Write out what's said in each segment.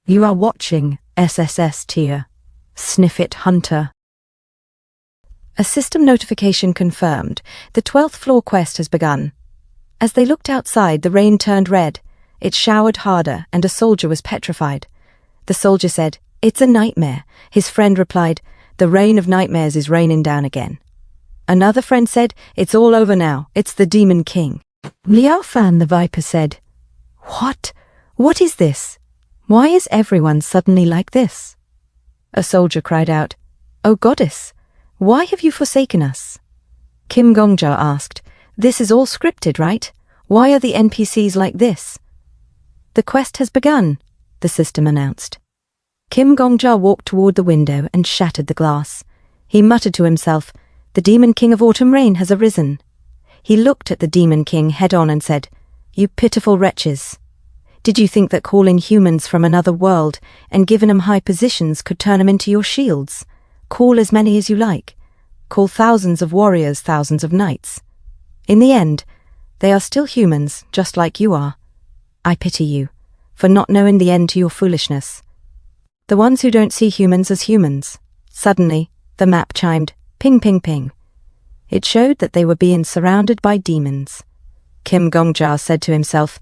You are watching SSS-Class Snuff-It Hunter. A system notification confirmed. The 12th floor quest has begun. As they looked outside, the rain turned red. It showered harder, and a soldier was petrified. The soldier said, "It's a nightmare." His friend replied, "The rain of nightmares is raining down again." Another friend said, "It's all over now. It's the Demon King." Liao Fan the Viper said, "What? What is this? Why is everyone suddenly like this?" A soldier cried out, "Oh goddess, why have you forsaken us?" Kim Gongja asked, "This is all scripted, right? Why are the NPCs like this?" "The quest has begun," the system announced. Kim Gongja walked toward the window and shattered the glass. He muttered to himself, "The Demon King of Autumn Rain has arisen." He looked at the Demon King head-on and said, "You pitiful wretches. Did you think that calling humans from another world and giving them high positions could turn them into your shields? Call as many as you like. Call thousands of warriors, thousands of knights. In the end, they are still humans, just like you are. I pity you, for not knowing the end to your foolishness. The ones who don't see humans as humans." Suddenly, the map chimed, ping, ping, ping. It showed that they were being surrounded by demons. Kim Gongja said to himself,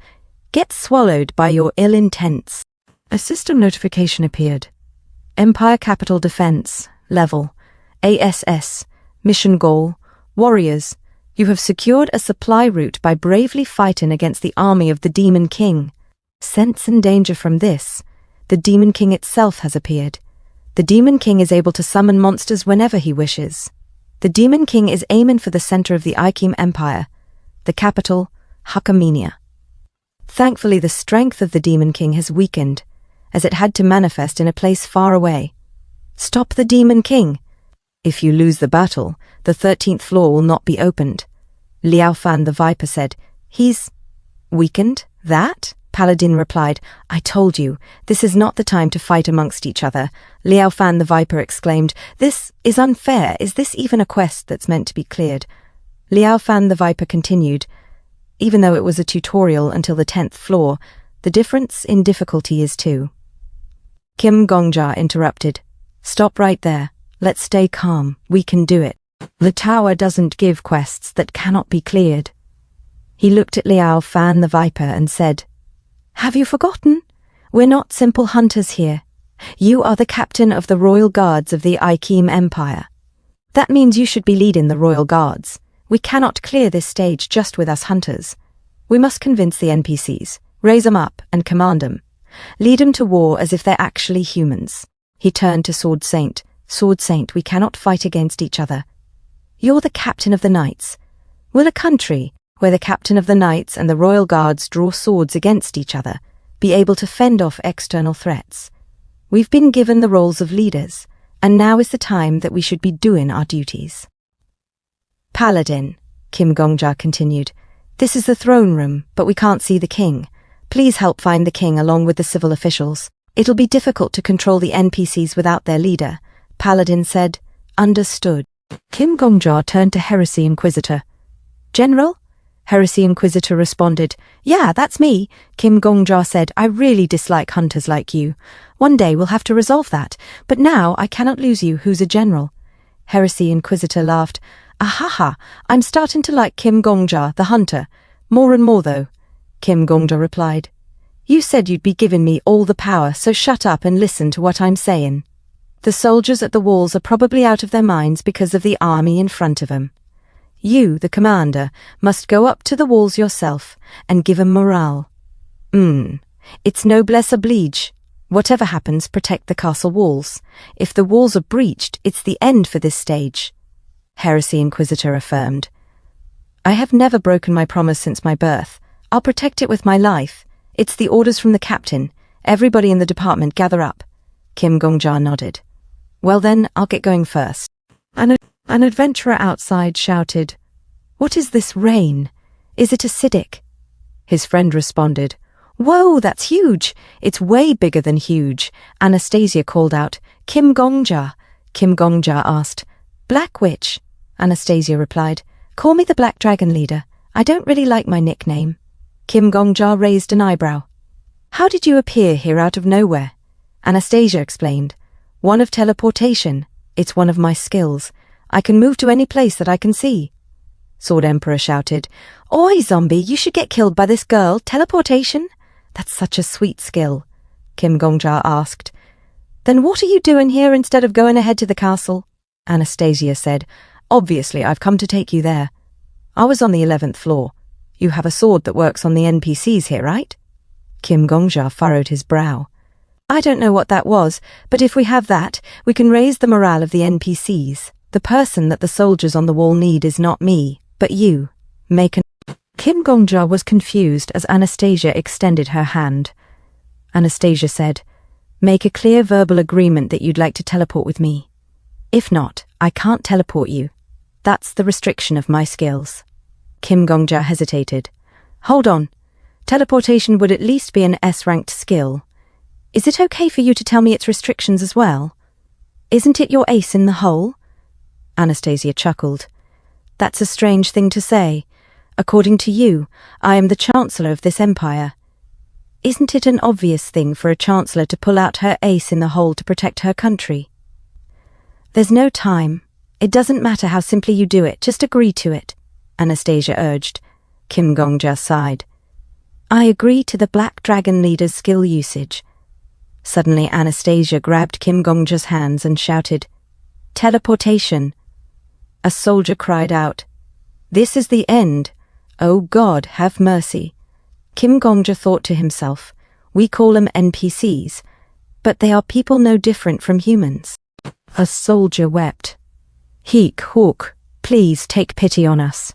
"Get swallowed by your ill intents." A system notification appeared. Empire Capital Defense, Level, ASS, Mission Goal, Warriors, you have secured a supply route by bravely fighting against the army of the Demon King. Sense and danger from this. The Demon King itself has appeared. The Demon King is able to summon monsters whenever he wishes. The Demon King is aiming for the center of the Ikim Empire, the capital, Hakamenia. Thankfully, the strength of the Demon King has weakened, as it had to manifest in a place far away. Stop the Demon King. If you lose the battle, the 13th floor will not be opened. Liao Fan the Viper said, "He's weakened? That?" Paladin replied, "I told you, this is not the time to fight amongst each other." Liao Fan the Viper exclaimed, "This is unfair. Is this even a quest that's meant to be cleared?" Liao Fan the Viper continued, "Even though it was a tutorial until the 10th floor, the difference in difficulty is 2. Kim Gongja interrupted, "Stop right there. Let's stay calm. We can do it. The tower doesn't give quests that cannot be cleared." He looked at Liao Fan the Viper and said, "Have you forgotten? We're not simple hunters here. You are the captain of the Royal Guards of the Ikim Empire. That means you should be leading the Royal Guards. We cannot clear this stage just with us hunters. We must convince the NPCs, raise them up and command them. Lead them to war as if they're actually humans." He turned to Sword Saint. "Sword Saint, we cannot fight against each other. You're the captain of the knights. Will a country where the captain of the knights and the royal guards draw swords against each other be able to fend off external threats? We've been given the roles of leaders, and now is the time that we should be doing our duties." "Paladin," Kim Gongja continued, "this is the throne room, but we can't see the king. Please help find the king along with the civil officials. It'll be difficult to control the NPCs without their leader." Paladin said, "Understood." Kim Gongja turned to Heresy Inquisitor. "General?" Heresy Inquisitor responded, "Yeah, that's me." Kim Gongja said, "I really dislike hunters like you. One day we'll have to resolve that, but now I cannot lose you who's a general." Heresy Inquisitor laughed, "Ahaha, I'm starting to like Kim Gongja, the hunter. More and more, though." Kim Gongja replied, "You said you'd be giving me all the power, so shut up and listen to what I'm saying. The soldiers at the walls are probably out of their minds because of the army in front of them. You, the commander, must go up to the walls yourself and give 'em morale. It's noblesse oblige. Whatever happens, protect the castle walls. If the walls are breached, it's the end for this stage." Heresy Inquisitor affirmed, "I have never broken my promise since my birth. I'll protect it with my life. It's the orders from the captain. Everybody in the department gather up." Kim Gongja nodded. "Well then, I'll get going first." An adventurer outside shouted, "What is this rain? Is it acidic?" His friend responded, "Whoa, that's huge. It's way bigger than huge." Anastasia called out, "Kim Gongja." Kim Gongja asked, "Black Witch?" Anastasia replied, "Call me the Black Dragon Leader. I don't really like my nickname." Kim Gongja raised an eyebrow. "How did you appear here out of nowhere?" Anastasia explained. One of teleportation. It's one of my skills. I can move to any place that I can see. Sword Emperor shouted. Oi, zombie, you should get killed by this girl. Teleportation? That's such a sweet skill. Kim Gongja asked. Then what are you doing here instead of going ahead to the castle? Anastasia said. Obviously, I've come to take you there. I was on the 11th floor. You have a sword that works on the NPCs here, right? Kim Gongja furrowed his brow. I don't know what that was, but if we have that, we can raise the morale of the NPCs. The person that the soldiers on the wall need is not me, but you. Kim Gongja was confused as Anastasia extended her hand. Anastasia said, Make a clear verbal agreement that you'd like to teleport with me. If not, I can't teleport you. That's the restriction of my skills. Kim Gongja hesitated. Hold on. Teleportation would at least be an S-ranked skill. Is it okay for you to tell me its restrictions as well? Isn't it your ace in the hole? Anastasia chuckled. That's a strange thing to say. According to you, I am the Chancellor of this empire. Isn't it an obvious thing for a Chancellor to pull out her ace in the hole to protect her country? There's no time. It doesn't matter how simply you do it, just agree to it, Anastasia urged. Kim Gongja sighed. I agree to the Black Dragon leader's skill usage. Suddenly Anastasia grabbed Kim Gongja's hands and shouted, Teleportation. A soldier cried out, This is the end. Oh God, have mercy. Kim Gongja thought to himself, We call them NPCs, but they are people no different from humans. A soldier wept. Heek Hook, please take pity on us.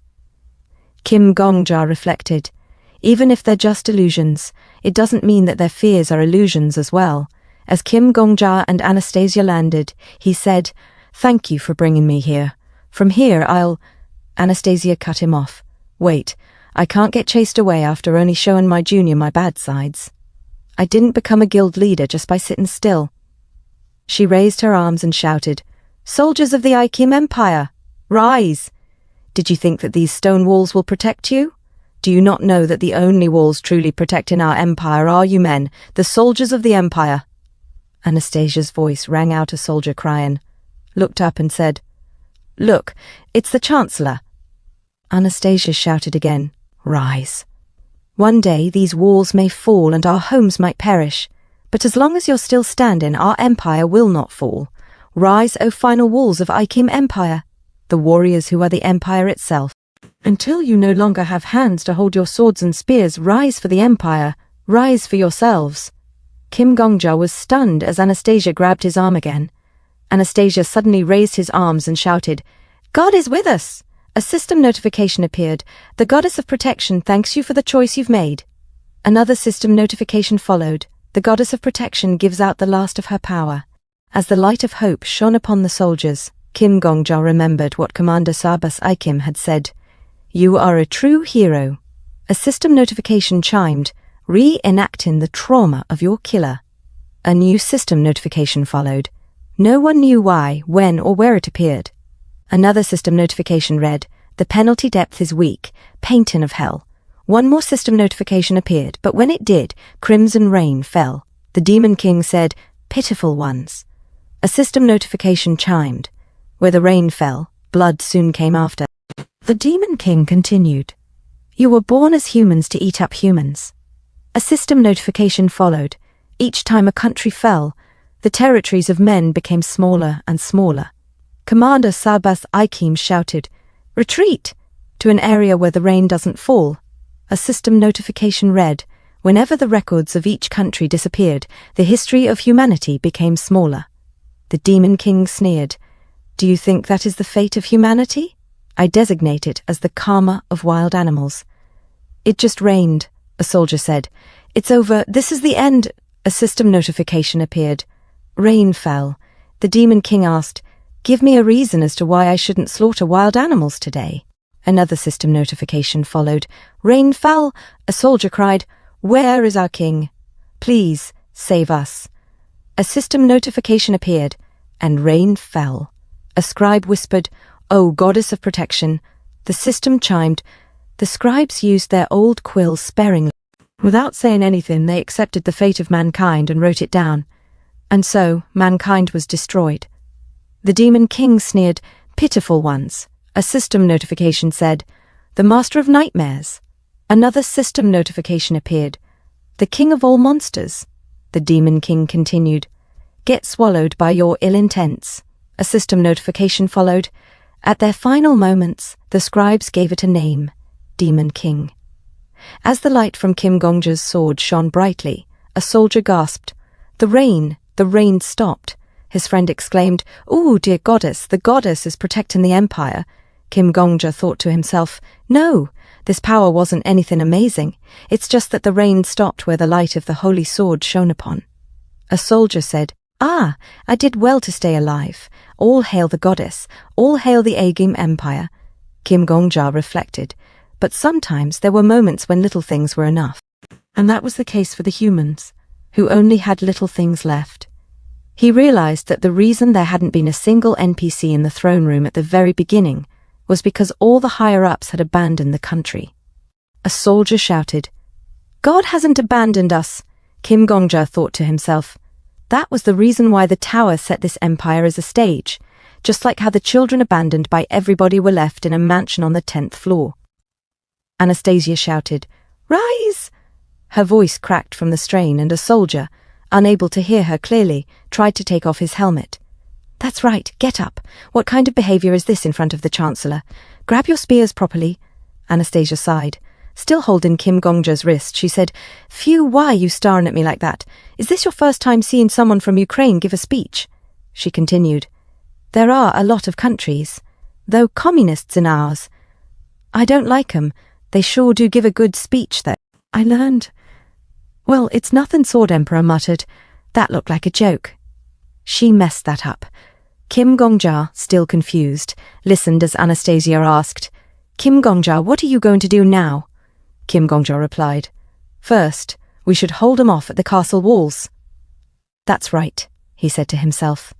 Kim Gongja reflected. Even if they're just illusions, it doesn't mean that their fears are illusions as well. As Kim Gongja and Anastasia landed, he said, Thank you for bringing me here. From here I'll... Anastasia cut him off. Wait, I can't get chased away after only showing my junior my bad sides. I didn't become a guild leader just by sitting still. She raised her arms and shouted, Soldiers of the Aikim Empire, rise! Did you think that these stone walls will protect you? Do you not know that the only walls truly protecting our empire are you men, the soldiers of the empire? Anastasia's voice rang out, a soldier crying, looked up and said, Look, it's the Chancellor. Anastasia shouted again, Rise. One day these walls may fall and our homes might perish, but as long as you're still standing, our empire will not fall. Rise, O final walls of Aikim Empire, the warriors who are the empire itself. Until you no longer have hands to hold your swords and spears, rise for the empire, rise for yourselves. Kim Gongja was stunned as Anastasia grabbed his arm again. Anastasia suddenly raised his arms and shouted, God is with us! A system notification appeared. The goddess of protection thanks you for the choice you've made. Another system notification followed. The goddess of protection gives out the last of her power. As the light of hope shone upon the soldiers, Kim Gongja remembered what Commander Sabas Aikim had said. You are a true hero. A system notification chimed, re-enacting the trauma of your killer. A new system notification followed. No one knew why, when, or where it appeared. Another system notification read, The penalty depth is weak, painting of hell. One more system notification appeared, but when it did, crimson rain fell. The Demon King said, Pitiful ones. A system notification chimed. Where the rain fell, blood soon came after. The Demon King continued, You were born as humans to eat up humans. A system notification followed. Each time a country fell, the territories of men became smaller and smaller. Commander Sabas Aikim shouted, Retreat! To an area where the rain doesn't fall. A system notification read, Whenever the records of each country disappeared, the history of humanity became smaller. The Demon King sneered, Do you think that is the fate of humanity? I designate it as the karma of wild animals. It just rained, a soldier said. It's over, this is the end. A system notification appeared. Rain fell. The Demon King asked, Give me a reason as to why I shouldn't slaughter wild animals today. Another system notification followed. Rain fell. A soldier cried, Where is our king? Please, save us. A system notification appeared, and rain fell. A scribe whispered, O goddess of protection. The system chimed. The scribes used their old quills sparingly. Without saying anything, they accepted the fate of mankind and wrote it down. And so mankind was destroyed. The Demon King sneered, "Pitiful ones." A system notification said, "The Master of Nightmares." Another system notification appeared, "The King of all Monsters." The Demon King continued, "Get swallowed by your ill intents." A system notification followed. At their final moments, the scribes gave it a name, Demon King. As the light from Kim Gongja's sword shone brightly, a soldier gasped, the rain stopped." His friend exclaimed, "Ooh, dear goddess, the goddess is protecting the empire." Kim Gongja thought to himself, "No, this power wasn't anything amazing. It's just that the rain stopped where the light of the holy sword shone upon." A soldier said, "Ah, I did well to stay alive. All hail the goddess, all hail the Agim Empire." Kim Gongja reflected, but sometimes there were moments when little things were enough. And that was the case for the humans, who only had little things left. He realized that the reason there hadn't been a single NPC in the throne room at the very beginning was because all the higher-ups had abandoned the country. A soldier shouted, "God hasn't abandoned us." Kim Gongja thought to himself, that was the reason why the tower set this empire as a stage, just like how the children abandoned by everybody were left in a mansion on the 10th floor. Anastasia shouted, "Rise!" Her voice cracked from the strain, and a soldier, unable to hear her clearly, tried to take off his helmet. "That's right, get up. What kind of behavior is this in front of the Chancellor? Grab your spears properly." Anastasia sighed. Still holding Kim Gongja's wrist, she said, "Phew, why are you staring at me like that? Is this your first time seeing someone from Ukraine give a speech?" She continued, "There are a lot of countries, though communists in ours. I don't like 'em. They sure do give a good speech, though. I learned." "Well, it's nothing," Sword Emperor muttered. "That looked like a joke." She messed that up. Kim Gongja, still confused, listened as Anastasia asked, "Kim Gongja, what are you going to do now?" Kim Gongja replied, "First, we should hold 'em off at the castle walls." "That's right," he said to himself.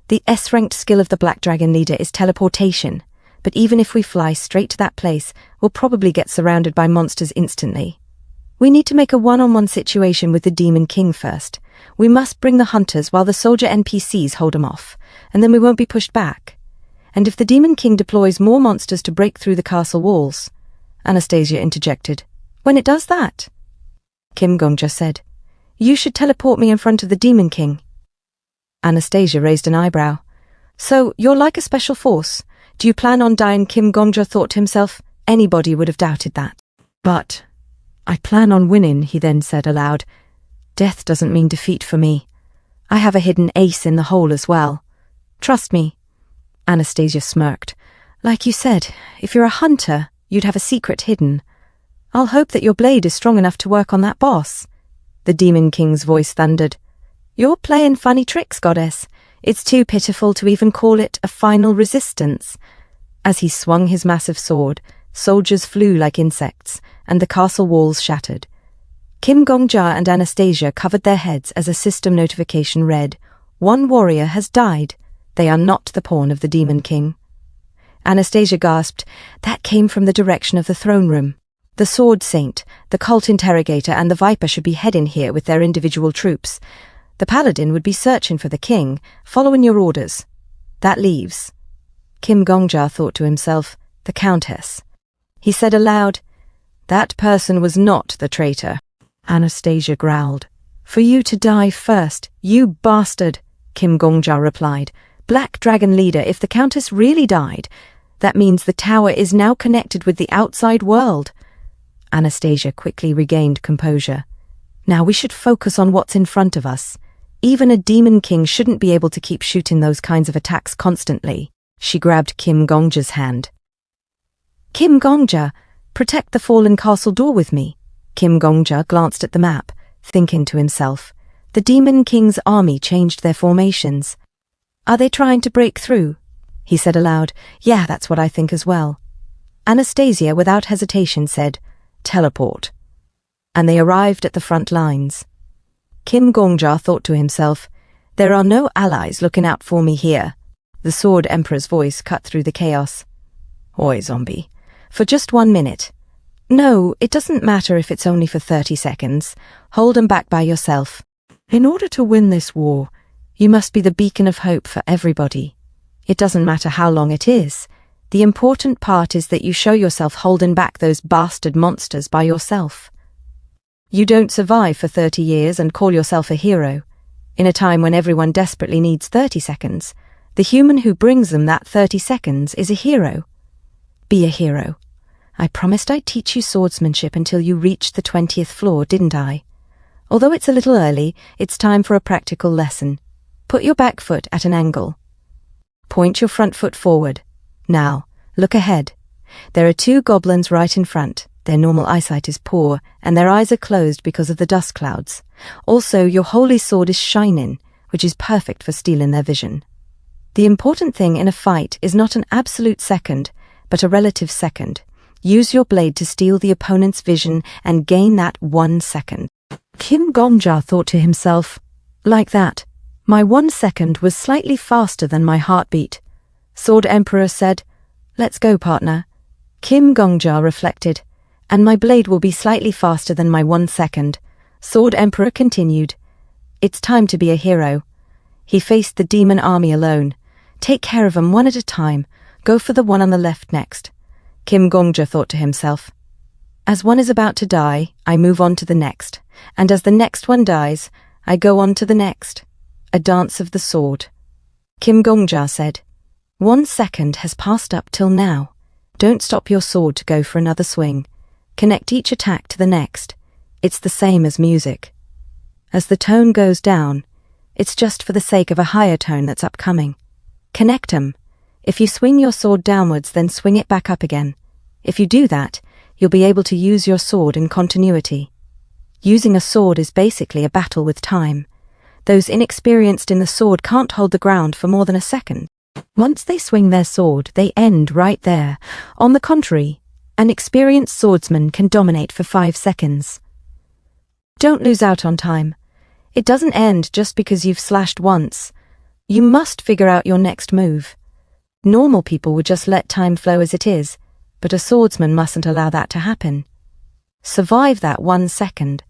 "The S-ranked skill of the Black Dragon leader is teleportation, but even if we fly straight to that place, we'll probably get surrounded by monsters instantly. We need to make a one-on-one situation with the Demon King first. We must bring the hunters while the soldier NPCs hold 'em off, and then we won't be pushed back. And if the Demon King deploys more monsters to break through the castle walls," Anastasia interjected, "when it does that," Kim Gongja said, "you should teleport me in front of the Demon King." Anastasia raised an eyebrow. "So, you're like a special force. Do you plan on dying?" Kim Gongja thought to himself. Anybody would have doubted that. "But I plan on winning," he then said aloud. "Death doesn't mean defeat for me. I have a hidden ace in the hole as well. Trust me." Anastasia smirked. "Like you said, if you're a hunter, you'd have a secret hidden. I'll hope that your blade is strong enough to work on that boss." The Demon King's voice thundered. "You're playing funny tricks, goddess. It's too pitiful to even call it a final resistance." As he swung his massive sword, soldiers flew like insects, and the castle walls shattered. Kim Gongja and Anastasia covered their heads as a system notification read, "One warrior has died. They are not the pawn of the Demon King." Anastasia gasped. That came from the direction of the throne room. The Sword Saint, the Cult Interrogator, and the Viper should be heading here with their individual troops. The Paladin would be searching for the king, following your orders. That leaves, Kim Gongja thought to himself, the Countess. He said aloud, "That person was not the traitor." Anastasia growled. "For you to die first, you bastard," Kim Gongja replied. "Black Dragon leader, if the Countess really died, that means the tower is now connected with the outside world." Anastasia quickly regained composure. "Now we should focus on what's in front of us. Even a Demon King shouldn't be able to keep shooting those kinds of attacks constantly." She grabbed Kim Gongja's hand. "Kim Gongja, protect the fallen castle door with me." Kim Gongja glanced at the map, thinking to himself, the Demon King's army changed their formations. "Are they trying to break through?" He said aloud, "Yeah, that's what I think as well." Anastasia, without hesitation, said, "Teleport." And they arrived at the front lines. Kim Gongja thought to himself, "There are no allies looking out for me here." The Sword Emperor's voice cut through the chaos. "Oi, zombie. For just 1 minute. No, it doesn't matter if it's only for 30 seconds. Hold 'em back by yourself. In order to win this war, You must be the beacon of hope for everybody. It doesn't matter how long it is. The important part is that you show yourself holding back those bastard monsters by yourself. You don't survive for 30 years and call yourself a hero. In a time when everyone desperately needs 30 seconds, the human who brings them that 30 seconds is a hero. Be a hero. I promised I'd teach you swordsmanship until you reached the 20th floor, didn't I? Although it's a little early, it's time for a practical lesson. Put your back foot at an angle. Point your front foot forward. Now, look ahead. There are 2 goblins right in front. Their normal eyesight is poor, and their eyes are closed because of the dust clouds. Also, your holy sword is shining, which is perfect for stealing their vision. The important thing in a fight is not an absolute second, but a relative second. Use your blade to steal the opponent's vision and gain that 1 second. Gongja thought to himself, like that. My 1 second was slightly faster than my heartbeat. Sword Emperor said, let's go, partner. Gongja reflected, and my blade will be slightly faster than my 1 second. Sword Emperor continued, it's time to be a hero. He faced the demon army alone. Take care of them one at a time. Go for the one on the left next. Gongja thought to himself, as one is about to die, I move on to the next, and as the next one dies, I go on to the next. A dance of the sword. Gongja said, 1 second has passed up till now. Don't stop your sword to go for another swing. Connect each attack to the next. It's the same as music. As the tone goes down, it's just for the sake of a higher tone that's upcoming. Connect 'em. If you swing your sword downwards, then swing it back up again. If you do that, you'll be able to use your sword in continuity. Using a sword is basically a battle with time. Those inexperienced in the sword can't hold the ground for more than a second. Once they swing their sword, they end right there. On the contrary, an experienced swordsman can dominate for 5 seconds. Don't lose out on time. It doesn't end just because you've slashed once. You must figure out your next move. Normal people would just let time flow as it is, but a swordsman mustn't allow that to happen. Survive that 1 second.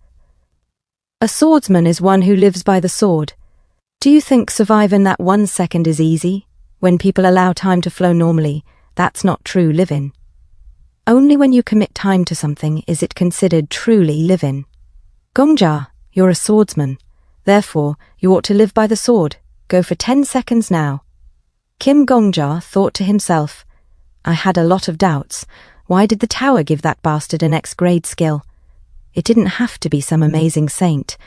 A swordsman is one who lives by the sword. Do you think surviving that 1 second is easy? When people allow time to flow normally, that's not true living. Only when you commit time to something is it considered truly living. Gongja, you're a swordsman. Therefore, you ought to live by the sword. Go for 10 seconds now. Gongja thought to himself, I had a lot of doubts. Why did the tower give that bastard an X-grade skill? It didn't have to be some amazing saint.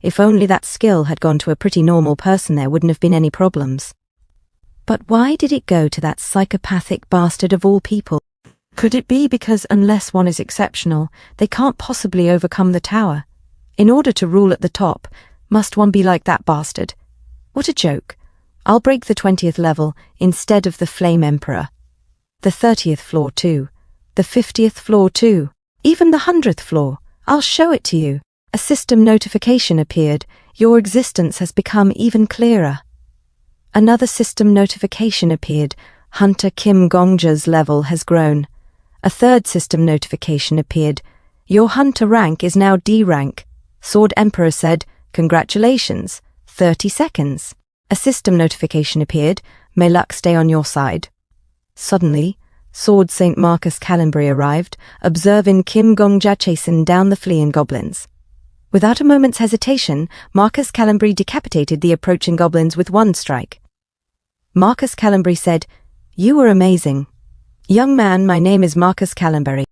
If only that skill had gone to a pretty normal person, there wouldn't have been any problems. But why did it go to that psychopathic bastard of all people? Could it be because unless one is exceptional, they can't possibly overcome the tower? In order to rule at the top, must one be like that bastard? What a joke. I'll break the 20th level instead of the Flame Emperor. The 30th floor too. The 50th floor too. Even the 100th floor. I'll show it to you. A system notification appeared. Your existence has become even clearer. Another system notification appeared. Hunter Gongja's level has grown. A third system notification appeared. Your hunter rank is now D rank. Sword Emperor said, congratulations. 30 seconds. A system notification appeared. May luck stay on your side. Suddenly, Sword Saint Marcus Calambry arrived, observing Gongja chasing down the fleeing goblins. Without a moment's hesitation, Marcus Calambry decapitated the approaching goblins with 1 strike. Marcus Calambry said, You were amazing. Young man, my name is Marcus Calambry.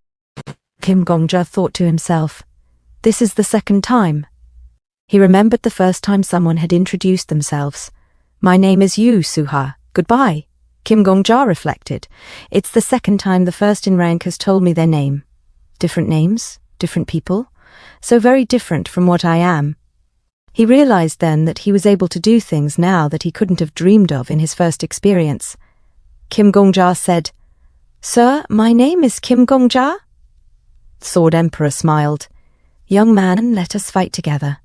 Gongja thought to himself, this is the 2nd time. He remembered the first time someone had introduced themselves. My name is Yu Suha. Goodbye. Gongja reflected. It's the 2nd time the first in rank has told me their name. Different names, different people, so very different from what I am. He realized then that he was able to do things now that he couldn't have dreamed of in his first experience. Gongja said, Sir, my name is Gongja. Sword Emperor smiled. Young man, let us fight together.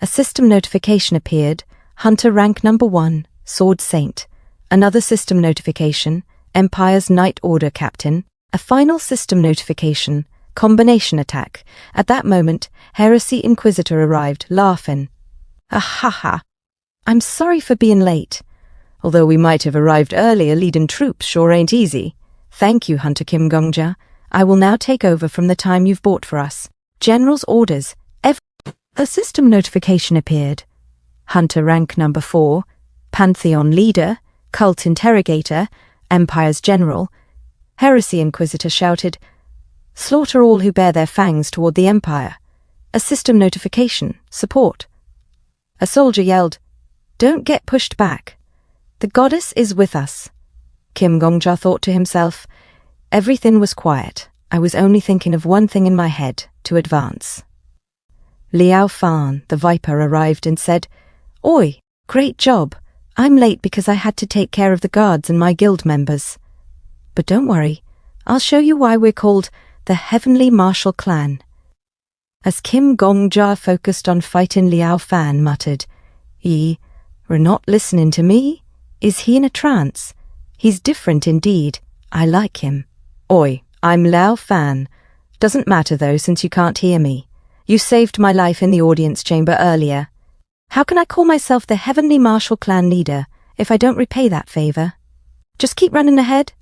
A system notification appeared. Hunter rank number 1, Sword Saint. Another system notification, Empire's Knight Order Captain. A final system notification, Combination Attack. At that moment, Heresy Inquisitor arrived, laughing. Ah ha ha. I'm sorry for being late. Although we might have arrived earlier, leading troops sure ain't easy. Thank you, Hunter Kim Gongja. I will now take over from the time you've bought for us. General's orders. A system notification appeared. Hunter rank number 4, Pantheon leader, cult interrogator, Empire's general. Heresy Inquisitor shouted, "Slaughter all who bear their fangs toward the Empire." A system notification. Support. A soldier yelled, "Don't get pushed back. The goddess is with us." Kim Gongja thought to himself, "Everything was quiet. I was only thinking of one thing in my head, to advance." Liao Fan, the Viper, arrived and said, "Oi, great job. I'm late because I had to take care of the guards and my guild members. But don't worry, I'll show you why we're called the Heavenly Martial Clan." As Kim Gongja focused on fighting, Liao Fan muttered, "We're not listening to me? Is he in a trance? He's different indeed. I like him." "Oi, I'm Liao Fan. Doesn't matter though, since you can't hear me. You saved my life in the audience chamber earlier. How can I call myself the Heavenly Martial Clan leader if I don't repay that favor? Just keep running ahead.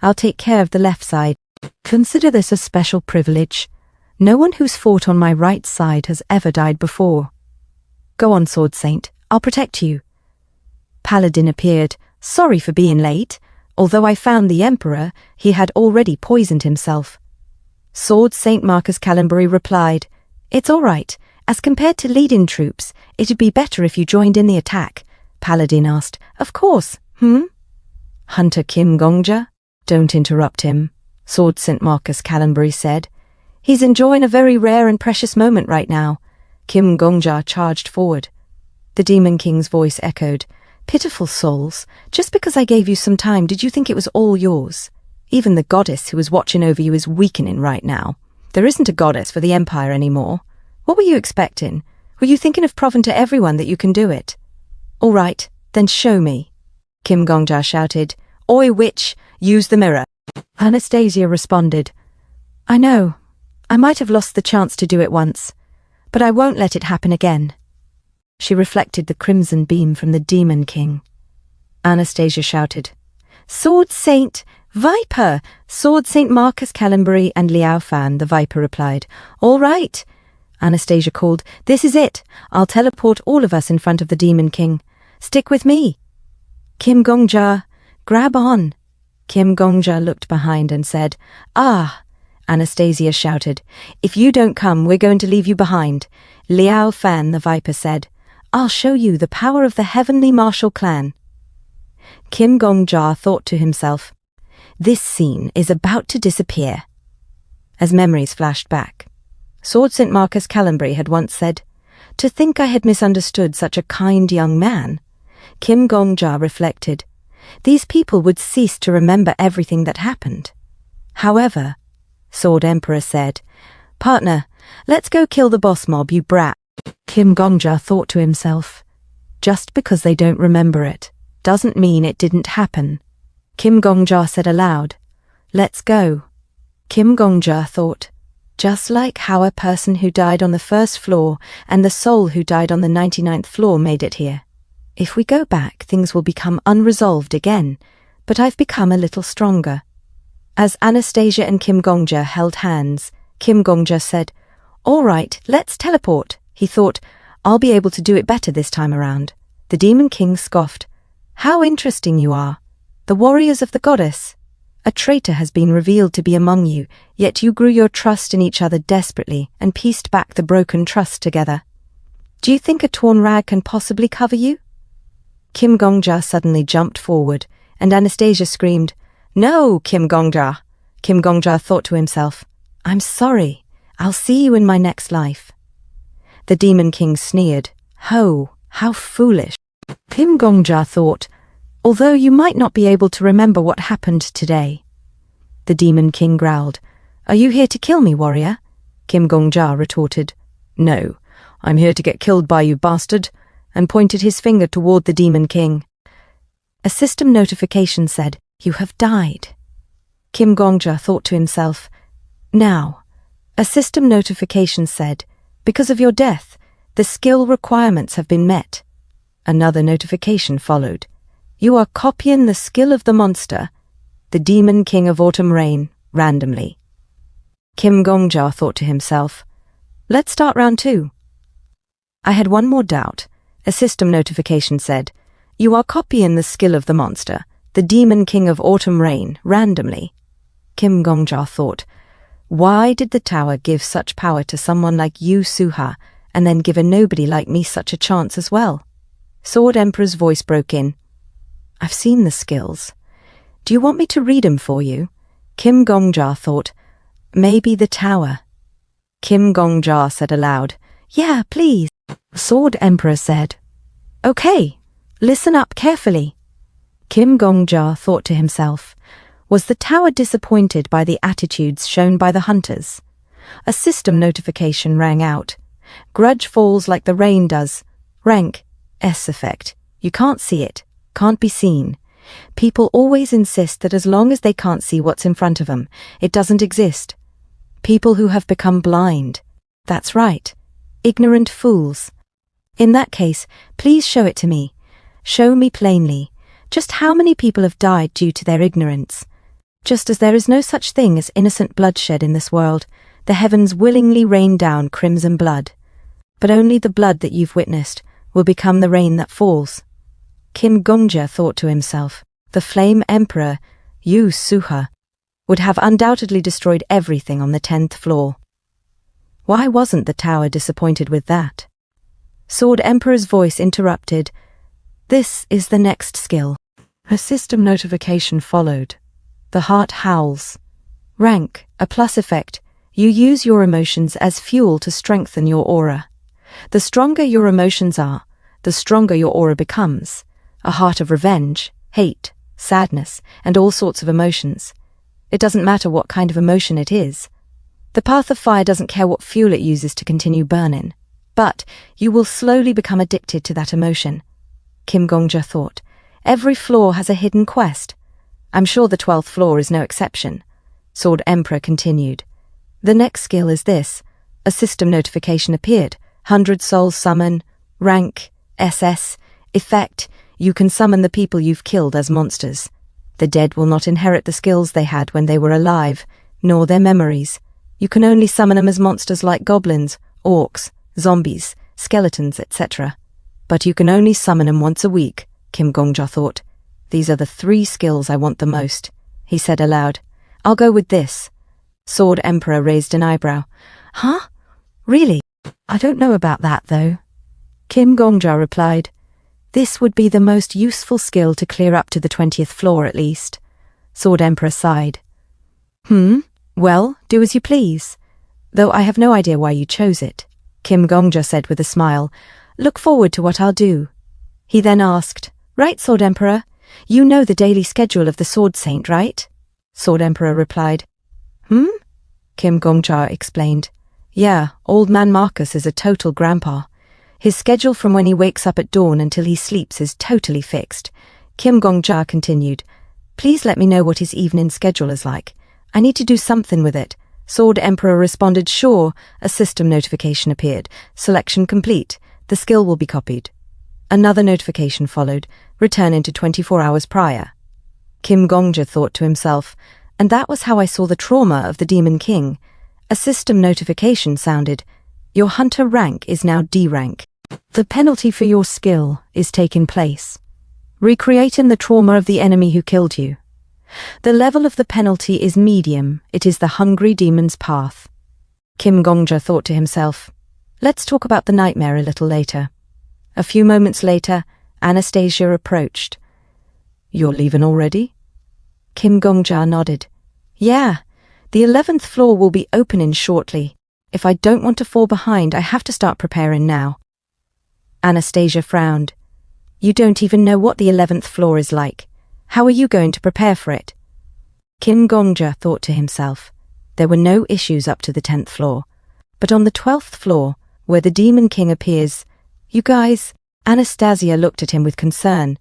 I'll take care of the left side. Consider this a special privilege. No one who's fought on my right side has ever died before. Go on, Sword Saint. I'll protect you." Paladin appeared. "Sorry for being late. Although I found the Emperor, he had already poisoned himself." Sword Saint Marcus Calambury replied, "It's all right. As compared to leading troops, it'd be better if you joined in the attack." Paladin asked, "Of course, Hunter Kim Gongja?" "Don't interrupt him," Sword Saint Marcus Calambury said. "He's enjoying a very rare and precious moment right now." Kim Gongja charged forward. The Demon King's voice echoed, "Pitiful souls, just because I gave you some time, did you think it was all yours? Even the goddess who was watching over you is weakening right now. There isn't a goddess for the Empire anymore. What were you expecting? Were you thinking of proving to everyone that you can do it? All right, then show me." Kim Gongja shouted, "Oi, witch, use the mirror." Anastasia responded, "I know. I might have lost the chance to do it once, but I won't let it happen again." She reflected the crimson beam from the Demon King. Anastasia shouted, "Sword Saint, Viper!" Sword Saint Marcus Calambury and Liao Fan, the Viper, replied. "All right," Anastasia called. "This is it. I'll teleport all of us in front of the Demon King. Stick with me." Kim Gongja, grab on. Kim Gongja looked behind and said, "Ah!" Anastasia shouted, "If you don't come, we're going to leave you behind." Liao Fan, the Viper, said, "I'll show you the power of the Heavenly Martial Clan." Kim Gongja thought to himself, "This scene is about to disappear." As memories flashed back, Sword Saint Marcus Calambury had once said, "To think I had misunderstood such a kind young man." Kim Gongja reflected, "These people would cease to remember everything that happened." However, Sword Emperor said, "Partner, let's go kill the boss mob, you brat." Kim Gongja thought to himself, "Just because they don't remember it doesn't mean it didn't happen." Kim Gongja said aloud, "Let's go." Kim Gongja thought, just like how a person who died on the first floor and the soul who died on the 99th floor made it here. If we go back, things will become unresolved again, but I've become a little stronger. As Anastasia and Kim Gongja held hands, Kim Gongja said, "All right, let's teleport." He thought, "I'll be able to do it better this time around." The Demon King scoffed, "How interesting you are. The warriors of the goddess. A traitor has been revealed to be among you, yet you grew your trust in each other desperately and pieced back the broken trust together. Do you think a torn rag can possibly cover you?" Kim Gongja suddenly jumped forward, and Anastasia screamed, "No, Kim Gongja." Kim Gongja thought to himself, "I'm sorry. I'll see you in my next life." The Demon King sneered, "Ho, how foolish." Kim Gongja thought, "Although you might not be able to remember what happened today." The Demon King growled, "Are you here to kill me, warrior?" Kim Gongja retorted, "No, I'm here to get killed by you, bastard," and pointed his finger toward the Demon King. A system notification said, "You have died." Kim Gongja thought to himself, "Now." A system notification said, "Because of your death, the skill requirements have been met." Another notification followed. You are copying the skill of the monster, the demon king of autumn rain, randomly. Kim Gongja thought to himself, let's start round 2. I had one more doubt. A system notification said, you are copying the skill of the monster, the demon king of autumn rain, randomly. Kim Gongja thought, why did the tower give such power to someone like you, Suha, and then give a nobody like me such a chance as well? Sword Emperor's voice broke in. I've seen the skills. Do you want me to read 'em for you? Kim Gongja thought, maybe the tower. Kim Gongja said aloud, yeah, please. Sword Emperor said, okay, listen up carefully. Kim Gongja thought to himself, was the tower disappointed by the attitudes shown by the hunters? A system notification rang out. Grudge falls like the rain does. Rank, S effect. You can't see it, can't be seen. People always insist that as long as they can't see what's in front of them, it doesn't exist. People who have become blind. That's right. Ignorant fools. In that case, please show it to me. Show me plainly. Just how many people have died due to their ignorance? Just as there is no such thing as innocent bloodshed in this world, the heavens willingly rain down crimson blood. But only the blood that you've witnessed will become the rain that falls. Kim Gongja thought to himself, the Flame Emperor, you Suha, would have undoubtedly destroyed everything on the 10th floor. Why wasn't the tower disappointed with that? Sword Emperor's voice interrupted. This is the next skill. A system notification followed. The heart howls. Rank, a plus effect. You use your emotions as fuel to strengthen your aura. The stronger your emotions are, the stronger your aura becomes. A heart of revenge, hate, sadness, and all sorts of emotions. It doesn't matter what kind of emotion it is. The path of fire doesn't care what fuel it uses to continue burning. But you will slowly become addicted to that emotion. Kim Gongja thought, every floor has a hidden quest. I'm sure the 12th floor is no exception. Sword Emperor continued. The next skill is this. A system notification appeared. 100 souls summon. Rank, SS. Effect, you can summon the people you've killed as monsters. The dead will not inherit the skills they had when they were alive, nor their memories. You can only summon them as monsters like goblins, orcs, zombies, skeletons, etc. But you can only summon them once a week, Kim Gongja thought. These are the 3 skills I want the most, he said aloud. I'll go with this. Sword Emperor raised an eyebrow. Huh? Really? I don't know about that, though. Kim Gongja replied. This would be the most useful skill to clear up to the 20th floor at least. Sword Emperor sighed. Well, do as you please. Though I have no idea why you chose it, Kim Gongja said with a smile. Look forward to what I'll do. He then asked, right, Sword Emperor? You know the daily schedule of the Sword Saint, right? Sword Emperor replied. Kim Gongja explained. Yeah, old man Marcus is a total grandpa. His schedule from when he wakes up at dawn until he sleeps is totally fixed. Kim Gongja continued. Please let me know what his evening schedule is like. I need to do something with it. Sword Emperor responded, sure. A system notification appeared. Selection complete. The skill will be copied. Another notification followed, returning to 24 hours prior. Kim Gongja thought to himself, and that was how I saw the trauma of the Demon King. A system notification sounded, your hunter rank is now D rank. The penalty for your skill is taking place. Recreating the trauma of the enemy who killed you. The level of the penalty is medium. It is the hungry demon's path. Kim Gongja thought to himself, let's talk about the nightmare a little later. A few moments later, Anastasia approached. You're leaving already? Kim Gongja nodded. Yeah, the 11th floor will be opening shortly. If I don't want to fall behind, I have to start preparing now. Anastasia frowned. You don't even know what the 11th floor is like. How are you going to prepare for it? Kim Gongja thought to himself. There were no issues up to the 10th floor. But on the 12th floor, where the Demon King appears, you guys, Anastasia looked at him with concern.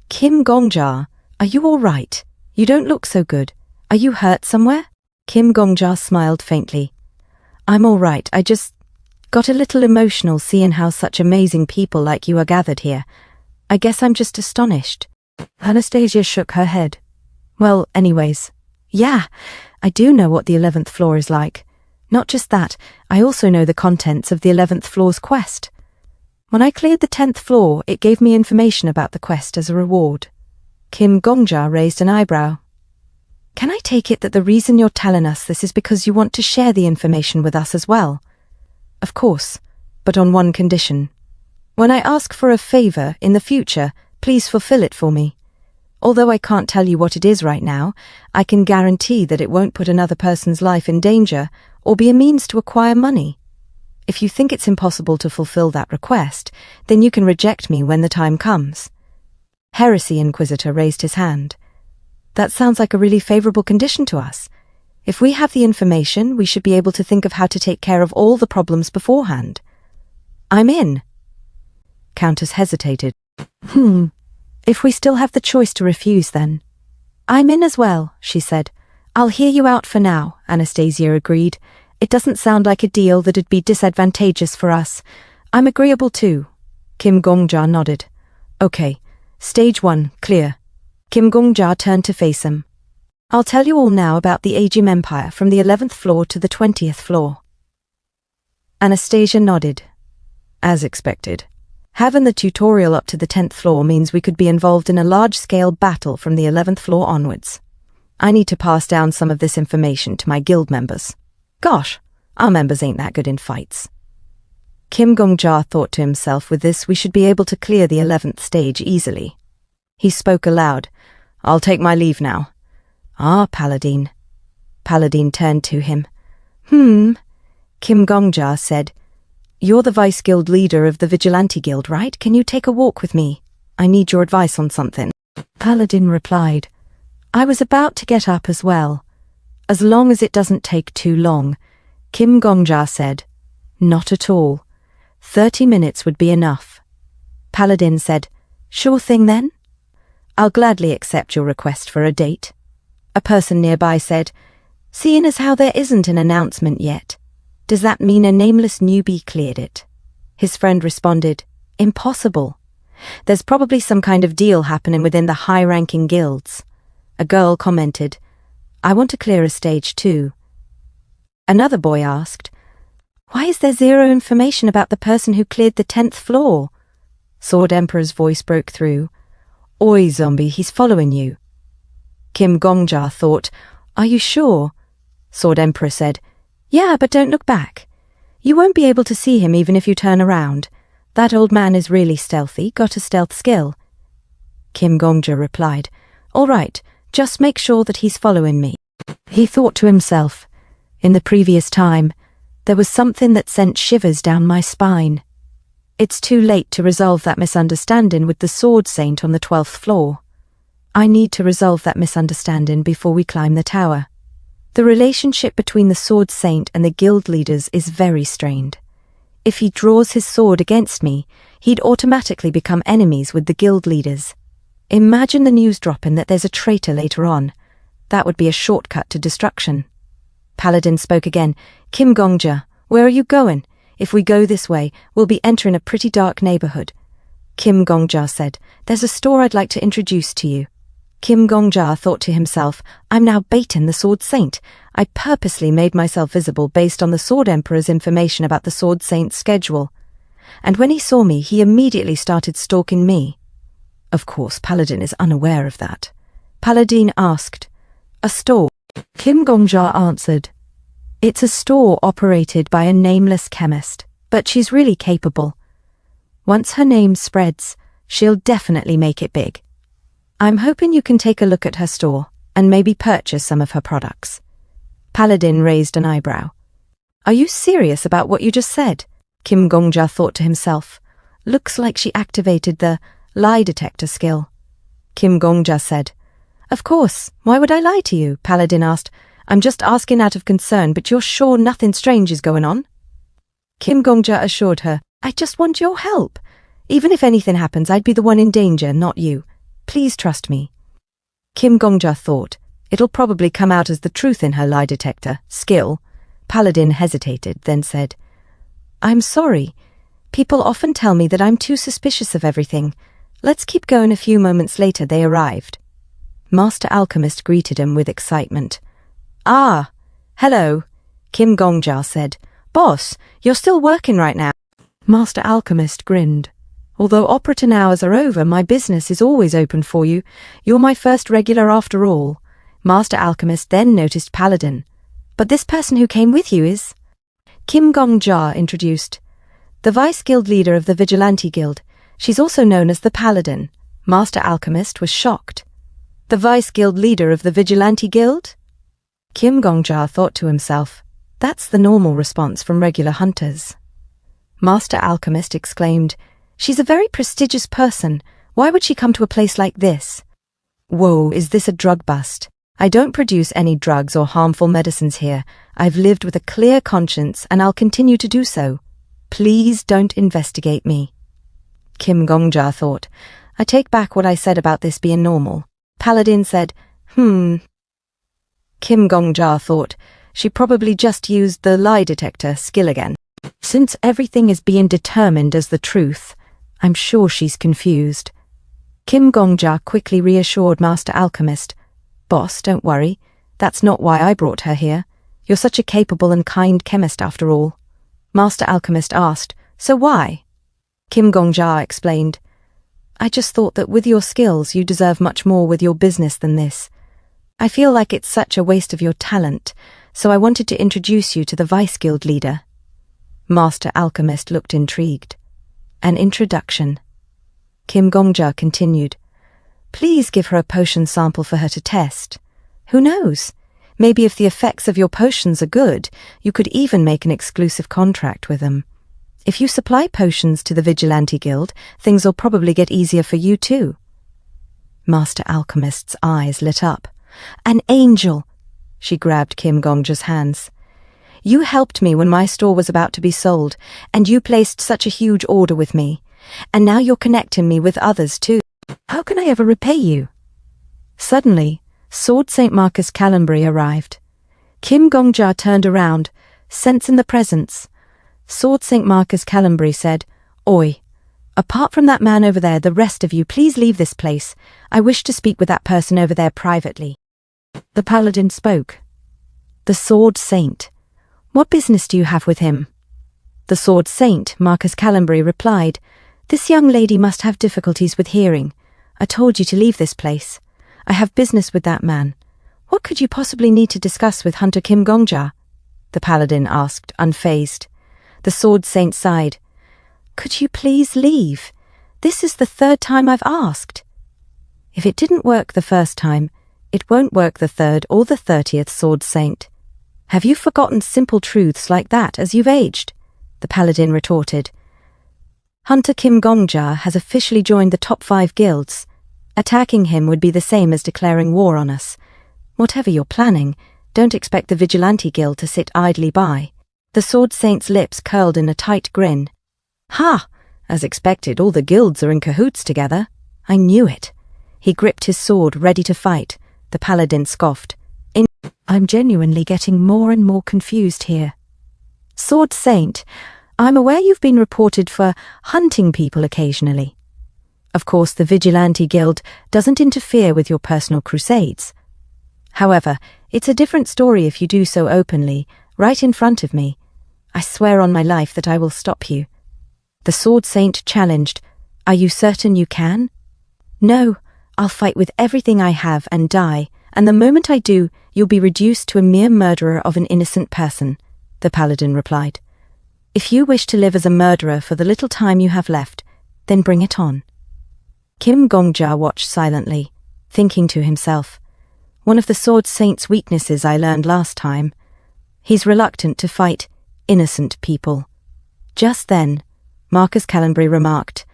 Kim Gongja, are you all right? You don't look so good. Are you hurt somewhere? Kim Gongja smiled faintly. I'm all right, Got a little emotional seeing how such amazing people like you are gathered here. I guess I'm just astonished. Anastasia shook her head. Well, anyways, yeah, I do know what the 11th floor is like. Not just that, I also know the contents of the 11th floor's quest. When I cleared the 10th floor, it gave me information about the quest as a reward. Kim Gongja raised an eyebrow. Can I take it that the reason you're telling us this is because you want to share the information with us as well? Of course, but on one condition. When I ask for a favor in the future, please fulfill it for me. Although I can't tell you what it is right now, I can guarantee that it won't put another person's life in danger or be a means to acquire money. If you think it's impossible to fulfill that request, then you can reject me when the time comes. Heresy Inquisitor raised his hand. That sounds like a really favorable condition to us. If we have the information, we should be able to think of how to take care of all the problems beforehand. I'm in. Countess hesitated. If we still have the choice to refuse, then. I'm in as well, she said. I'll hear you out for now, Anastasia agreed. It doesn't sound like a deal that'd be disadvantageous for us. I'm agreeable too. Kim Gongja nodded. Okay, stage 1, clear. Kim Gongja turned to face him. I'll tell you all now about the Agym Empire from the 11th floor to the 20th floor. Anastasia nodded. As expected. Having the tutorial up to the 10th floor means we could be involved in a large-scale battle from the 11th floor onwards. I need to pass down some of this information to my guild members. Gosh, our members ain't that good in fights. Kim Gongja thought to himself, with this we should be able to clear the 11th stage easily. He spoke aloud. I'll take my leave now. Ah, Paladin. Paladin turned to him. Kim Gongja said. You're the vice guild leader of the Vigilante Guild, right? Can you take a walk with me? I need your advice on something. Paladin replied. I was about to get up as well. As long as it doesn't take too long, Kim Gongja said. Not at all. 30 minutes would be enough. Paladin said, Sure thing then? I'll gladly accept your request for a date. A person nearby said, Seeing as how there isn't an announcement yet, does that mean a nameless newbie cleared it? His friend responded, Impossible. There's probably some kind of deal happening within the high-ranking guilds. A girl commented, I want to clear a stage too. Another boy asked, Why is there zero information about the person who cleared the 10th floor? Sword Emperor's voice broke through. Oi, zombie, he's following you. Kim Gongja thought, Are you sure? Sword Emperor said, Yeah, but don't look back. You won't be able to see him even if you turn around. That old man is really stealthy, got a stealth skill. Kim Gongja replied, All right, just make sure that he's following me. He thought to himself, In the previous time, there was something that sent shivers down my spine. It's too late to resolve that misunderstanding with the Sword Saint on the 12th floor. I need to resolve that misunderstanding before we climb the tower. The relationship between the Sword Saint and the guild leaders is very strained. If he draws his sword against me, he'd automatically become enemies with the guild leaders. Imagine the news dropping that there's a traitor later on. That would be a shortcut to destruction. Paladin spoke again. Kim Gongja, where are you going? If we go this way, we'll be entering a pretty dark neighborhood. Kim Gongja said, There's a store I'd like to introduce to you. Kim Gongja thought to himself, I'm now baiting the Sword Saint. I purposely made myself visible based on the Sword Emperor's information about the Sword Saint's schedule. And when he saw me, he immediately started stalking me. Of course, Paladin is unaware of that. Paladin asked, A store? Kim Gongja answered, It's a store operated by a nameless chemist, but she's really capable. Once her name spreads, she'll definitely make it big. I'm hoping you can take a look at her store and maybe purchase some of her products. Paladin raised an eyebrow. Are you serious about what you just said? Kim Gongja thought to himself. Looks like she activated the lie detector skill. Kim Gongja said, Of course, why would I lie to you? Paladin asked. I'm just asking out of concern, but you're sure nothing strange is going on? Kim Gongja assured her, I just want your help. Even if anything happens, I'd be the one in danger, not you. Please trust me. Kim Gongja thought, It'll probably come out as the truth in her lie detector skill. Paladin hesitated, then said, I'm sorry. People often tell me that I'm too suspicious of everything. Let's keep going. A few moments later they arrived. Master Alchemist greeted him with excitement. Ah, hello, Kim Gongja said. Boss, you're still working right now? Master Alchemist grinned. Although operating hours are over, my business is always open for you. You're my first regular after all. Master Alchemist then noticed Paladin. But this person who came with you is? Kim Gongja introduced. The Vice Guild leader of the Vigilante Guild. She's also known as the Paladin. Master Alchemist was shocked. The Vice Guild leader of the Vigilante Guild? Kim Gongja thought to himself, that's the normal response from regular hunters. Master Alchemist exclaimed, she's a very prestigious person. Why would she come to a place like this? Whoa, is this a drug bust? I don't produce any drugs or harmful medicines here. I've lived with a clear conscience and I'll continue to do so. Please don't investigate me. Kim Gongja thought, I take back what I said about this being normal. Paladin said, Kim Gongja thought, she probably just used the lie detector skill again. Since everything is being determined as the truth, I'm sure she's confused. Kim Gongja quickly reassured Master Alchemist. Boss, don't worry. That's not why I brought her here. You're such a capable and kind chemist after all. Master Alchemist asked, so why? Kim Gongja explained, I just thought that with your skills you deserve much more with your business than this. I feel like it's such a waste of your talent, so I wanted to introduce you to the Vice Guild leader. Master Alchemist looked intrigued. An introduction. Kim Gongja continued, please give her a potion sample for her to test. Who knows? Maybe if the effects of your potions are good, you could even make an exclusive contract with them. If you supply potions to the Vigilante Guild, things will probably get easier for you too. Master Alchemist's eyes lit up. An angel! She grabbed Kim Gongja's hands. You helped me when my store was about to be sold, and you placed such a huge order with me. And now you're connecting me with others too. How can I ever repay you? Suddenly, Sword St. Marcus Calambry arrived. Kim Gongja turned around, sensing the presence. Sword St. Marcus Calambry said, Oi, apart from that man over there, the rest of you please leave this place. I wish to speak with that person over there privately. The Paladin spoke. The Sword Saint. What business do you have with him? The Sword Saint, Marcus Calambry, replied, This young lady must have difficulties with hearing. I told you to leave this place. I have business with that man. What could you possibly need to discuss with Hunter Kim Gongja? The Paladin asked, unfazed. The Sword Saint sighed. Could you please leave? This is the 3rd time I've asked. If it didn't work the first time, it won't work the 3rd or the 30th, Sword Saint. Have you forgotten simple truths like that as you've aged? The Paladin retorted. Hunter Kim Gongja has officially joined the top 5 guilds. Attacking him would be the same as declaring war on us. Whatever you're planning, don't expect the Vigilante Guild to sit idly by. The Sword Saint's lips curled in a tight grin. Ha! As expected, all the guilds are in cahoots together. I knew it. He gripped his sword, ready to fight. The Paladin scoffed. I'm genuinely getting more and more confused here. Sword Saint, I'm aware you've been reported for hunting people occasionally. Of course, the Vigilante Guild doesn't interfere with your personal crusades. However, it's a different story if you do so openly, right in front of me. I swear on my life that I will stop you. The Sword Saint challenged. Are you certain you can? No, I'll fight with everything I have and die, and the moment I do, you'll be reduced to a mere murderer of an innocent person, the Paladin replied. If you wish to live as a murderer for the little time you have left, then bring it on. Kim Gongja watched silently, thinking to himself, one of the Sword Saint's weaknesses I learned last time. He's reluctant to fight innocent people. Just then, Marcus Calambry remarked,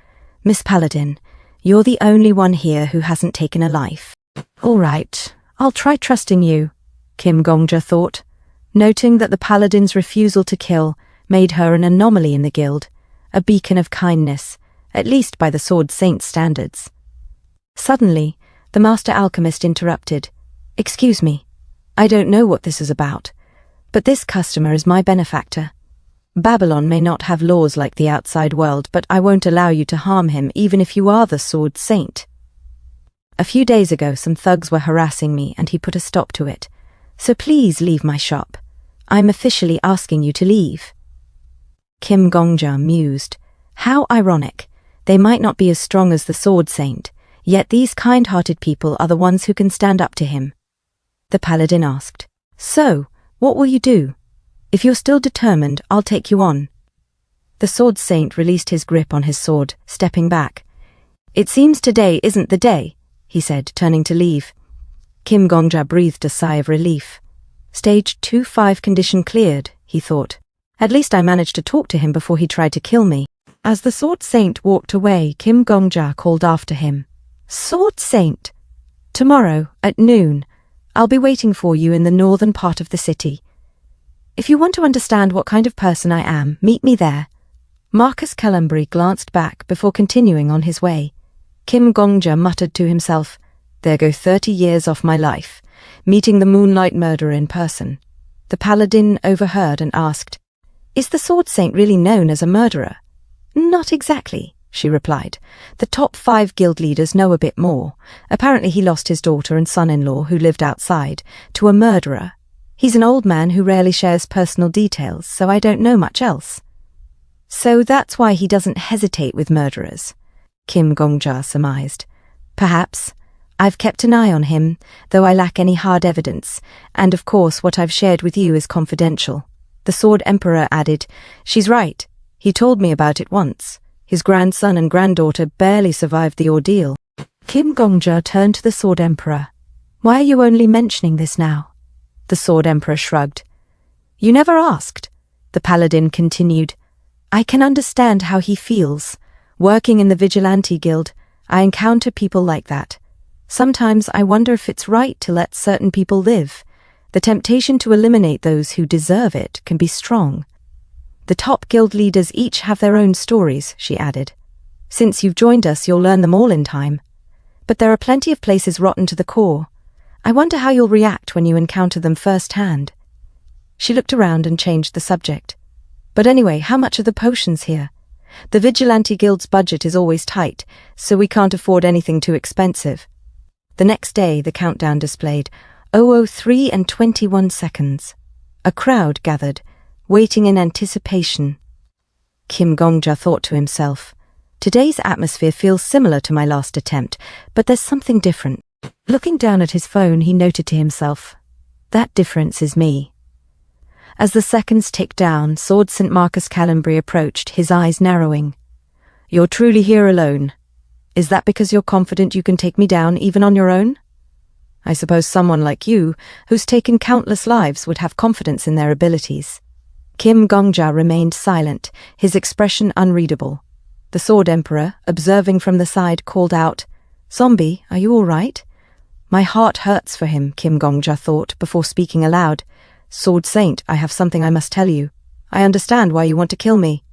Miss Paladin, you're the only one here who hasn't taken a life. All right, I'll try trusting you, Kim Gongja thought, noting that the Paladin's refusal to kill made her an anomaly in the guild, a beacon of kindness, at least by the Sword Saint's standards. Suddenly, the Master Alchemist interrupted. Excuse me, I don't know what this is about, but this customer is my benefactor. Babylon may not have laws like the outside world, but I won't allow you to harm him even if you are the Sword Saint. A few days ago some thugs were harassing me and he put a stop to it. So please leave my shop. I'm officially asking you to leave. Kim Gongja mused. How ironic. They might not be as strong as the Sword Saint, yet these kind-hearted people are the ones who can stand up to him. The paladin asked, So, what will you do? If you're still determined, I'll take you on. The Sword Saint released his grip on his sword, stepping back. It seems today isn't the day, he said, turning to leave. Kim Gongja breathed a sigh of relief. Stage 2-5 condition cleared, he thought. At least I managed to talk to him before he tried to kill me. As the Sword Saint walked away, Kim Gongja called after him. Sword Saint! Tomorrow, at noon, I'll be waiting for you in the northern part of the city. If you want to understand what kind of person I am, meet me there. Marcus Calambri glanced back before continuing on his way. Kim Gongja muttered to himself, There go 30 years off my life, meeting the Moonlight Murderer in person. The paladin overheard and asked, Is the Sword Saint really known as a murderer? Not exactly, she replied. The top 5 guild leaders know a bit more. Apparently he lost his daughter and son-in-law, who lived outside, to a murderer. He's an old man who rarely shares personal details, so I don't know much else. So that's why he doesn't hesitate with murderers, Kim Gongja surmised. Perhaps. I've kept an eye on him, though I lack any hard evidence, and of course what I've shared with you is confidential. The Sword Emperor added, She's right. He told me about it once. His grandson and granddaughter barely survived the ordeal. Kim Gongja turned to the Sword Emperor. Why are you only mentioning this now? The Sword Emperor shrugged. You never asked. The paladin continued. I can understand how he feels. Working in the Vigilante Guild, I encounter people like that. Sometimes I wonder if it's right to let certain people live. The temptation to eliminate those who deserve it can be strong. The top guild leaders each have their own stories, she added. Since you've joined us, you'll learn them all in time. But there are plenty of places rotten to the core. I wonder how you'll react when you encounter them firsthand. She looked around and changed the subject. But anyway, how much are the potions here? The Vigilante Guild's budget is always tight, so we can't afford anything too expensive. The next day, the countdown displayed 003 and 21 seconds. A crowd gathered, waiting in anticipation. Kim Gongja thought to himself, Today's atmosphere feels similar to my last attempt, but there's something different. Looking down at his phone, he noted to himself, That difference is me. As the seconds ticked down, Sword St. Marcus Calambri approached, his eyes narrowing. You're truly here alone. Is that because you're confident you can take me down even on your own? I suppose someone like you, who's taken countless lives, would have confidence in their abilities. Kim Gongja remained silent, his expression unreadable. The Sword Emperor, observing from the side, called out, Zombie, are you all right? My heart hurts for him, Kim Gongja thought, before speaking aloud. Sword Saint, I have something I must tell you. I understand why you want to kill me.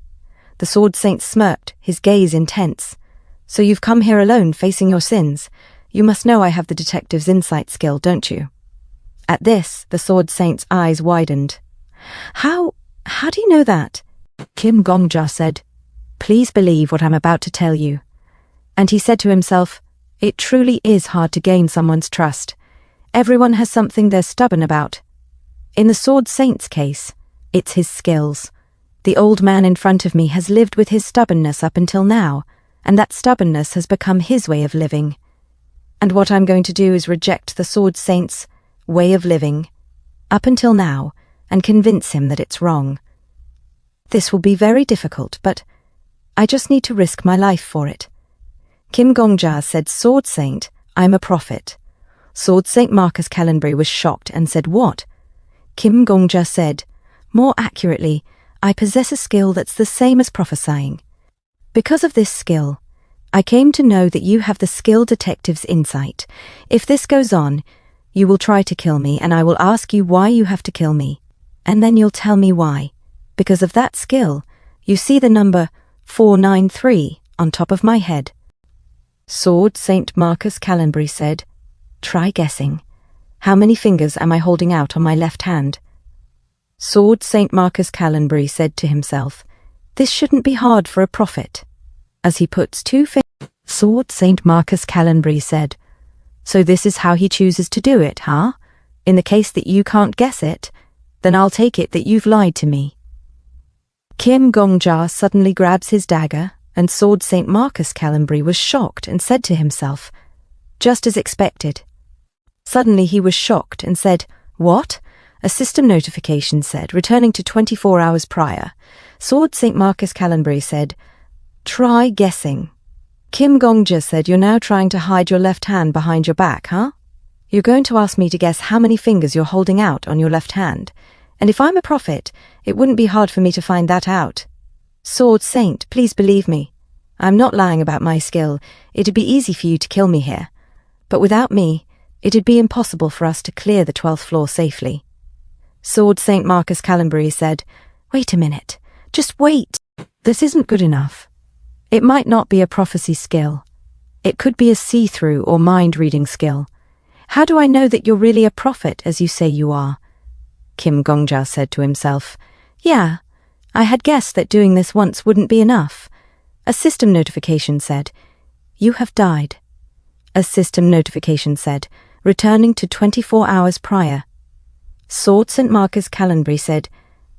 The Sword Saint smirked, his gaze intense. So you've come here alone, facing your sins. You must know I have the detective's insight skill, don't you? At this, the Sword Saint's eyes widened. How do you know that? Kim Gongja said, Please believe what I'm about to tell you. And he said to himself, It truly is hard to gain someone's trust. Everyone has something they're stubborn about. In the Sword Saint's case, it's his skills. The old man in front of me has lived with his stubbornness up until now, and that stubbornness has become his way of living. And what I'm going to do is reject the Sword Saint's way of living, up until now, and convince him that it's wrong. This will be very difficult, but I just need to risk my life for it. Kim Gongja said, Sword Saint, I'm a prophet. Sword Saint Marcus Calambri was shocked and said, What? Kim Gongja said, More accurately, I possess a skill that's the same as prophesying. Because of this skill, I came to know that you have the skill detective's insight. If this goes on, you will try to kill me, and I will ask you why you have to kill me. And then you'll tell me why. Because of that skill, you see the number 493 on top of my head. Sword Saint Marcus Calambri said, Try guessing. How many fingers am I holding out on my left hand? Sword St. Marcus Callenbury said to himself, "This shouldn't be hard for a prophet." As he puts two fingers, Sword St. Marcus Callenbury said, "So this is how he chooses to do it, huh? In the case that you can't guess it, then I'll take it that you've lied to me." Kim Gongja suddenly grabs his dagger, and Sword St. Marcus Callenbury was shocked and said to himself, just as expected. Suddenly he was shocked and said, "What?" A system notification said, returning to 24 hours prior. Sword St. Marcus Callenbury said, "Try guessing." Kim Gongja said, "You're now trying to hide your left hand behind your back, huh? You're going to ask me to guess how many fingers you're holding out on your left hand. And if I'm a prophet, it wouldn't be hard for me to find that out. Sword Saint, please believe me. I'm not lying about my skill. It'd be easy for you to kill me here. But without me, it'd be impossible for us to clear the 12th floor safely." Sword St. Marcus Callenbury said, "Wait a minute. Just wait. This isn't good enough. It might not be a prophecy skill. It could be a see-through or mind-reading skill. How do I know that you're really a prophet, as you say you are?" Kim Gongja said to himself, "Yeah, I had guessed that doing this once wouldn't be enough." A system notification said, "You have died." A system notification said, returning to 24 hours prior. Sword St. Marcus Callenbury said,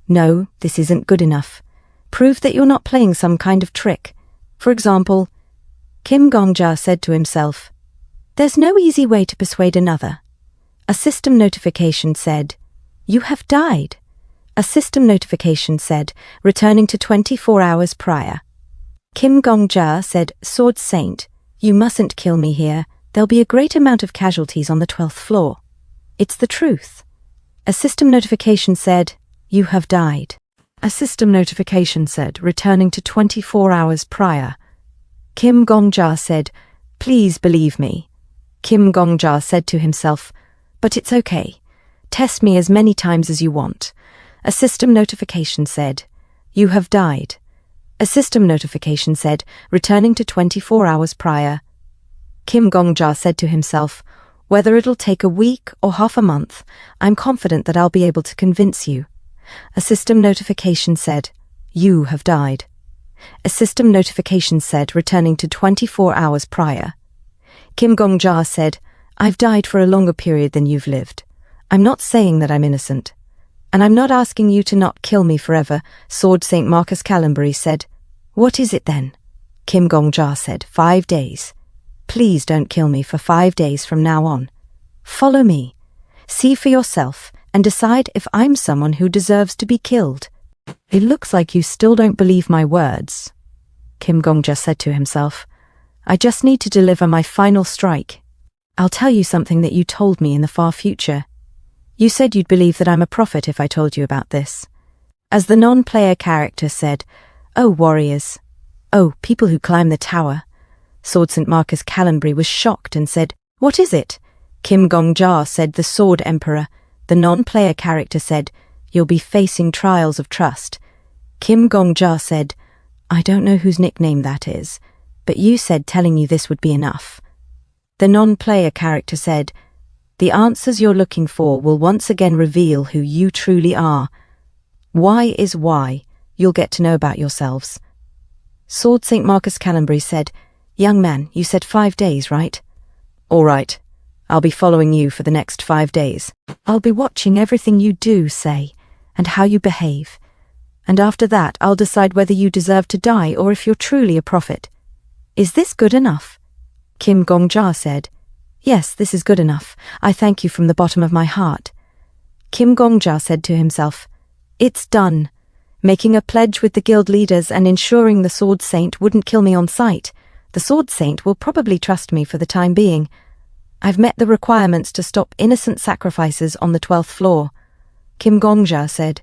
"No, this isn't good enough. Prove that you're not playing some kind of trick. For example," Kim Gongja said to himself, "There's no easy way to persuade another." A system notification said, "You have died." A system notification said, returning to 24 hours prior. Kim Gongja said, "Sword Saint, you mustn't kill me here. There'll be a great amount of casualties on the 12th floor. It's the truth." A system notification said, "You have died." A system notification said, returning to 24 hours prior. Kim Gongja said, "Please believe me." Kim Gongja said to himself, "But it's okay. Test me as many times as you want." A system notification said, "You have died." A system notification said, returning to 24 hours prior. Kim Gongja said to himself, "Whether it'll take a week or half a month, I'm confident that I'll be able to convince you." A system notification said, "You have died." A system notification said, returning to 24 hours prior. Kim Gongja said, "I've died for a longer period than you've lived. I'm not saying that I'm innocent. And I'm not asking you to not kill me forever." Sword St. Marcus Callenbury said, "What is it then?" Kim Gongja said, 5 days. "Please don't kill me for 5 days from now on. Follow me. See for yourself and decide if I'm someone who deserves to be killed." "It looks like you still don't believe my words," Kim Gongja said to himself. "I just need to deliver my final strike. I'll tell you something that you told me in the far future. You said you'd believe that I'm a prophet if I told you about this." As the non-player character said, "Oh, warriors. Oh, people who climb the tower." Sword St. Marcus Callenbury was shocked and said, "What is it?" Kim Gongja said, "The Sword Emperor." The non-player character said, "You'll be facing trials of trust." Kim Gongja said, "I don't know whose nickname that is, but you said telling you this would be enough." The non-player character said, "The answers you're looking for will once again reveal who you truly are. Why is why. You'll get to know about yourselves." Sword St. Marcus Callenbury said, "Young man, you said 5 days, right?" "All right. I'll be following you for the next 5 days. I'll be watching everything you do, say, and how you behave. And after that, I'll decide whether you deserve to die or if you're truly a prophet. Is this good enough?" Kim Gongja said, "Yes, this is good enough. I thank you from the bottom of my heart." Kim Gongja said to himself, "It's done. Making a pledge with the guild leaders and ensuring the Sword Saint wouldn't kill me on sight. The Sword Saint will probably trust me for the time being. I've met the requirements to stop innocent sacrifices on the 12th floor." Kim Gongja said,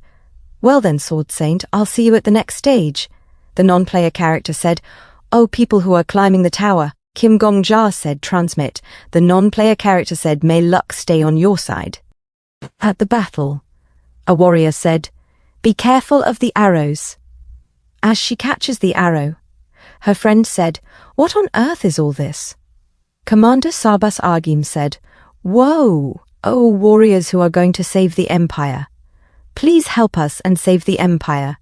"Well then, Sword Saint, I'll see you at the next stage." The non-player character said, "Oh, people who are climbing the tower." Kim Gongja said, "Transmit." The non-player character said, "May luck stay on your side." At the battle, a warrior said, "Be careful of the arrows." As she catches the arrow, her friend said, "What on earth is all this?" Commander Sarbas Agim said, "Whoa, oh warriors who are going to save the empire. Please help us and save the Empire.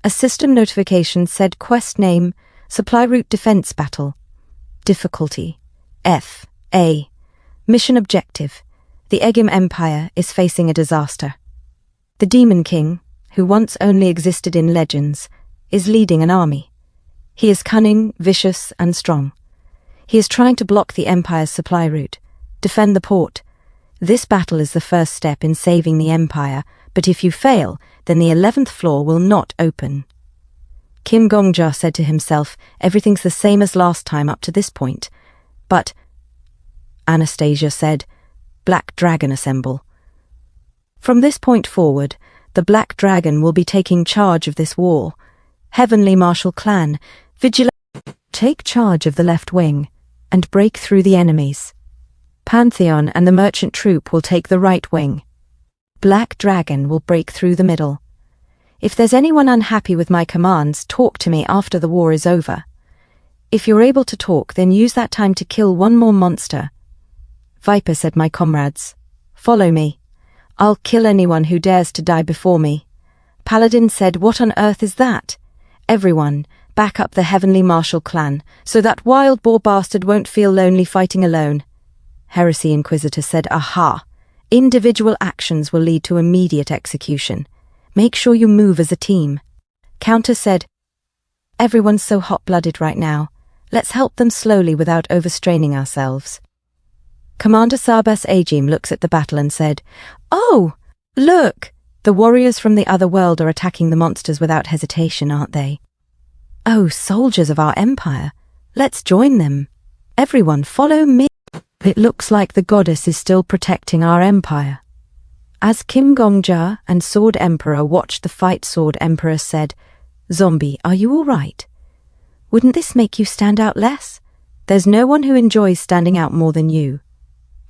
A system notification said quest name, Supply Route Defense Battle. Difficulty, F, A. Mission objective, the Egim Empire is facing a disaster. The Demon King, who once only existed in legends, is leading an army. He is cunning, vicious, and strong. He is trying to block the Empire's supply route, defend the port. This battle is the first step in saving the Empire, but if you fail, then the 11th floor will not open. Kim Gongja said to himself, everything's the same as last time up to this point. But, Anastasia said, Black Dragon assemble. From this point forward, the Black Dragon will be taking charge of this war. Heavenly Martial Clan, Vigilante, take charge of the left wing and break through the enemies. Pantheon and the Merchant Troop will take the right wing. Black Dragon will break through the middle. If there's anyone unhappy with my commands, talk to me after the war is over. If you're able to talk, then use that time to kill one more monster. Viper said, my comrades, follow me. I'll kill anyone who dares to die before me. Paladin said, what on earth is that? Everyone, back up the Heavenly Martial Clan, so that wild boar bastard won't feel lonely fighting alone. Heresy Inquisitor said, aha. Individual actions will lead to immediate execution. Make sure you move as a team. Counter said, everyone's so hot-blooded right now. Let's help them slowly without overstraining ourselves. Commander Sarbas Ajim looks at the battle and said, oh, look! The warriors from the other world are attacking the monsters without hesitation, aren't they? Oh, soldiers of our empire. Let's join them. Everyone, follow me. It looks like the goddess is still protecting our empire. As Kim Gongja and Sword Emperor watched the fight, Sword Emperor said, Zombie, are you all right? Wouldn't this make you stand out less? There's no one who enjoys standing out more than you.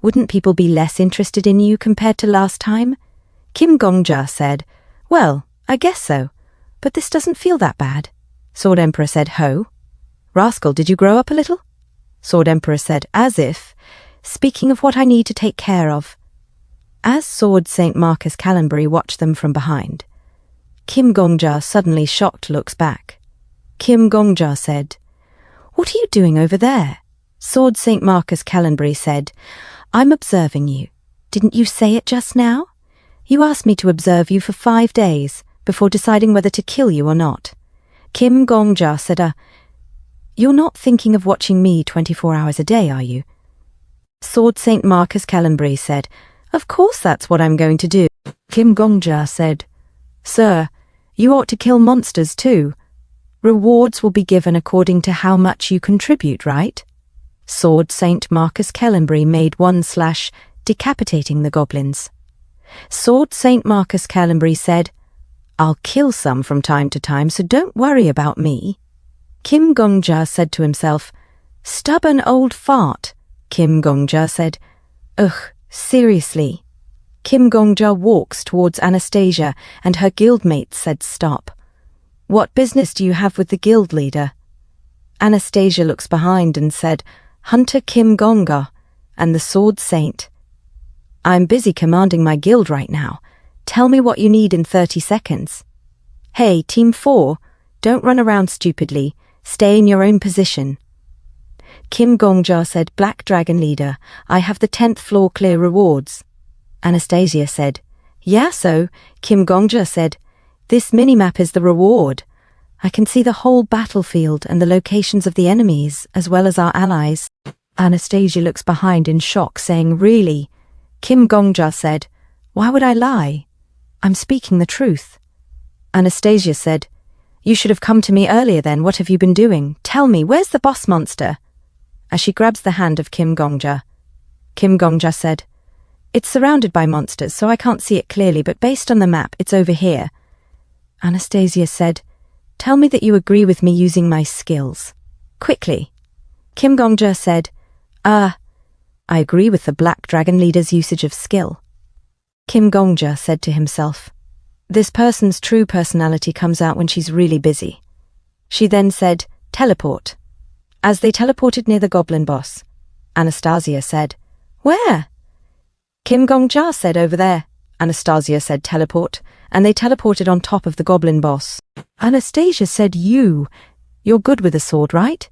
Wouldn't people be less interested in you compared to last time? Kim Gongja said, well, I guess so, but this doesn't feel that bad. Sword Emperor said, ho? Rascal, did you grow up a little? Sword Emperor said, as if, speaking of what I need to take care of. As Sword St. Marcus Callenbury watched them from behind, Kim Gongja suddenly shocked looks back. Kim Gongja said, what are you doing over there? Sword St. Marcus Callenbury said, I'm observing you. Didn't you say it just now? You asked me to observe you for 5 days before deciding whether to kill you or not. Kim Gongja said, you're not thinking of watching me 24 hours a day, are you? Sword St. Marcus Callenbury said, of course that's what I'm going to do. Kim Gongja said, sir, you ought to kill monsters too. Rewards will be given according to how much you contribute, right? Sword St. Marcus Callenbury made 1/decapitating the goblins. Sword St. Marcus Callenbury said, I'll kill some from time to time, so don't worry about me. Kim Gongja said to himself, stubborn old fart. Kim Gongja said, ugh, seriously. Kim Gongja walks towards Anastasia and her guildmates said stop. What business do you have with the guild leader? Anastasia looks behind and said, Hunter Kim Gongja and the Sword Saint. I'm busy commanding my guild right now. Tell me what you need in 30 seconds. Hey, Team 4, don't run around stupidly. Stay in your own position. Kim Gongja said, Black Dragon Leader, I have the 10th floor clear rewards. Anastasia said, yeah, so. Kim Gongja said, this minimap is the reward. I can see the whole battlefield and the locations of the enemies, as well as our allies. Anastasia looks behind in shock, saying, really? Kim Gongja said, why would I lie? I'm speaking the truth. Anastasia said, you should have come to me earlier then. What have you been doing? Tell me, where's the boss monster? As she grabs the hand of Kim Gongja. Kim Gongja said, it's surrounded by monsters, so I can't see it clearly, but based on the map, it's over here. Anastasia said, tell me that you agree with me using my skills. Quickly. Kim Gongja said, I agree with the Black Dragon Leader's usage of skill. Kim Gongja said to himself, this person's true personality comes out when she's really busy. She then said, teleport. As they teleported near the goblin boss, Anastasia said, where? Kim Gongja said, over there. Anastasia said teleport, and they teleported on top of the goblin boss. Anastasia said you're good with a sword, right?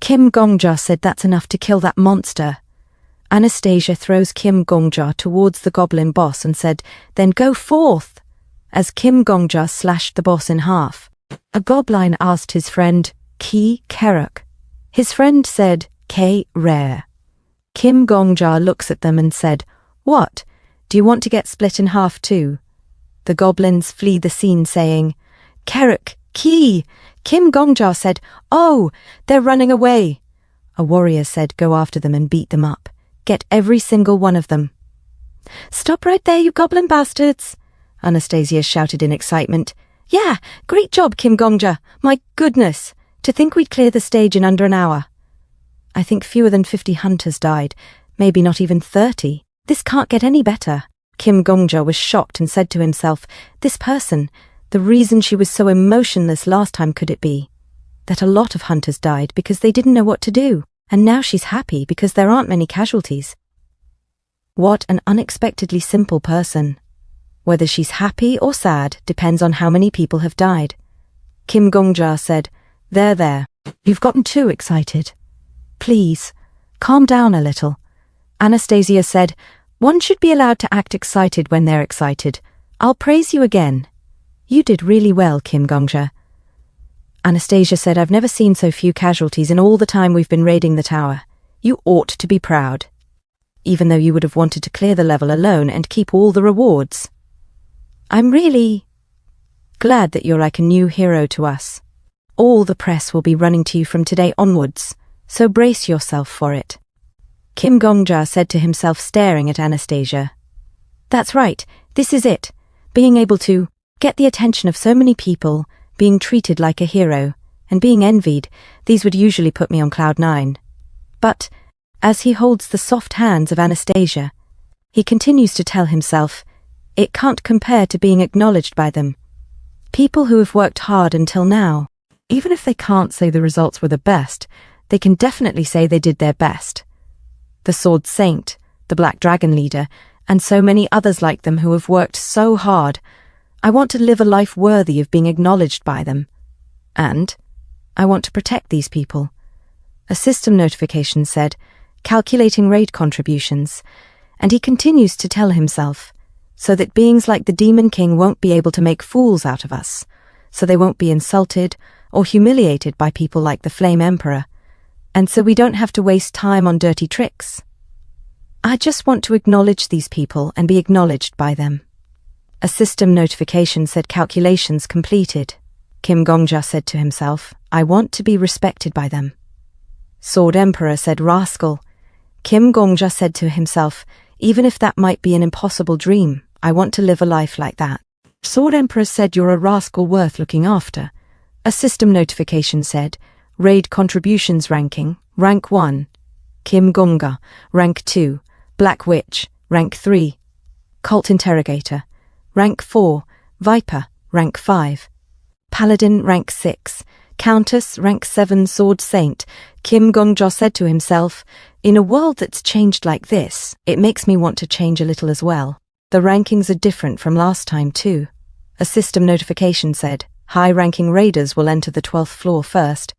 Kim Gongja said that's enough to kill that monster. Anastasia throws Kim Gongja towards the goblin boss and said, then go forth, as Kim Gongja slashed the boss in half. A goblin asked his friend, Ki Keruk. His friend said, K rare. Kim Gongja looks at them and said, what? Do you want to get split in half too? The goblins flee the scene saying, Keruk, Ki. Kim Gongja said, oh, they're running away. A warrior said, go after them and beat them up. Get every single one of them. Stop right there, you goblin bastards, Anastasia shouted in excitement. Yeah, great job, Kim Gongja. My goodness, to think we'd clear the stage in under an hour. I think fewer than 50 hunters died, maybe not even 30. This can't get any better. Kim Gongja was shocked and said to himself, this person, the reason she was so emotionless last time could it be? That a lot of hunters died because they didn't know what to do, and now she's happy because there aren't many casualties. What an unexpectedly simple person. Whether she's happy or sad depends on how many people have died. Kim Gongja said, there, you've gotten too excited. Please, calm down a little. Anastasia said, one should be allowed to act excited when they're excited. I'll praise you again. You did really well, Kim Gongja. Anastasia said, I've never seen so few casualties in all the time we've been raiding the tower. You ought to be proud. Even though you would have wanted to clear the level alone and keep all the rewards. I'm really glad that you're like a new hero to us. All the press will be running to you from today onwards, so brace yourself for it. Kim Gongja said to himself, staring at Anastasia. That's right, this is it. Being able to get the attention of so many people, being treated like a hero, and being envied, these would usually put me on cloud 9. But, as he holds the soft hands of Anastasia, he continues to tell himself, it can't compare to being acknowledged by them. People who have worked hard until now, even if they can't say the results were the best, they can definitely say they did their best. The Sword Saint, the Black Dragon Leader, and so many others like them who have worked so hard. I want to live a life worthy of being acknowledged by them. And I want to protect these people. A system notification said, calculating raid contributions, and he continues to tell himself, so that beings like the Demon King won't be able to make fools out of us, so they won't be insulted or humiliated by people like the Flame Emperor, and so we don't have to waste time on dirty tricks. I just want to acknowledge these people and be acknowledged by them. A system notification said calculations completed. Kim Gongja said to himself, I want to be respected by them. Sword Emperor said rascal. Kim Gongja said to himself, even if that might be an impossible dream, I want to live a life like that. Sword Emperor said you're a rascal worth looking after. A system notification said, raid contributions ranking, rank 1. Kim Gongja, rank 2. Black Witch, rank 3. Cult Interrogator, rank 4. Viper, rank 5. Paladin, rank 6. Countess, rank 7. Sword Saint. Kim Gongja said to himself, in a world that's changed like this, it makes me want to change a little as well. The rankings are different from last time too. A system notification said, high-ranking raiders will enter the 12th floor first.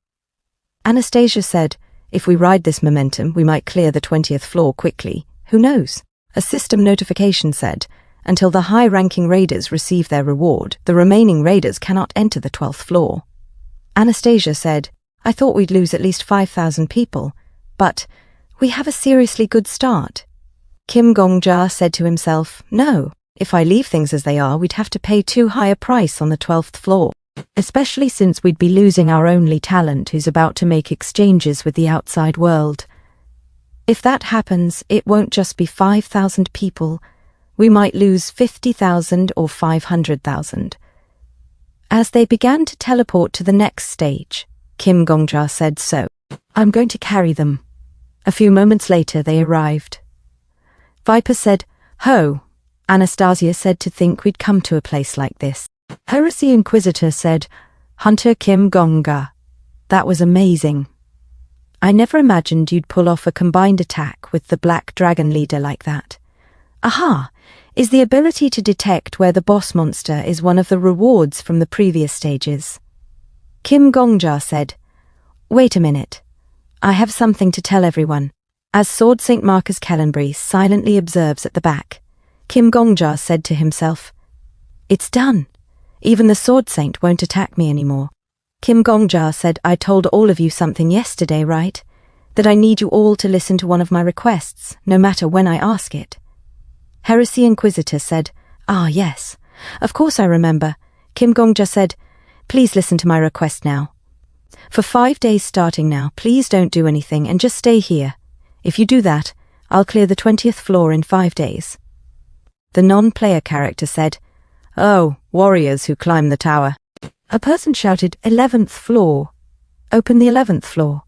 Anastasia said, if we ride this momentum, we might clear the 20th floor quickly. Who knows? A system notification said, until the high-ranking raiders receive their reward, the remaining raiders cannot enter the 12th floor. Anastasia said, I thought we'd lose at least 5,000 people, but we have a seriously good start. Kim Gongja said to himself, no, if I leave things as they are, we'd have to pay too high a price on the 12th floor. Especially since we'd be losing our only talent who's about to make exchanges with the outside world. If that happens, it won't just be 5,000 people. We might lose 50,000 or 500,000. As they began to teleport to the next stage, Kim Gongja said, so, I'm going to carry them. A few moments later they arrived. Viper said, ho. Anastasia said to think we'd come to a place like this. Heresy Inquisitor said, Hunter Kim Gongja. That was amazing. I never imagined you'd pull off a combined attack with the Black Dragon Leader like that. Aha, is the ability to detect where the boss monster is one of the rewards from the previous stages. Kim Gongja said, "Wait a minute. I have something to tell everyone." As Sword St. Marcus Kellenbury silently observes at the back, Kim Gongja said to himself, "It's done. Even the Sword Saint won't attack me anymore." Kim Gongja said, "I told all of you something yesterday, right? That I need you all to listen to one of my requests, no matter when I ask it." Heresy Inquisitor said, "Ah, yes. Of course I remember." Kim Gongja said, "Please listen to my request now. For 5 days starting now, please don't do anything and just stay here. If you do that, I'll clear the 20th floor in 5 days." The non-player character said, "Oh, warriors who climb the tower." A person shouted, "11th floor. Open the 11th floor."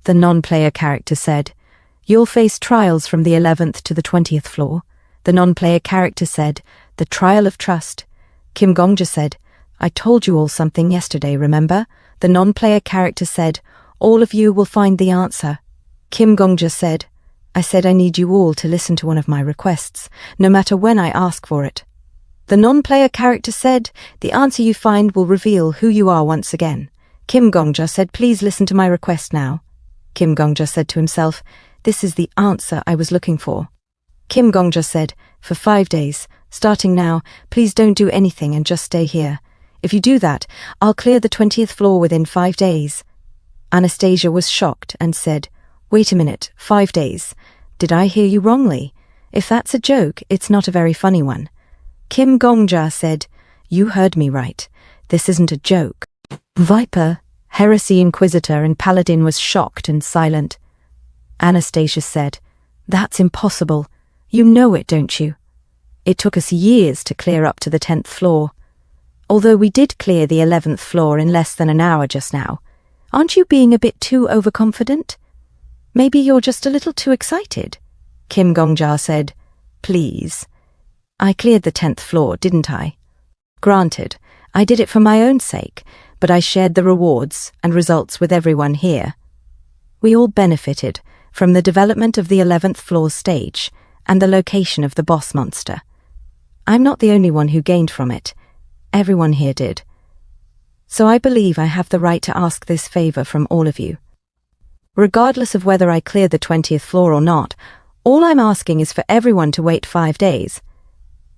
The non-player character said, "You'll face trials from the 11th to the 20th floor." The non-player character said, "The trial of trust." Kim Gongja said, "I told you all something yesterday, remember?" The non-player character said, "All of you will find the answer." Kim Gongja said, "I said I need you all to listen to one of my requests, no matter when I ask for it." The non-player character said, "The answer you find will reveal who you are once again." Kim Gongja said, "Please listen to my request now." Kim Gongja said to himself, "This is the answer I was looking for." Kim Gongja said, "For 5 days, starting now, please don't do anything and just stay here. If you do that, I'll clear the 20th floor within 5 days. Anastasia was shocked and said, "Wait a minute, 5 days. Did I hear you wrongly? If that's a joke, it's not a very funny one." Kim Gongja said, "You heard me right. This isn't a joke." Viper, Heresy Inquisitor and Paladin was shocked and silent. Anastasia said, "That's impossible. You know it, don't you? It took us years to clear up to the 10th floor. Although we did clear the 11th floor in less than an hour just now. Aren't you being a bit too overconfident? Maybe you're just a little too excited." Kim Gongja said, "Please. I cleared the 10th floor, didn't I? Granted, I did it for my own sake, but I shared the rewards and results with everyone here. We all benefited from the development of the 11th floor stage and the location of the boss monster. I'm not the only one who gained from it. Everyone here did. So I believe I have the right to ask this favor from all of you. Regardless of whether I clear the 20th floor or not, all I'm asking is for everyone to wait 5 days."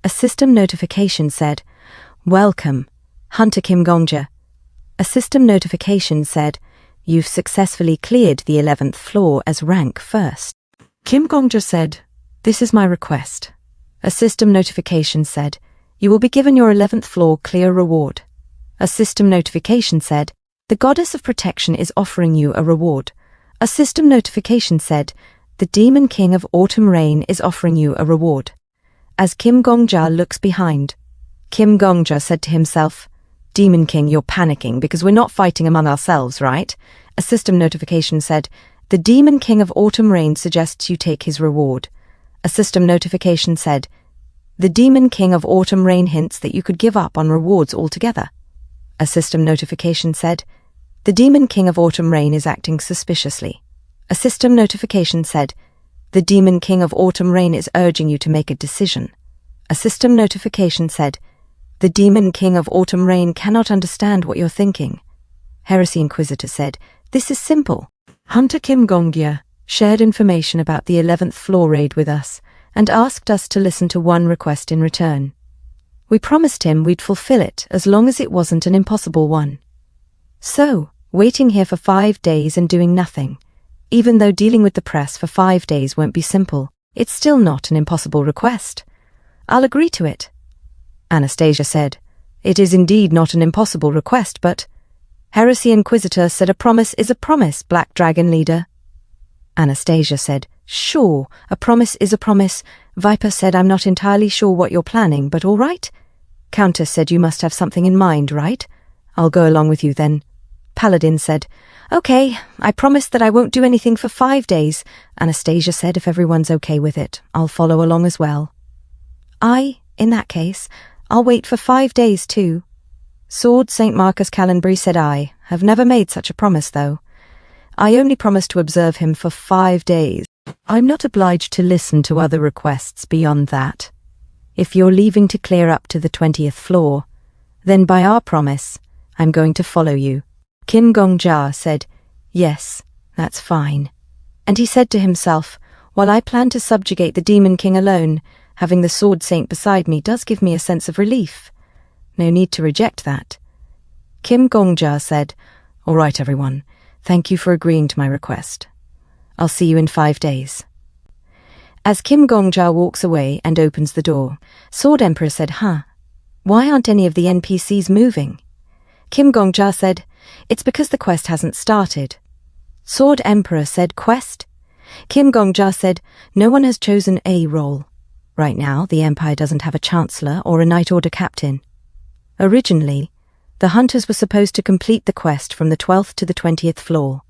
A system notification said, "Welcome, Hunter Kim Gongja." A system notification said, "You've successfully cleared the 11th floor as rank first." Kim Gongja said, "This is my request." A system notification said, "You will be given your 11th floor clear reward." A system notification said, "The Goddess of Protection is offering you a reward." A system notification said, "The Demon King of Autumn Rain is offering you a reward." As Kim Gongja looks behind, Kim Gongja said to himself, "Demon King, you're panicking because we're not fighting among ourselves, right?" A system notification said, "The Demon King of Autumn Rain suggests you take his reward." A system notification said, "The Demon King of Autumn Rain hints that you could give up on rewards altogether." A system notification said, "The Demon King of Autumn Rain is acting suspiciously." A system notification said, "The Demon King of Autumn Rain is urging you to make a decision." A system notification said, "The Demon King of Autumn Rain cannot understand what you're thinking." Heresy Inquisitor said, "This is simple. Hunter Kim Gongja shared information about the 11th floor raid with us and asked us to listen to one request in return. We promised him we'd fulfill it as long as it wasn't an impossible one. So, waiting here for 5 days and doing nothing, even though dealing with the press for 5 days won't be simple, it's still not an impossible request. I'll agree to it." Anastasia said, "It is indeed not an impossible request, but—" Heresy Inquisitor said, "A promise is a promise, Black Dragon Leader." Anastasia said, "Sure, a promise is a promise." Viper said, "I'm not entirely sure what you're planning, but all right." Countess said, "You must have something in mind, right? I'll go along with you then." Paladin said, "Okay, I promise that I won't do anything for 5 days." Anastasia said, "If everyone's okay with it, I'll follow along as well." In that case, I'll wait for 5 days too." Sword St. Marcus Kellenbury said, "I have never made such a promise, though. I only promised to observe him for 5 days. I'm not obliged to listen to other requests beyond that." If you're leaving to clear up to the 20th floor, then by our promise, I'm going to follow you. Kim Gongja said, yes, that's fine. And he said to himself, while I plan to subjugate the Demon King alone, having the Sword Saint beside me does give me a sense of relief. No need to reject that. Kim Gongja said, all right, everyone, thank you for agreeing to my request. I'll see you in 5 days. As Kim Gongja walks away and opens the door, Sword Emperor said, why aren't any of the NPCs moving? Kim Gongja said, it's because the quest hasn't started. Sword Emperor said, quest? Kim Gongja said, no one has chosen a role. Right now, the Empire doesn't have a Chancellor or a Night Order Captain. Originally, the hunters were supposed to complete the quest from the 12th to the 20th floor.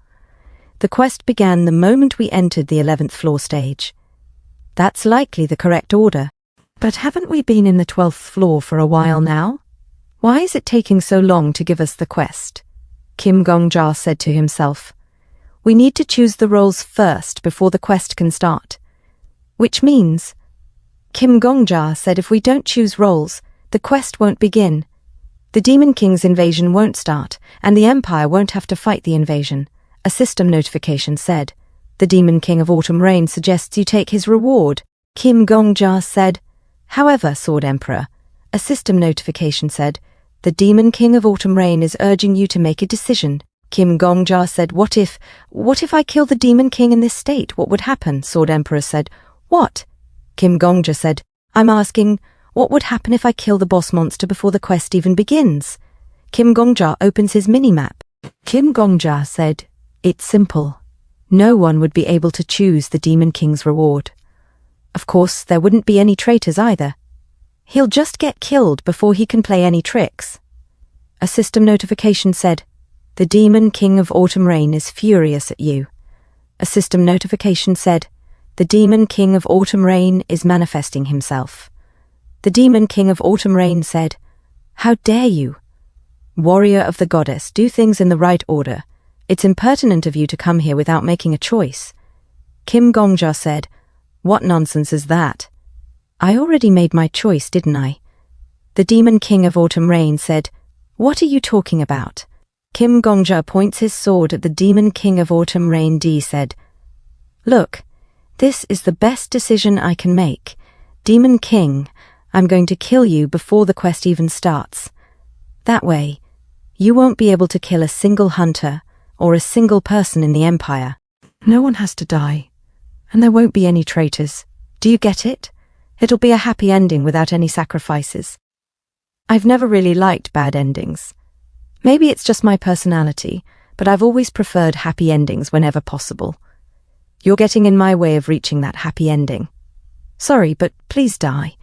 The quest began the moment we entered the 11th floor stage. That's likely the correct order. But haven't we been in the 12th floor for a while now? Why is it taking so long to give us the quest? Kim Gongja said to himself. We need to choose the roles first before the quest can start. Which means, Kim Gongja said if we don't choose roles, the quest won't begin. The Demon King's invasion won't start, and the Empire won't have to fight the invasion. A system notification said, the Demon King of Autumn Rain suggests you take his reward. Kim Gongja said, however, Sword Emperor, a system notification said, the Demon King of Autumn Rain is urging you to make a decision. Kim Gongja said, what if I kill the Demon King in this state? What would happen? Sword Emperor said, what? Kim Gongja said, I'm asking, what would happen if I kill the boss monster before the quest even begins? Kim Gongja opens his mini-map. Kim Gongja said, it's simple. No one would be able to choose the Demon King's reward. Of course, there wouldn't be any traitors either. He'll just get killed before he can play any tricks. A system notification said, the Demon King of Autumn Rain is furious at you. A system notification said, the Demon King of Autumn Rain is manifesting himself. The Demon King of Autumn Rain said, how dare you? Warrior of the Goddess, do things in the right order. It's impertinent of you to come here without making a choice. Kim Gongja said, what nonsense is that? I already made my choice, didn't I? The Demon King of Autumn Rain said, what are you talking about? Kim Gongja points his sword at the Demon King of Autumn Rain said, look, this is the best decision I can make. Demon King, I'm going to kill you before the quest even starts. That way, you won't be able to kill a single hunter or a single person in the Empire. No one has to die, and there won't be any traitors. Do you get it? It'll be a happy ending without any sacrifices. I've never really liked bad endings. Maybe it's just my personality, but I've always preferred happy endings whenever possible. You're getting in my way of reaching that happy ending. Sorry, but please die.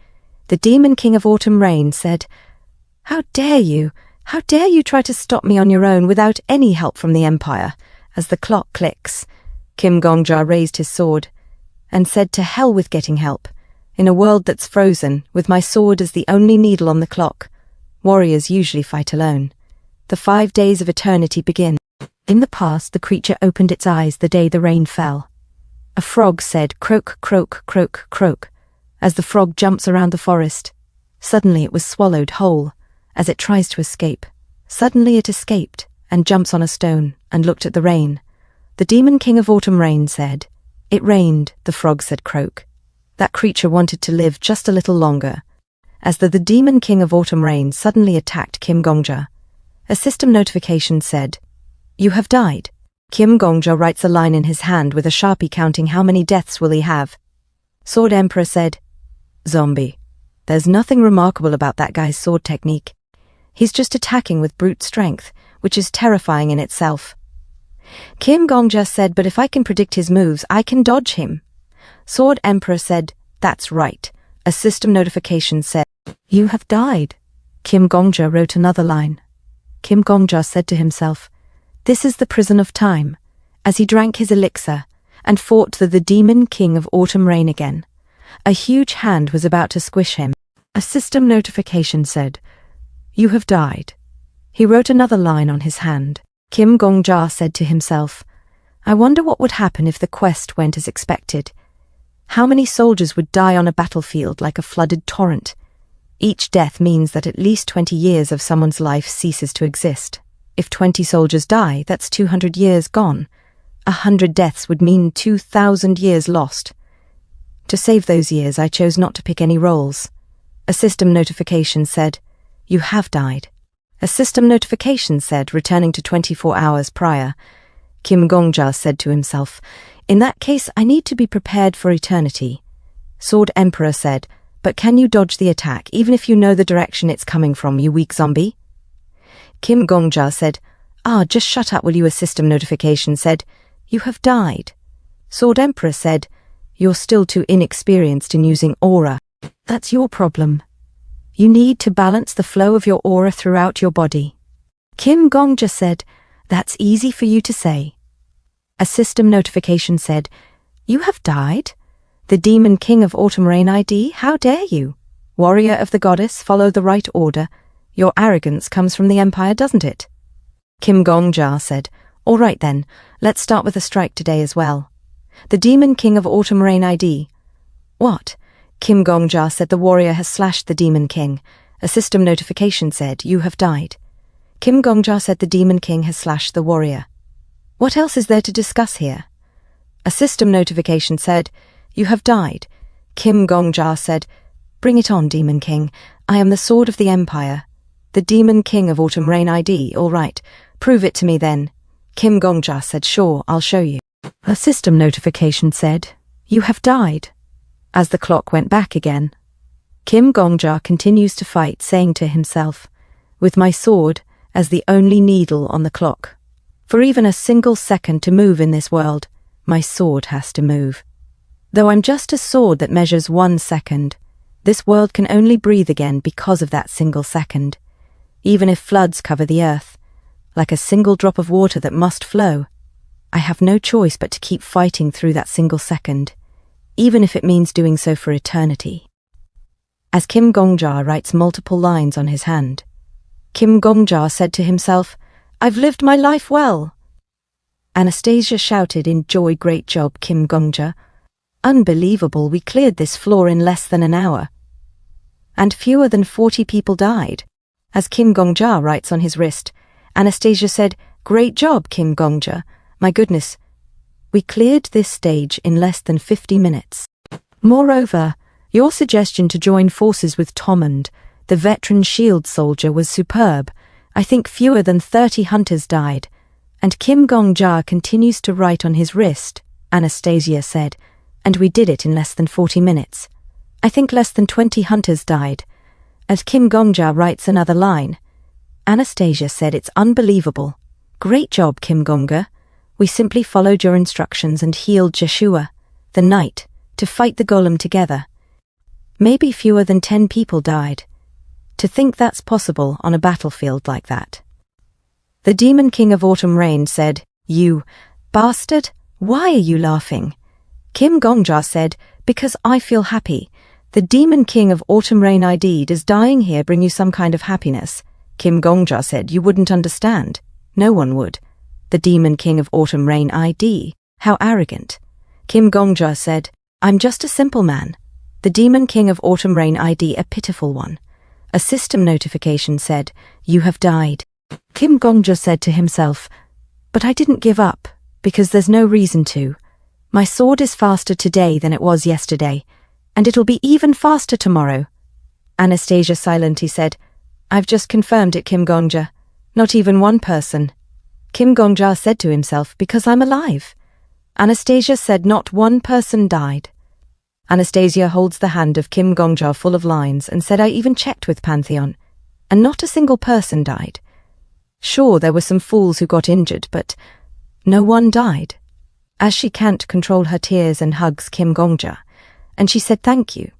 The Demon King of Autumn Rain said, how dare you? How dare you try to stop me on your own without any help from the Empire? As the clock clicks, Kim Gongja raised his sword and said, to hell with getting help. In a world that's frozen, with my sword as the only needle on the clock, warriors usually fight alone. The 5 days of eternity begin. In the past, the creature opened its eyes the day the rain fell. A frog said, croak, croak, croak, croak, as the frog jumps around the forest. Suddenly it was swallowed whole, as it tries to escape. Suddenly it escaped, and jumps on a stone, and looked at the rain. The Demon King of Autumn Rain said, it rained, the frog said croak. That creature wanted to live just a little longer, as the Demon King of Autumn Rain suddenly attacked Kim Gongja. A system notification said, you have died. Kim Gongja writes a line in his hand with a sharpie counting how many deaths will he have. Sword Emperor said, zombie. There's nothing remarkable about that guy's sword technique. He's just attacking with brute strength, which is terrifying in itself. Kim Gongja said, but if I can predict his moves, I can dodge him. Sword Emperor said, that's right. A system notification said, you have died. Kim Gongja wrote another line. Kim Gongja said to himself, this is the prison of time, as he drank his elixir and fought the Demon King of Autumn Rain again. A huge hand was about to squish him. A system notification said, you have died. He wrote another line on his hand. Kim Gongja said to himself, I wonder what would happen if the quest went as expected. How many soldiers would die on a battlefield like a flooded torrent? Each death means that at least 20 years of someone's life ceases to exist. If 20 soldiers die, that's 200 years gone. 100 deaths would mean 2,000 years lost. To save those years, I chose not to pick any roles. A system notification said, "You have died." A system notification said, returning to 24 hours prior. Kim Gongja said to himself, "In that case, I need to be prepared for eternity." Sword Emperor said, "But can you dodge the attack, even if you know the direction it's coming from, you weak zombie?" Kim Gongja said, "Just shut up, will you?" A system notification said, "You have died." Sword Emperor said, "You're still too inexperienced in using aura. That's your problem. You need to balance the flow of your aura throughout your body." Kim Gongja said, "That's easy for you to say." A system notification said, "You have died? The Demon King of Autumn Rain ID, how dare you? Warrior of the goddess, follow the right order. Your arrogance comes from the Empire, doesn't it?" Kim Gongja said, "All right then, let's start with a strike today as well. The Demon King of Autumn Rain ID." "What?" Kim Gongja said, "The warrior has slashed the Demon King." A system notification said, "You have died." Kim Gongja said, "The Demon King has slashed the warrior." "What else is there to discuss here?" A system notification said, "You have died." Kim Gongja said, "Bring it on, Demon King. I am the sword of the Empire. The Demon King of Autumn Rain ID, all right. Prove it to me then." Kim Gongja said, "Sure, I'll show you." A system notification said, "You have died." As the clock went back again, Kim Gongja continues to fight, saying to himself, "With my sword as the only needle on the clock. For even a single second to move in this world, my sword has to move. Though I'm just a sword that measures 1 second, this world can only breathe again because of that single second. Even if floods cover the earth, like a single drop of water that must flow, I have no choice but to keep fighting through that single second, even if it means doing so for eternity." As Kim Gongja writes multiple lines on his hand, Kim Gongja said to himself, "I've lived my life well." Anastasia shouted in joy, "Great job, Kim Gongja. Unbelievable, we cleared this floor in less than an hour. And fewer than 40 people died." As Kim Gongja writes on his wrist, Anastasia said, "Great job, Kim Gongja. My goodness, we cleared this stage in less than 50 minutes. Moreover, your suggestion to join forces with Tomand, the veteran shield soldier, was superb. I think fewer than 30 hunters died." And Kim Gongja continues to write on his wrist, Anastasia said, "And we did it in less than 40 minutes. I think less than 20 hunters died." As Kim Gongja writes another line, Anastasia said, "It's unbelievable. Great job, Kim Gongja. We simply followed your instructions and healed Joshua, the knight, to fight the golem together. Maybe fewer than 10 people died. To think that's possible on a battlefield like that." The Demon King of Autumn Rain said, "You bastard, why are you laughing?" Kim Gongja said, "Because I feel happy. The Demon King of Autumn Rain ID, does dying here bring you some kind of happiness?" Kim Gongja said, "You wouldn't understand. No one would. The Demon King of Autumn Rain ID, how arrogant." Kim Gongja said, "I'm just a simple man. The Demon King of Autumn Rain ID, a pitiful one." A system notification said, "You have died." Kim Gongja said to himself, "But I didn't give up, because there's no reason to. My sword is faster today than it was yesterday, and it'll be even faster tomorrow." Anastasia silently said, "I've just confirmed it, Kim Gongja. Not even one person." Kim Gongja said to himself, "Because I'm alive." Anastasia said, "Not one person died." Anastasia holds the hand of Kim Gongja full of lines and said, "I even checked with Pantheon, and not a single person died. Sure, there were some fools who got injured, but no one died." As she can't control her tears and hugs Kim Gongja, and she said, "Thank you.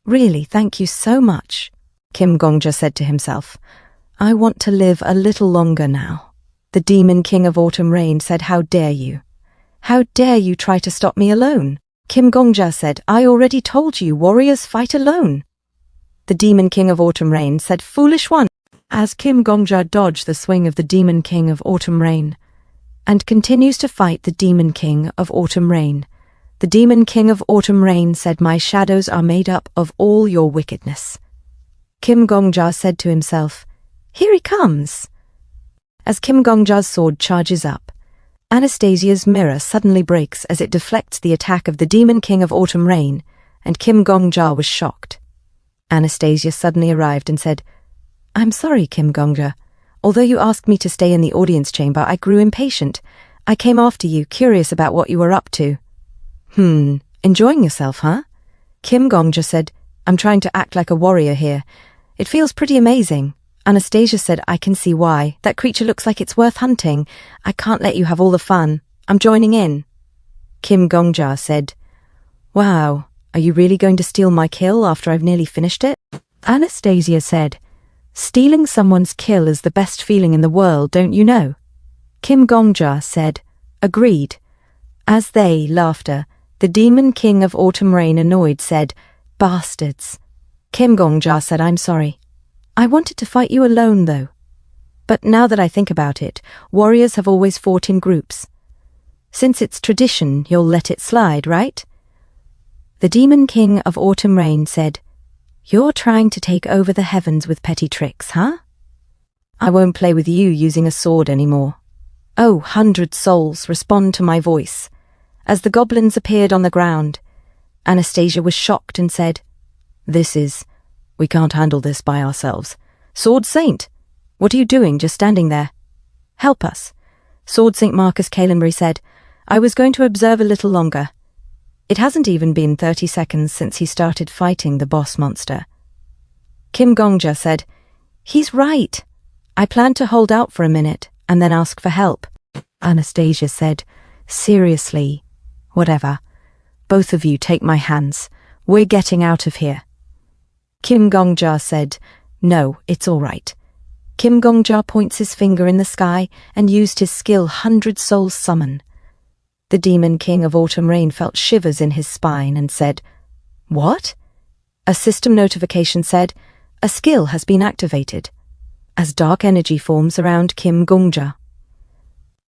Really, thank you so much." Kim Gongja said to himself, "I want to live a little longer now." The Demon King of Autumn Rain said, "How dare you? How dare you try to stop me alone?" Kim Gongja said, "I already told you, warriors fight alone." The Demon King of Autumn Rain said, "Foolish one." As Kim Gongja dodged the swing of the Demon King of Autumn Rain and continues to fight the Demon King of Autumn Rain, the Demon King of Autumn Rain said, "My shadows are made up of all your wickedness. Kim Gongja said to himself, "Here he comes." As Kim Gongja's sword charges up, Anastasia's mirror suddenly breaks as it deflects the attack of the Demon King of Autumn Rain, and Kim Gongja was shocked. Anastasia suddenly arrived and said, "I'm sorry, Kim Gongja. Although you asked me to stay in the audience chamber, I grew impatient. I came after you, curious about what you were up to." Enjoying yourself, huh?" Kim Gongja said, "I'm trying to act like a warrior here. It feels pretty amazing." Anastasia said, "I can see why. That creature looks like it's worth hunting. I can't let you have all the fun. I'm joining in." Kim Gongja said, "Wow, are you really going to steal my kill after I've nearly finished it?" Anastasia said, "Stealing someone's kill is the best feeling in the world, don't you know?" Kim Gongja said, "Agreed." As they, laughter, the Demon King of Autumn Rain, annoyed, said, "Bastards." Kim Gongja said, "I'm sorry. I wanted to fight you alone, though. But now that I think about it, warriors have always fought in groups. Since it's tradition, you'll let it slide, right?" The Demon King of Autumn Rain said, "You're trying to take over the heavens with petty tricks, huh? I won't play with you using a sword anymore. Oh, 100 souls, respond to my voice." As the goblins appeared on the ground, Anastasia was shocked and said, We can't handle this by ourselves. Sword Saint, what are you doing just standing there? Help us." Sword Saint Marcus Kalenbury said, "I was going to observe a little longer. It hasn't even been 30 seconds since he started fighting the boss monster." Kim Gongja said, "He's right. I planned to hold out for a minute and then ask for help." Anastasia said, "Seriously, whatever. Both of you take my hands. We're getting out of here." Kim Gongja said, "No, it's all right." Kim Gongja points his finger in the sky and used his skill 100 Souls Summon. The Demon King of Autumn Rain felt shivers in his spine and said, "What?" A system notification said, "A skill has been activated," as dark energy forms around Kim Gongja.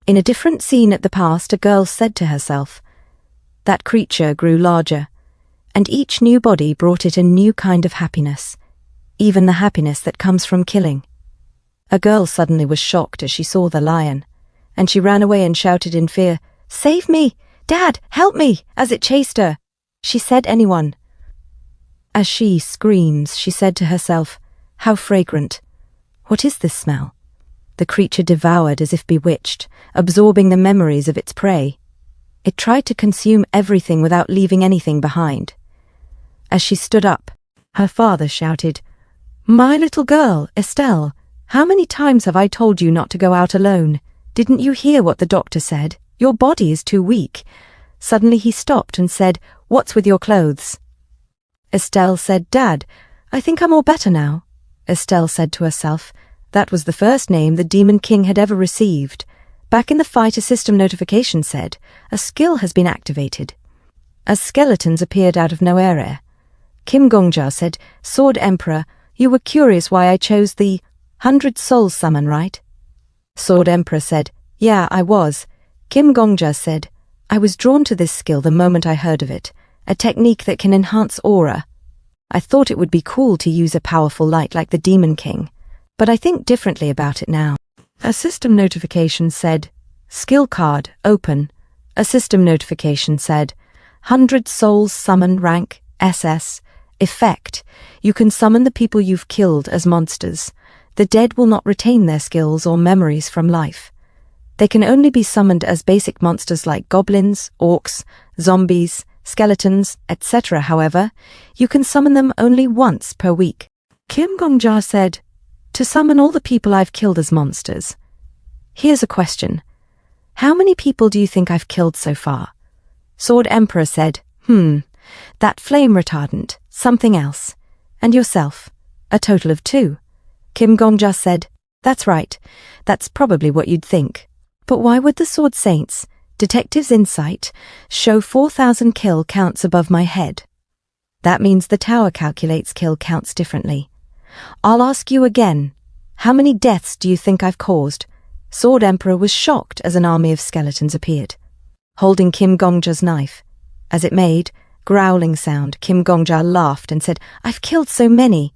In a different scene at the past, a girl said to herself, "That creature grew larger, and each new body brought it a new kind of happiness, even the happiness that comes from killing." A girl suddenly was shocked as she saw the lion, and she ran away and shouted in fear, "Save me! Dad, help me!" as it chased her. She said, "Anyone." As she screams, she said to herself, "How fragrant! What is this smell?" The creature devoured as if bewitched, absorbing the memories of its prey. It tried to consume everything without leaving anything behind. As she stood up, her father shouted, "My little girl, Estelle, how many times have I told you not to go out alone? Didn't you hear what the doctor said? Your body is too weak." Suddenly he stopped and said, "What's with your clothes?" Estelle said, "Dad, I think I'm all better now." Estelle said to herself, that was the first name the Demon King had ever received. Back in the fight, a system notification said, "A skill has been activated." As skeletons appeared out of nowhere, Kim Gongja said, "Sword Emperor, you were curious why I chose the 100 Souls Summon, right?" Sword Emperor said, "Yeah, I was." Kim Gongja said, "I was drawn to this skill the moment I heard of it, a technique that can enhance aura. I thought it would be cool to use a powerful light like the Demon King, but I think differently about it now." A system notification said, "Skill card, open." A system notification said, 100 Souls Summon rank, SS, effect. You can summon the people you've killed as monsters. The dead will not retain their skills or memories from life. They can only be summoned as basic monsters like goblins, orcs, zombies, skeletons, etc. However, you can summon them only once per week. Kim Gongja said, "To summon all the people I've killed as monsters. Here's a question. How many people do you think I've killed so far?" Sword Emperor said, That flame retardant, something else. And yourself. A total of 2. Kim Gongja said, "That's right. That's probably what you'd think. But why would the Sword Saints, Detective's Insight, show 4,000 kill counts above my head? That means the tower calculates kill counts differently. I'll ask you again. How many deaths do you think I've caused?" Sword Emperor was shocked as an army of skeletons appeared, holding Kim Gongja's knife. As it made growling sound, Kim Gongja laughed and said, "I've killed so many."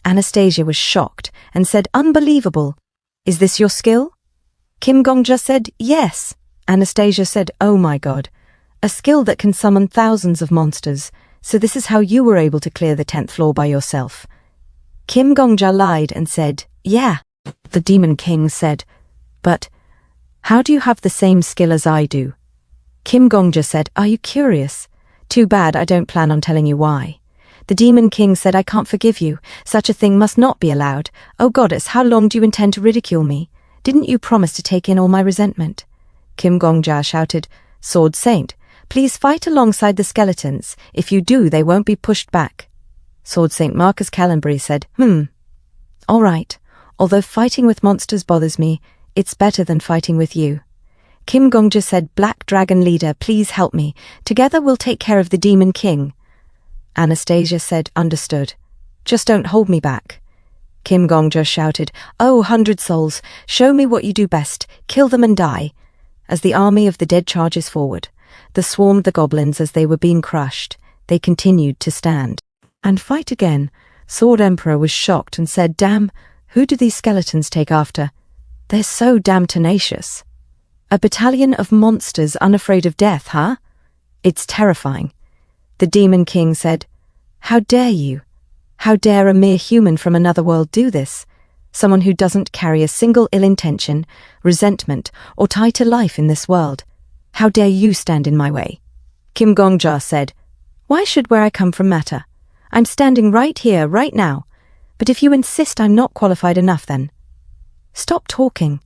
Anastasia was shocked and said, "Unbelievable. Is this your skill?" Kim Gongja said, "Yes." Anastasia said, "Oh my God. A skill that can summon thousands of monsters. So this is how you were able to clear the 10th floor by yourself." Kim Gongja lied and said, "Yeah." The Demon King said, "But how do you have the same skill as I do?" Kim Gongja said, "Are you curious? Too bad, I don't plan on telling you why." The Demon King said, "I can't forgive you. Such a thing must not be allowed. Oh goddess, how long do you intend to ridicule me? Didn't you promise to take in all my resentment?" Kim Gongja shouted, "Sword Saint, please fight alongside the skeletons. If you do, they won't be pushed back." Sword Saint Marcus Calenbury said, "All right. Although fighting with monsters bothers me, it's better than fighting with you." Kim Gongja said, "Black Dragon Leader, please help me. Together we'll take care of the Demon King." Anastasia said, "Understood. Just don't hold me back." Kim Gongja shouted, "Oh, 100 souls, show me what you do best. Kill them and die." As the army of the dead charges forward, swarmed the goblins as they were being crushed. They continued to stand and fight again. Sword Emperor was shocked and said, "Damn, who do these skeletons take after? They're so damn tenacious. A battalion of monsters unafraid of death, huh? It's terrifying." The Demon King said, "How dare you? How dare a mere human from another world do this? Someone who doesn't carry a single ill intention, resentment, or tie to life in this world. How dare you stand in my way?" Kim Gongja said, "Why should where I come from matter? I'm standing right here, right now. But if you insist I'm not qualified enough, then stop talking."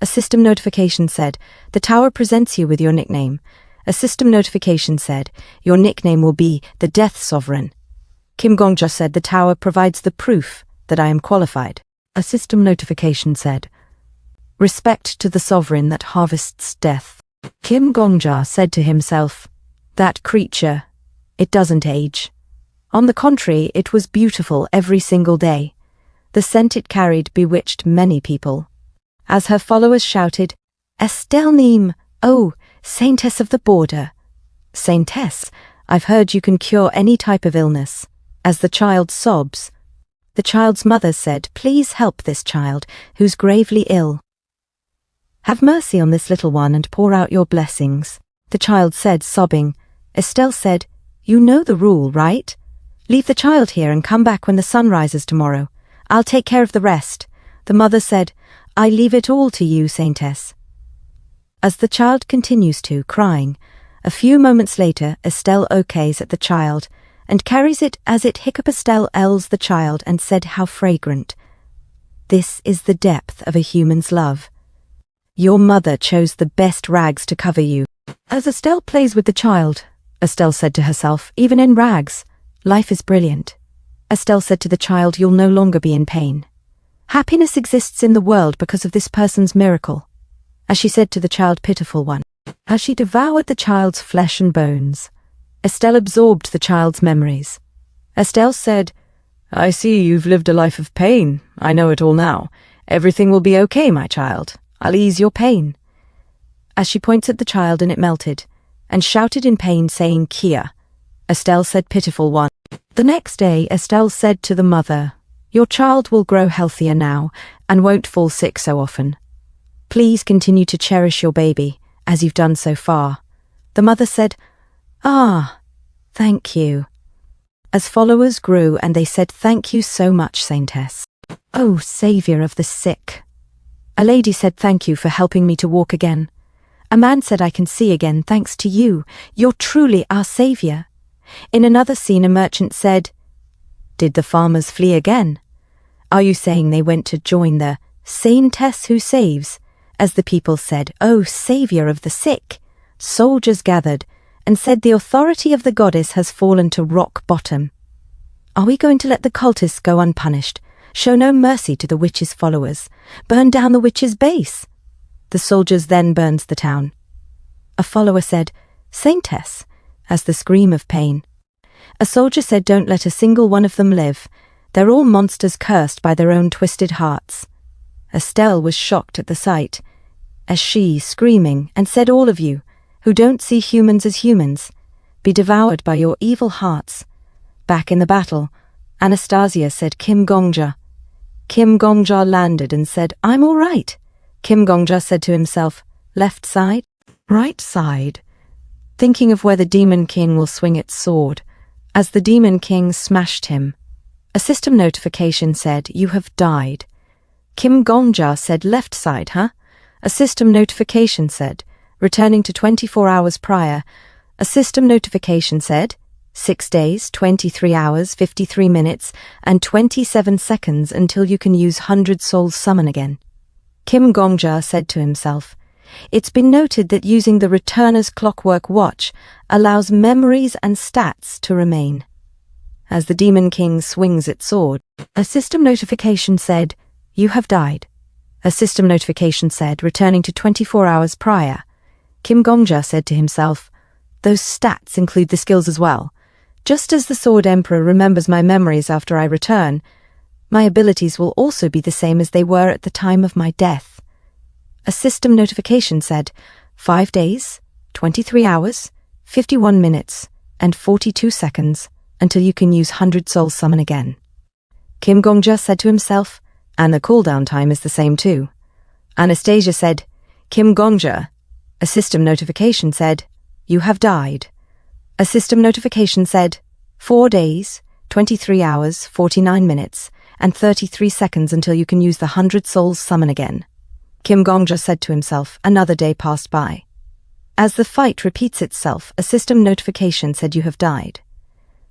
A system notification said, "The tower presents you with your nickname." A system notification said, "Your nickname will be the Death Sovereign." Kim Gongja said, "The tower provides the proof that I am qualified." A system notification said, "Respect to the sovereign that harvests death." Kim Gongja said to himself, "That creature, it doesn't age. On the contrary, it was beautiful every single day. The scent it carried bewitched many people." As her followers shouted, "Estelle Neem, oh, Saintess of the Border." "Saintess, I've heard you can cure any type of illness." As the child sobs, the child's mother said, "Please help this child, who's gravely ill. Have mercy on this little one and pour out your blessings." The child said, sobbing. Estelle said, "You know the rule, right? Leave the child here and come back when the sun rises tomorrow. I'll take care of the rest." The mother said, "I leave it all to you, Saintess." As the child continues to, crying, a few moments later, Estelle okays at the child and carries it as it hiccup. Estelle els the child and said, "How fragrant. This is the depth of a human's love. Your mother chose the best rags to cover you." As Estelle plays with the child, Estelle said to herself, "Even in rags, life is brilliant." Estelle said to the child, "You'll no longer be in pain. Happiness exists in the world because of this person's miracle." As she said to the child, "Pitiful one." As she devoured the child's flesh and bones, Estelle absorbed the child's memories. Estelle said, "I see you've lived a life of pain. I know it all now. Everything will be okay, my child. I'll ease your pain." As she points at the child and it melted, and shouted in pain, saying, "Kia," Estelle said, "Pitiful one." The next day, Estelle said to the mother, "Your child will grow healthier now and won't fall sick so often. Please continue to cherish your baby, as you've done so far." The mother said, "Ah, thank you." As followers grew and they said, "Thank you so much, Saintess. Oh, Saviour of the sick." A lady said, "Thank you for helping me to walk again." A man said, "I can see again, thanks to you. You're truly our saviour." In another scene, a merchant said, "Did the farmers flee again? Are you saying they went to join the Saintess who saves?" As the people said, "Oh, saviour of the sick," soldiers gathered and said, "The authority of the goddess has fallen to rock bottom. Are we going to let the cultists go unpunished? Show no mercy to the witch's followers. Burn down the witch's base." The soldiers then burned the town. A follower said, "Saintess," as the scream of pain. A soldier said, "Don't let a single one of them live. They're all monsters cursed by their own twisted hearts." Estelle was shocked at the sight, as she, screaming, and said, "All of you, who don't see humans as humans, be devoured by your evil hearts." Back in the battle, Anastasia said, Kim Gongja. Kim Gongja landed and said, I'm all right. Kim Gongja said to himself, left side, right side, thinking of where the Demon King will swing its sword. As the Demon King smashed him, a system notification said, you have died. Kim Gongja said, left side, huh? A system notification said, returning to 24 hours prior. A system notification said, 6 days, 23 hours, 53 minutes, and 27 seconds until you can use 100 Souls Summon again. Kim Gongja said to himself, it's been noted that using the Returner's Clockwork Watch allows memories and stats to remain. As the Demon King swings its sword, a system notification said, you have died. A system notification said, returning to 24 hours prior. Kim Gongja said to himself, those stats include the skills as well. Just as the Sword Emperor remembers my memories after I return, my abilities will also be the same as they were at the time of my death. A system notification said, 5 days, 23 hours, 51 minutes, and 42 seconds until you can use 100 Soul Summon again. Kim Gongja said to himself, and the cooldown time is the same too. Anastasia said, Kim Gongja. A system notification said, you have died. A system notification said, 4 days, 23 hours, 49 minutes, and 33 seconds until you can use the 100 Souls Summon again. Kim Gongja said to himself, another day passed by. As the fight repeats itself, a system notification said you have died.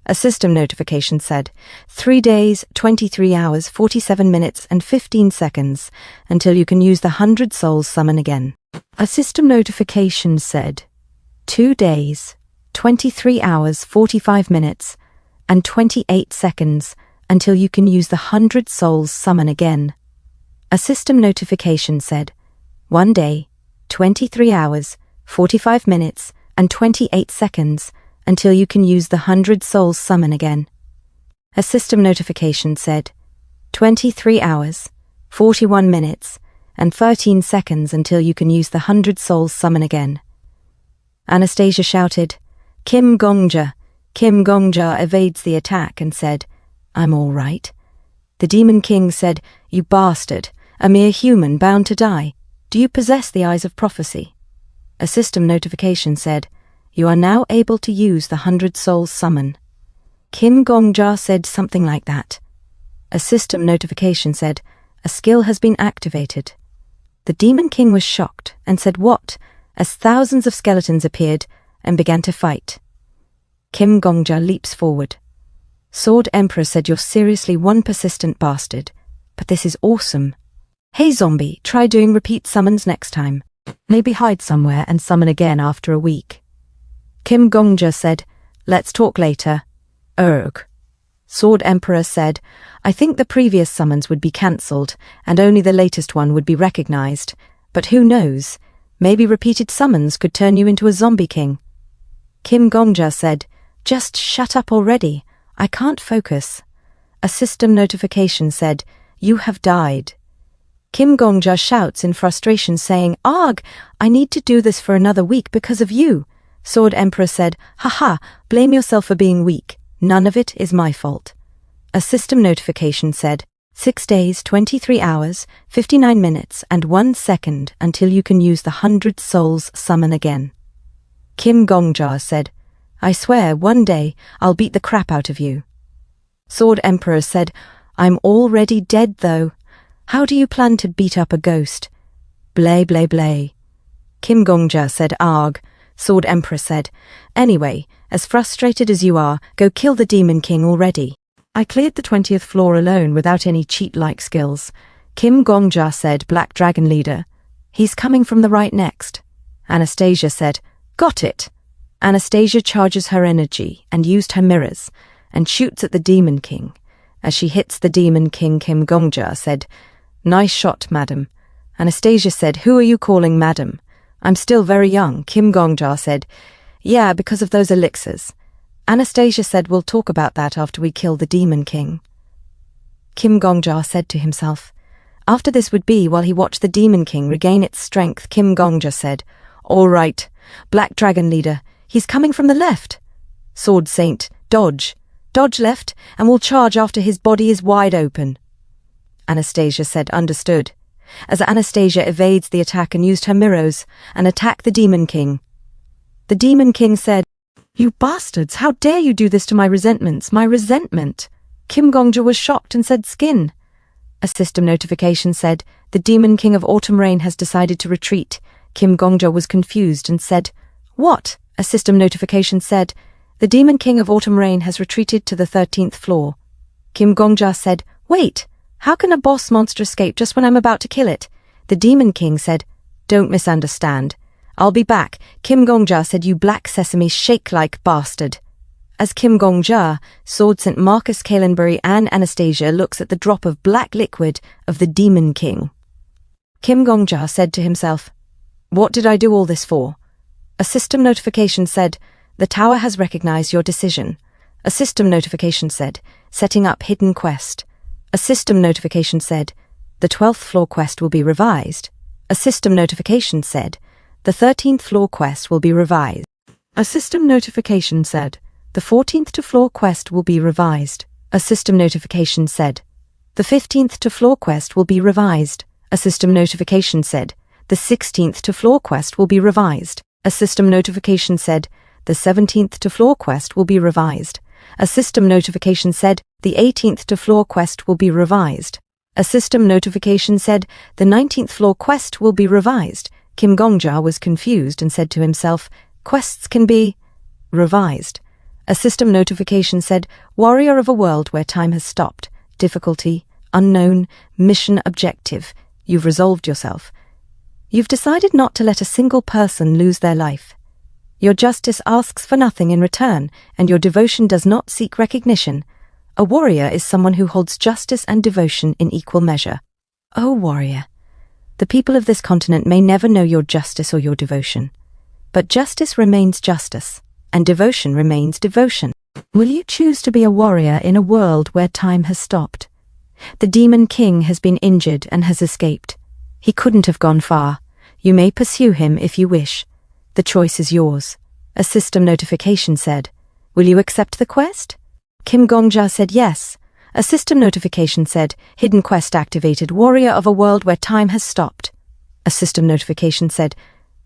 A system notification said, 3 days, 23 hours, 47 minutes, and 15 seconds until you can use the 100 Souls Summon again. A system notification said, 2 days, 23 hours, 45 minutes, and 28 seconds until you can use the 100 Souls Summon again. A system notification said, 1 day, 23 hours, 45 minutes, and 28 seconds until you can use the 100 Souls Summon again. A system notification said, 23 hours, 41 minutes, and 13 seconds until you can use the 100 Souls Summon again. Anastasia shouted, Kim Gongja. Kim Gongja evades the attack and said, I'm all right. The Demon King said, you bastard, a mere human bound to die. Do you possess the eyes of prophecy? A system notification said, you are now able to use the 100 Souls Summon. Kim Gongja said something like that. A system notification said, a skill has been activated. The Demon King was shocked and said, what? As thousands of skeletons appeared and began to fight. Kim Gongja leaps forward. Sword Emperor said, you're seriously one persistent bastard, but this is awesome. Hey zombie, try doing repeat summons next time. Maybe hide somewhere and summon again after a week. Kim Gongja said, let's talk later. Urgh. Sword Emperor said, I think the previous summons would be cancelled and only the latest one would be recognized, but who knows? Maybe repeated summons could turn you into a zombie king. Kim Gongja said, just shut up already. I can't focus. A system notification said, you have died. Kim Gongja shouts in frustration saying, Arg, I need to do this for another week because of you. Sword Emperor said, haha, blame yourself for being weak. None of it is my fault. A system notification said, 6 days, 23 hours, 59 minutes, and 1 second until you can use the 100 Souls Summon again. Kim Gongja said, I swear one day I'll beat the crap out of you. Sword Emperor said, I'm already dead though. How do you plan to beat up a ghost? Blay, blay, blay. Kim Gongja said, arg. Sword Emperor said, anyway, as frustrated as you are, go kill the Demon King already. I cleared the 20th floor alone without any cheat-like skills. Kim Gongja said, Black Dragon Leader. He's coming from the right next. Anastasia said, got it. Anastasia charges her energy and used her mirrors and shoots at the Demon King. As she hits the Demon King, Kim Gongja said, nice shot, madam. Anastasia said, who are you calling madam? I'm still very young. Kim Gongja said, yeah, because of those elixirs. Anastasia said, we'll talk about that after we kill the Demon King. Kim Gongja said to himself, after this would be while he watched the Demon King regain its strength. Kim Gongja said, all right, Black Dragon Leader, he's coming from the left. Sword Saint, dodge. Dodge left, and we'll charge after his body is wide open. Anastasia said, understood, as Anastasia evades the attack and used her mirrors and attacked the Demon King. The Demon King said, "You bastards, how dare you do this to my resentments, my resentment?" Kim Gongja was shocked and said, "Skin." A system notification said, "The Demon King of Autumn Rain has decided to retreat." Kim Gongja was confused and said, "What?" A system notification said, "The Demon King of Autumn Rain has retreated to the 13th floor." Kim Gongja said, "Wait, how can a boss monster escape just when I'm about to kill it?" The Demon King said, "Don't misunderstand. I'll be back." Kim Gongja said, "You black sesame shake-like bastard." As Kim Gongja, Sword St. Marcus Kalenbury and Anastasia looks at the drop of black liquid of the Demon King. Kim Gongja said to himself, "What did I do all this for?" A system notification said, "The tower has recognized your decision." A system notification said, "Setting up hidden quest." A system notification said, "The 12th floor quest will be revised." A system notification said, "The 13th floor quest will be revised." A system notification said, "The 14th to floor quest will be revised." A system notification said, "The 15th to floor quest will be revised." A system notification said, "The 16th to floor quest will be revised." A system notification said, "The 17th to floor quest will be revised." A system notification said, "The 18th to floor quest will be revised." A system notification said, "The 19th floor quest will be revised." Kim Gongja was confused and said to himself, "Quests can be revised." A system notification said, "Warrior of a world where time has stopped. Difficulty, unknown, mission objective. You've resolved yourself. You've decided not to let a single person lose their life. Your justice asks for nothing in return, and your devotion does not seek recognition. A warrior is someone who holds justice and devotion in equal measure. Oh, warrior, the people of this continent may never know your justice or your devotion, but justice remains justice, and devotion remains devotion. Will you choose to be a warrior in a world where time has stopped? The Demon King has been injured and has escaped. He couldn't have gone far. You may pursue him if you wish. The choice is yours." A system notification said, "Will you accept the quest?" Kim Gongja said yes. A system notification said, "Hidden quest activated, warrior of a world where time has stopped." A system notification said,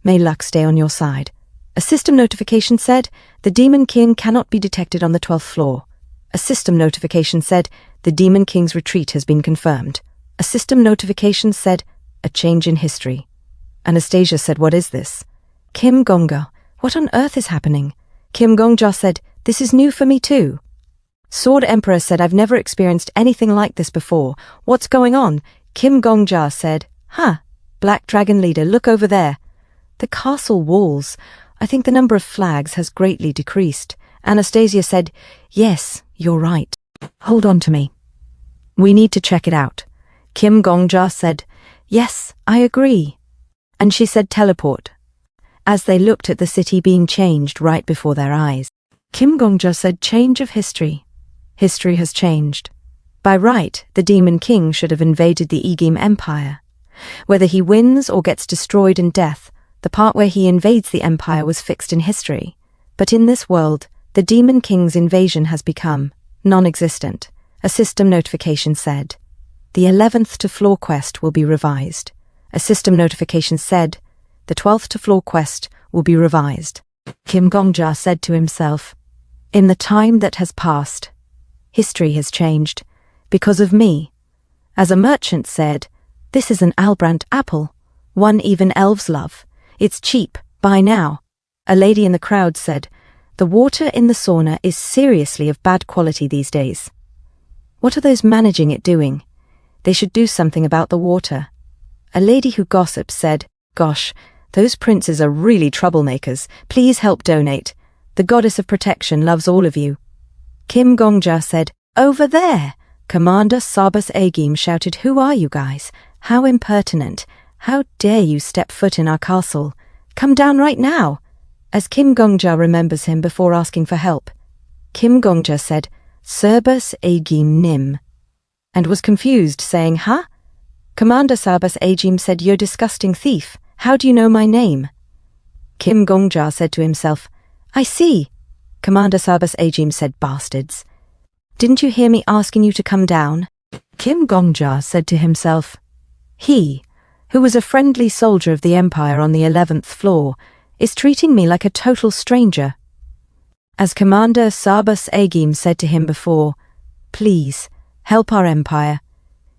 "May luck stay on your side." A system notification said, "The Demon King cannot be detected on the 12th floor." A system notification said, "The Demon King's retreat has been confirmed." A system notification said, "A change in history." Anastasia said, "What is this?" Kim Gongja, "What on earth is happening?" Kim Gongja said, "This is new for me too." Sword Emperor said, "I've never experienced anything like this before. What's going on?" Kim Gongja said, Black Dragon Leader, look over there. The castle walls. I think the number of flags has greatly decreased." Anastasia said, "Yes, you're right. Hold on to me. We need to check it out." Kim Gongja said, "Yes, I agree." And she said, "Teleport." As they looked at the city being changed right before their eyes, Kim Gongja said, "Change of history. History has changed. By right, the Demon King should have invaded the Egim Empire. Whether he wins or gets destroyed in death, the part where he invades the empire was fixed in history. But in this world, the Demon King's invasion has become non-existent." A system notification said, "The 11th to floor quest will be revised." A system notification said, "The 12th to floor quest will be revised." Kim Gongja said to himself, "In the time that has passed, history has changed, because of me." As a merchant said, "This is an Albrant apple, one even elves love. It's cheap, buy now." A lady in the crowd said, "The water in the sauna is seriously of bad quality these days. What are those managing it doing? They should do something about the water." A lady who gossips said, "Gosh, those princes are really troublemakers. Please help donate. The goddess of protection loves all of you." Kim Gongja said, "Over there." Commander Sabas Agim shouted, "Who are you guys? How impertinent. How dare you step foot in our castle? Come down right now." As Kim Gongja remembers him before asking for help, Kim Gongja said, "Sabas Agim Nim," and was confused, saying, "Huh?" Commander Sabas Agim said, "You're disgusting thief. How do you know my name?" Kim Gongja said to himself, "I see." Commander Sabas Agim said, "Bastards. Didn't you hear me asking you to come down? Kim Gongja said to himself. He, who was a friendly soldier of the Empire on the 11th floor, is treating me like a total stranger. As Commander SSS-Agim said to him before, please, help our Empire.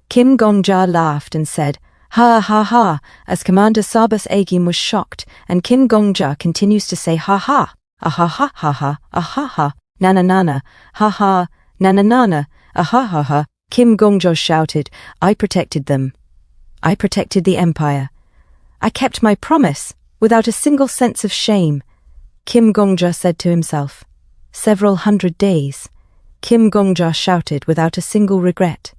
Kim Gongja laughed and said, ha ha ha, as Commander SSS-Agim was shocked, and Kim Gongja continues to say ha ha, ah ha ha ha ha, ah ha ha, na na na na, ha ha, na na na na, ah ha ha ha. Kim Gongja shouted, I protected them. I protected the Empire. I kept my promise, without a single sense of shame. Kim Gongja said to himself. Several hundred days. Kim Gongja shouted without a single regret.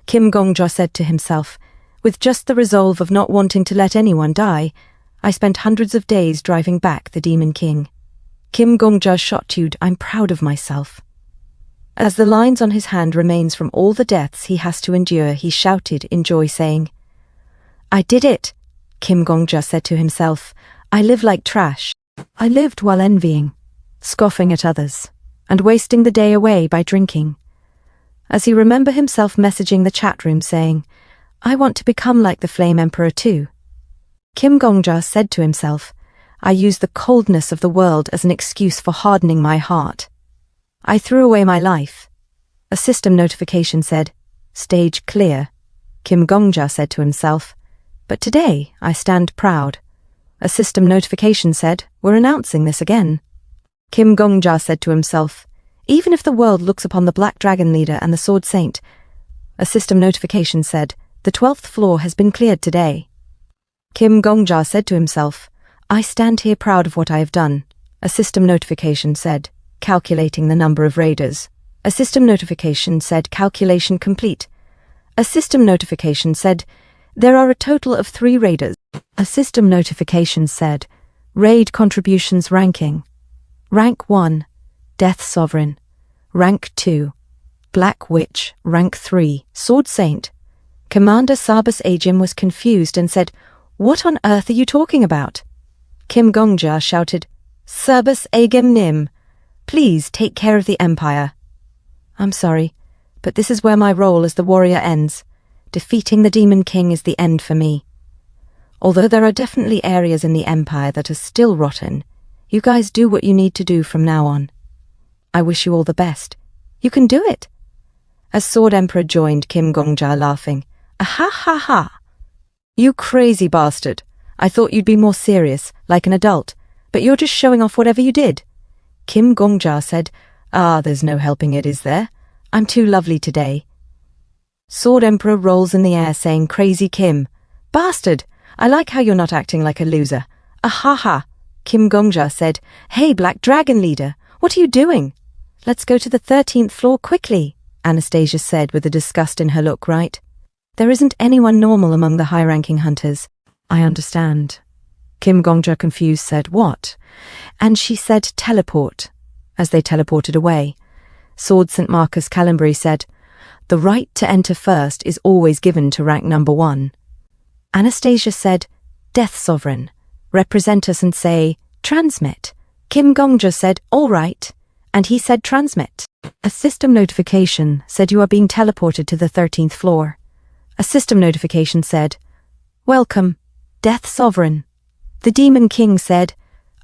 Kim Gongja said to himself, with just the resolve of not wanting to let anyone die, I spent hundreds of days driving back the Demon King. Kim Gongja shouted, I'm proud of myself. As the lines on his hand remains from all the deaths he has to endure, he shouted in joy, saying, I did it, Kim Gongja said to himself. I live like trash. I lived while envying, scoffing at others, and wasting the day away by drinking. As he remembered himself messaging the chat room saying, I want to become like the Flame Emperor too. Kim Gongja said to himself, I use the coldness of the world as an excuse for hardening my heart. I threw away my life. A system notification said, Stage clear. Kim Gongja said to himself, but today I stand proud. A system notification said, we're announcing this again. Kim Gongja said to himself, even if the world looks upon the Black Dragon Leader and the Sword Saint. A system notification said, the 12th floor has been cleared today. Kim Gongja said to himself, I stand here proud of what I have done. A system notification said, calculating the number of raiders. A system notification said, calculation complete. A system notification said, there are a total of 3 raiders. A system notification said, raid contributions ranking. Rank 1, Death Sovereign. Rank 2, Black Witch. Rank 3, Sword Saint. Commander SSS-Agim was confused and said, what on earth are you talking about? Kim Gongja shouted, SSS-Agim Nim, please take care of the Empire. I'm sorry, but this is where my role as the warrior ends. Defeating the Demon King is the end for me. Although there are definitely areas in the Empire that are still rotten, you guys do what you need to do from now on. I wish you all the best. You can do it. As Sword Emperor joined Kim Gongja laughing, ah ha ha. You crazy bastard. I thought you'd be more serious, like an adult, but you're just showing off whatever you did. Kim Gongja said, there's no helping it, is there? I'm too lovely today. Sword Emperor rolls in the air saying, crazy Kim. Bastard, I like how you're not acting like a loser. Ah ha ha. Kim Gongja said, hey Black Dragon Leader, what are you doing? Let's go to the 13th floor quickly, Anastasia said with a disgust in her look, right? There isn't anyone normal among the high-ranking hunters. I understand. Kim Gongja confused said, what? And she said, teleport, as they teleported away. Sword St. Marcus Calambry said, the right to enter first is always given to rank number 1. Anastasia said, Death Sovereign, represent us and say, transmit. Kim Gongja said, all right, and he said transmit. A system notification said you are being teleported to the 13th floor. A system notification said, welcome, Death Sovereign. The Demon King said,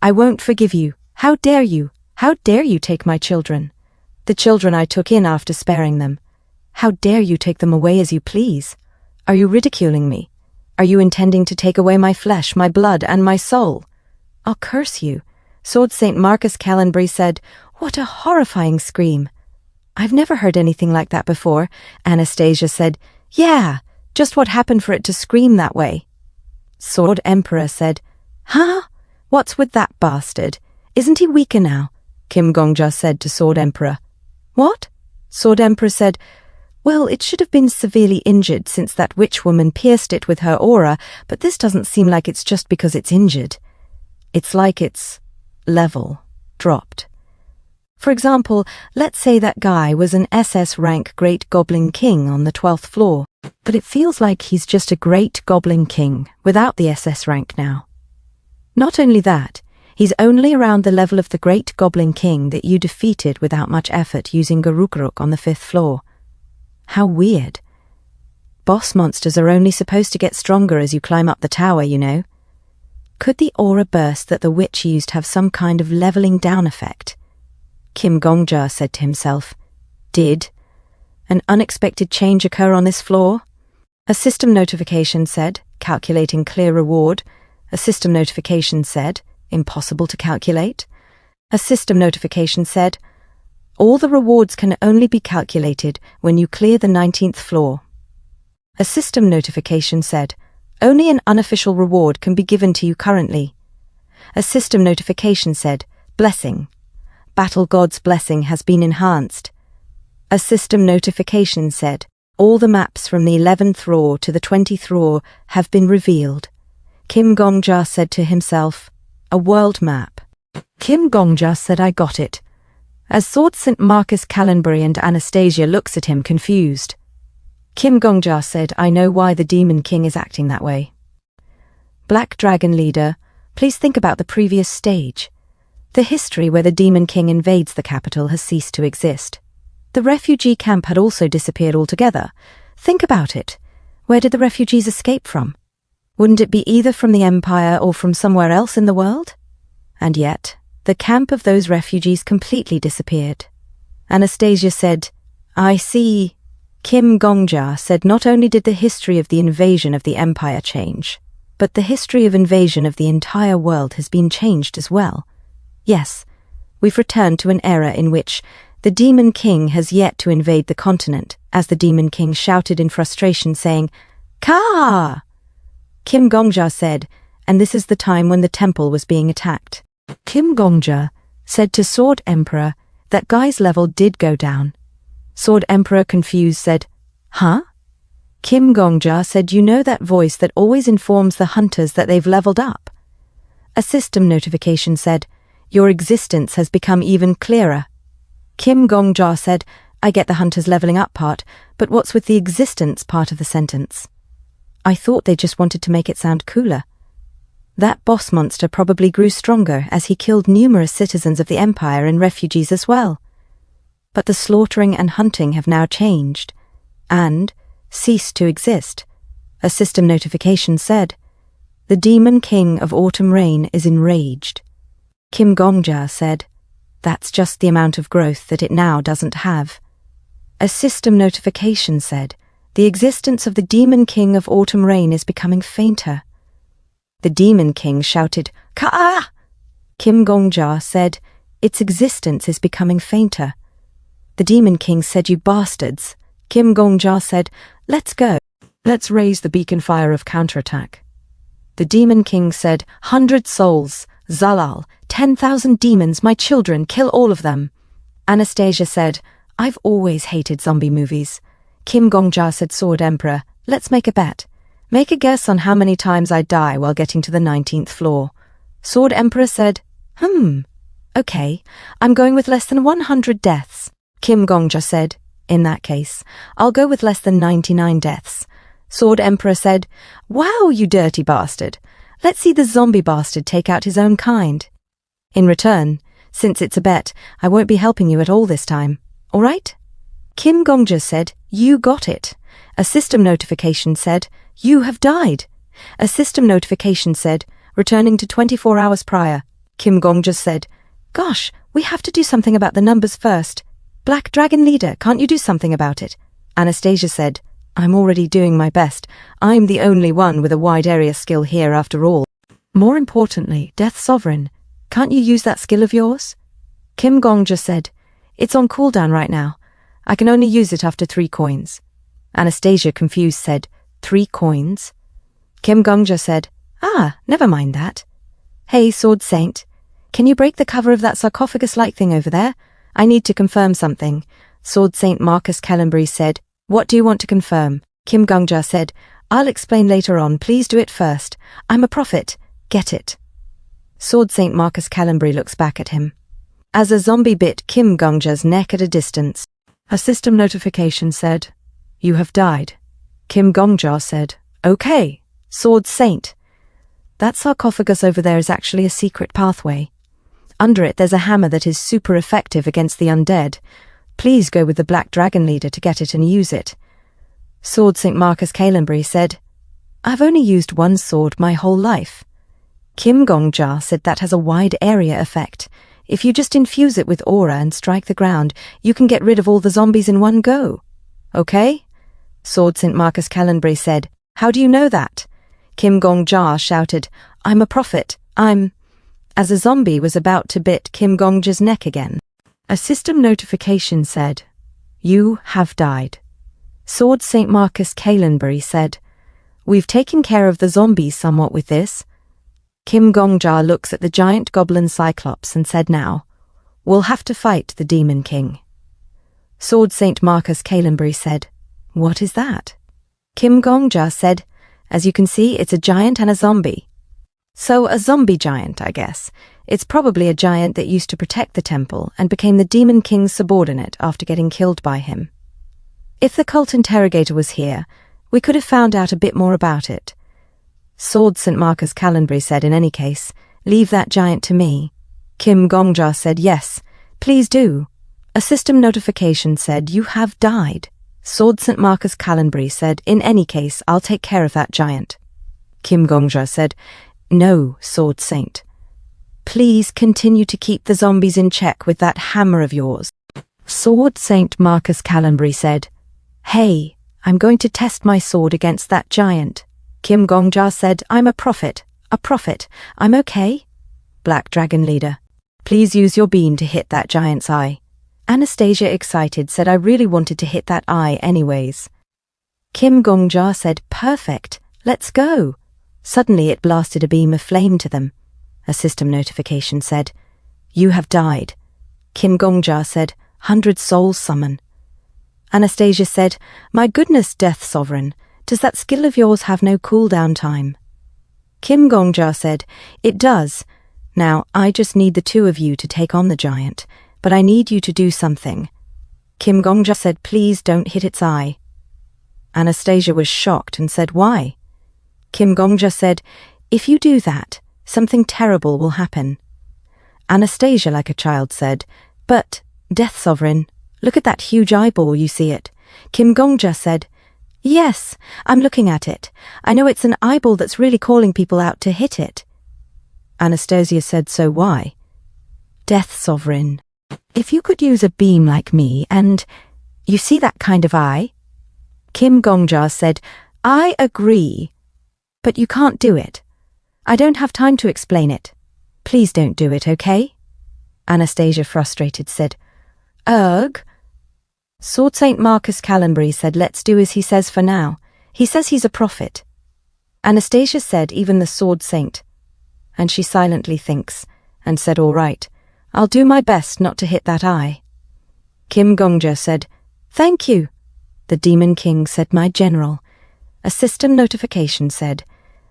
I won't forgive you. How dare you? How dare you take my children? The children I took in after sparing them. How dare you take them away as you please? Are you ridiculing me? Are you intending to take away my flesh, my blood, and my soul? I'll curse you. Sword St. Marcus Calambry said, what a horrifying scream. I've never heard anything like that before. Anastasia said, yeah, just what happened for it to scream that way? Sword Emperor said, huh? What's with that bastard? Isn't he weaker now? Kim Gongja said to Sword Emperor. What? Sword Emperor said, well, it should have been severely injured since that witch woman pierced it with her aura, but this doesn't seem like it's just because it's injured. It's like its level dropped. For example, let's say that guy was an SS rank Great Goblin King on the 12th floor, but it feels like he's just a Great Goblin King without the SS rank now. Not only that, He's only around the level of the great goblin king that you defeated without much effort using Garukaruk on the 5th floor. How weird. Boss monsters are only supposed to get stronger as you climb up the tower, you know. Could the aura burst that the witch used have some kind of leveling down effect? Kim Gongja said to himself. Did an unexpected change occur on this floor? A system notification said, calculating clear reward. A system notification said, impossible to calculate. A system notification said, all the rewards can only be calculated when you clear the 19th floor. A system notification said, only an unofficial reward can be given to you currently. A system notification said, blessing. Battle God's blessing has been enhanced. A system notification said, all the maps from the 11th floor to the 20th floor have been revealed. Kim Gongja said to himself, a world map. Kim Gongja said, I got it. As Sword St. Marcus Callenbury and Anastasia looks at him confused. Kim Gongja said, I know why the Demon King is acting that way. Black Dragon Leader, please think about the previous stage. The history where the Demon King invades the capital has ceased to exist. The refugee camp had also disappeared altogether. Think about it. Where did the refugees escape from? Wouldn't it be either from the Empire or from somewhere else in the world? And yet, the camp of those refugees completely disappeared. Anastasia said, I see. Kim Gongja said not only did the history of the invasion of the Empire change, but the history of invasion of the entire world has been changed as well. Yes, we've returned to an era in which the Demon King has yet to invade the continent, as the Demon King shouted in frustration, saying, Ka! Kim Gongja said, and this is the time when the temple was being attacked. Kim Gongja said to Sword Emperor that Guy's level did go down. Sword Emperor, confused, said, Huh? Kim Gongja said, you know that voice that always informs the hunters that they've leveled up? A system notification said, your existence has become even clearer. Kim Gongja said, I get the hunters leveling up part, but what's with the existence part of the sentence? I thought they just wanted to make it sound cooler. That boss monster probably grew stronger as he killed numerous citizens of the Empire and refugees as well. But the slaughtering and hunting have now changed, and ceased to exist. A system notification said, the Demon King of Autumn Rain is enraged. Kim Gongja said, that's just the amount of growth that it now doesn't have. A system notification said, the existence of the Demon King of Autumn Rain is becoming fainter. The Demon King shouted, Ka! Kim Gongja said, its existence is becoming fainter. The Demon King said, you bastards. Kim Gongja said, let's go. Let's raise the beacon fire of counterattack. The Demon King said, 100 souls, Zalal, 10,000 demons, my children, kill all of them. Anastasia said, I've always hated zombie movies. Kim Gongja said, Sword Emperor, let's make a bet. Make a guess on how many times I die while getting to the 19th floor. Sword Emperor said, okay, I'm going with less than 100 deaths. Kim Gongja said, in that case, I'll go with less than 99 deaths. Sword Emperor said, wow, you dirty bastard. Let's see the zombie bastard take out his own kind. In return, since it's a bet, I won't be helping you at all this time. All right? Kim Gongja said, you got it. A system notification said, you have died. A system notification said, returning to 24 hours prior. Kim Gongja said, gosh, we have to do something about the numbers first. Black Dragon Leader, can't you do something about it? Anastasia said, I'm already doing my best. I'm the only one with a wide area skill here after all. More importantly, Death Sovereign, can't you use that skill of yours? Kim Gongja said, it's on cooldown right now. I can only use it after 3 coins. Anastasia, confused, said, 3 coins? Kim Gongja said, never mind that. Hey, Sword Saint, can you break the cover of that sarcophagus-like thing over there? I need to confirm something. Sword St. Marcus Callenbury said, what do you want to confirm? Kim Gongja said, I'll explain later on, please do it first. I'm a prophet. Get it. Sword St. Marcus Callenbury looks back at him. As a zombie bit Kim Gongja's neck at a distance. A system notification said, you have died. Kim Gongja said, okay, Sword Saint. That sarcophagus over there is actually a secret pathway. Under it there's a hammer that is super effective against the undead. Please go with the Black Dragon Leader to get it and use it. Sword St. Marcus Calenbury said, I've only used one sword my whole life. Kim Gongja said that has a wide area effect. If you just infuse it with aura and strike the ground, you can get rid of all the zombies in one go. Okay? Sword St. Marcus Calenbury said, How do you know that? Kim Gongja shouted, I'm a prophet, As a zombie was about to bit Kim Gongja's neck again. A system notification said, You have died. Sword St. Marcus Calenbury said, We've taken care of the zombies somewhat with this. Kim Gongja looks at the giant goblin Cyclops and said now, We'll have to fight the Demon King. Sword St. Marcus Calenbury said, What is that? Kim Gongja said, As you can see, it's a giant and a zombie. So a zombie giant, I guess. It's probably a giant that used to protect the temple and became the Demon King's subordinate after getting killed by him. If the cult interrogator was here, we could have found out a bit more about it. Sword St. Marcus Calenbury said, In any case, leave that giant to me. Kim Gongja said, Yes, please do. A system notification said, You have died. Sword St. Marcus Calenbury said, In any case, I'll take care of that giant. Kim Gongja said, No, Sword Saint. Please continue to keep the zombies in check with that hammer of yours. Sword St. Marcus Calenbury said, Hey, I'm going to test my sword against that giant. Kim Gongja said, I'm a prophet, I'm okay. Black Dragon Leader, please use your beam to hit that giant's eye. Anastasia, excited, said, I really wanted to hit that eye anyways. Kim Gongja said, Perfect, let's go. Suddenly it blasted a beam of flame to them. A system notification said, You have died. Kim Gongja said, 100 souls summon. Anastasia said, My goodness, Death Sovereign, does that skill of yours have no cooldown time? Kim Gongja said, It does. Now, I just need the two of you to take on the giant, but I need you to do something. Kim Gongja said, Please don't hit its eye. Anastasia was shocked and said, Why? Kim Gongja said, If you do that, something terrible will happen. Anastasia, like a child, said, But, Death Sovereign, look at that huge eyeball, you see it? Kim Gongja said, Yes, I'm looking at it. I know it's an eyeball that's really calling people out to hit it. Anastasia said, So why? Death Sovereign, if you could use a beam like me and, you see that kind of eye? Kim Gongja said, I agree, but you can't do it. I don't have time to explain it. Please don't do it, okay? Anastasia, frustrated, said, Ugh. Sword St. Marcus Calenbury said, Let's do as he says for now. He says he's a prophet. Anastasia said, Even the Sword Saint. And she silently thinks, and said, All right, I'll do my best not to hit that eye. Kim Gongja said, Thank you. The Demon King said, My general. A system notification said,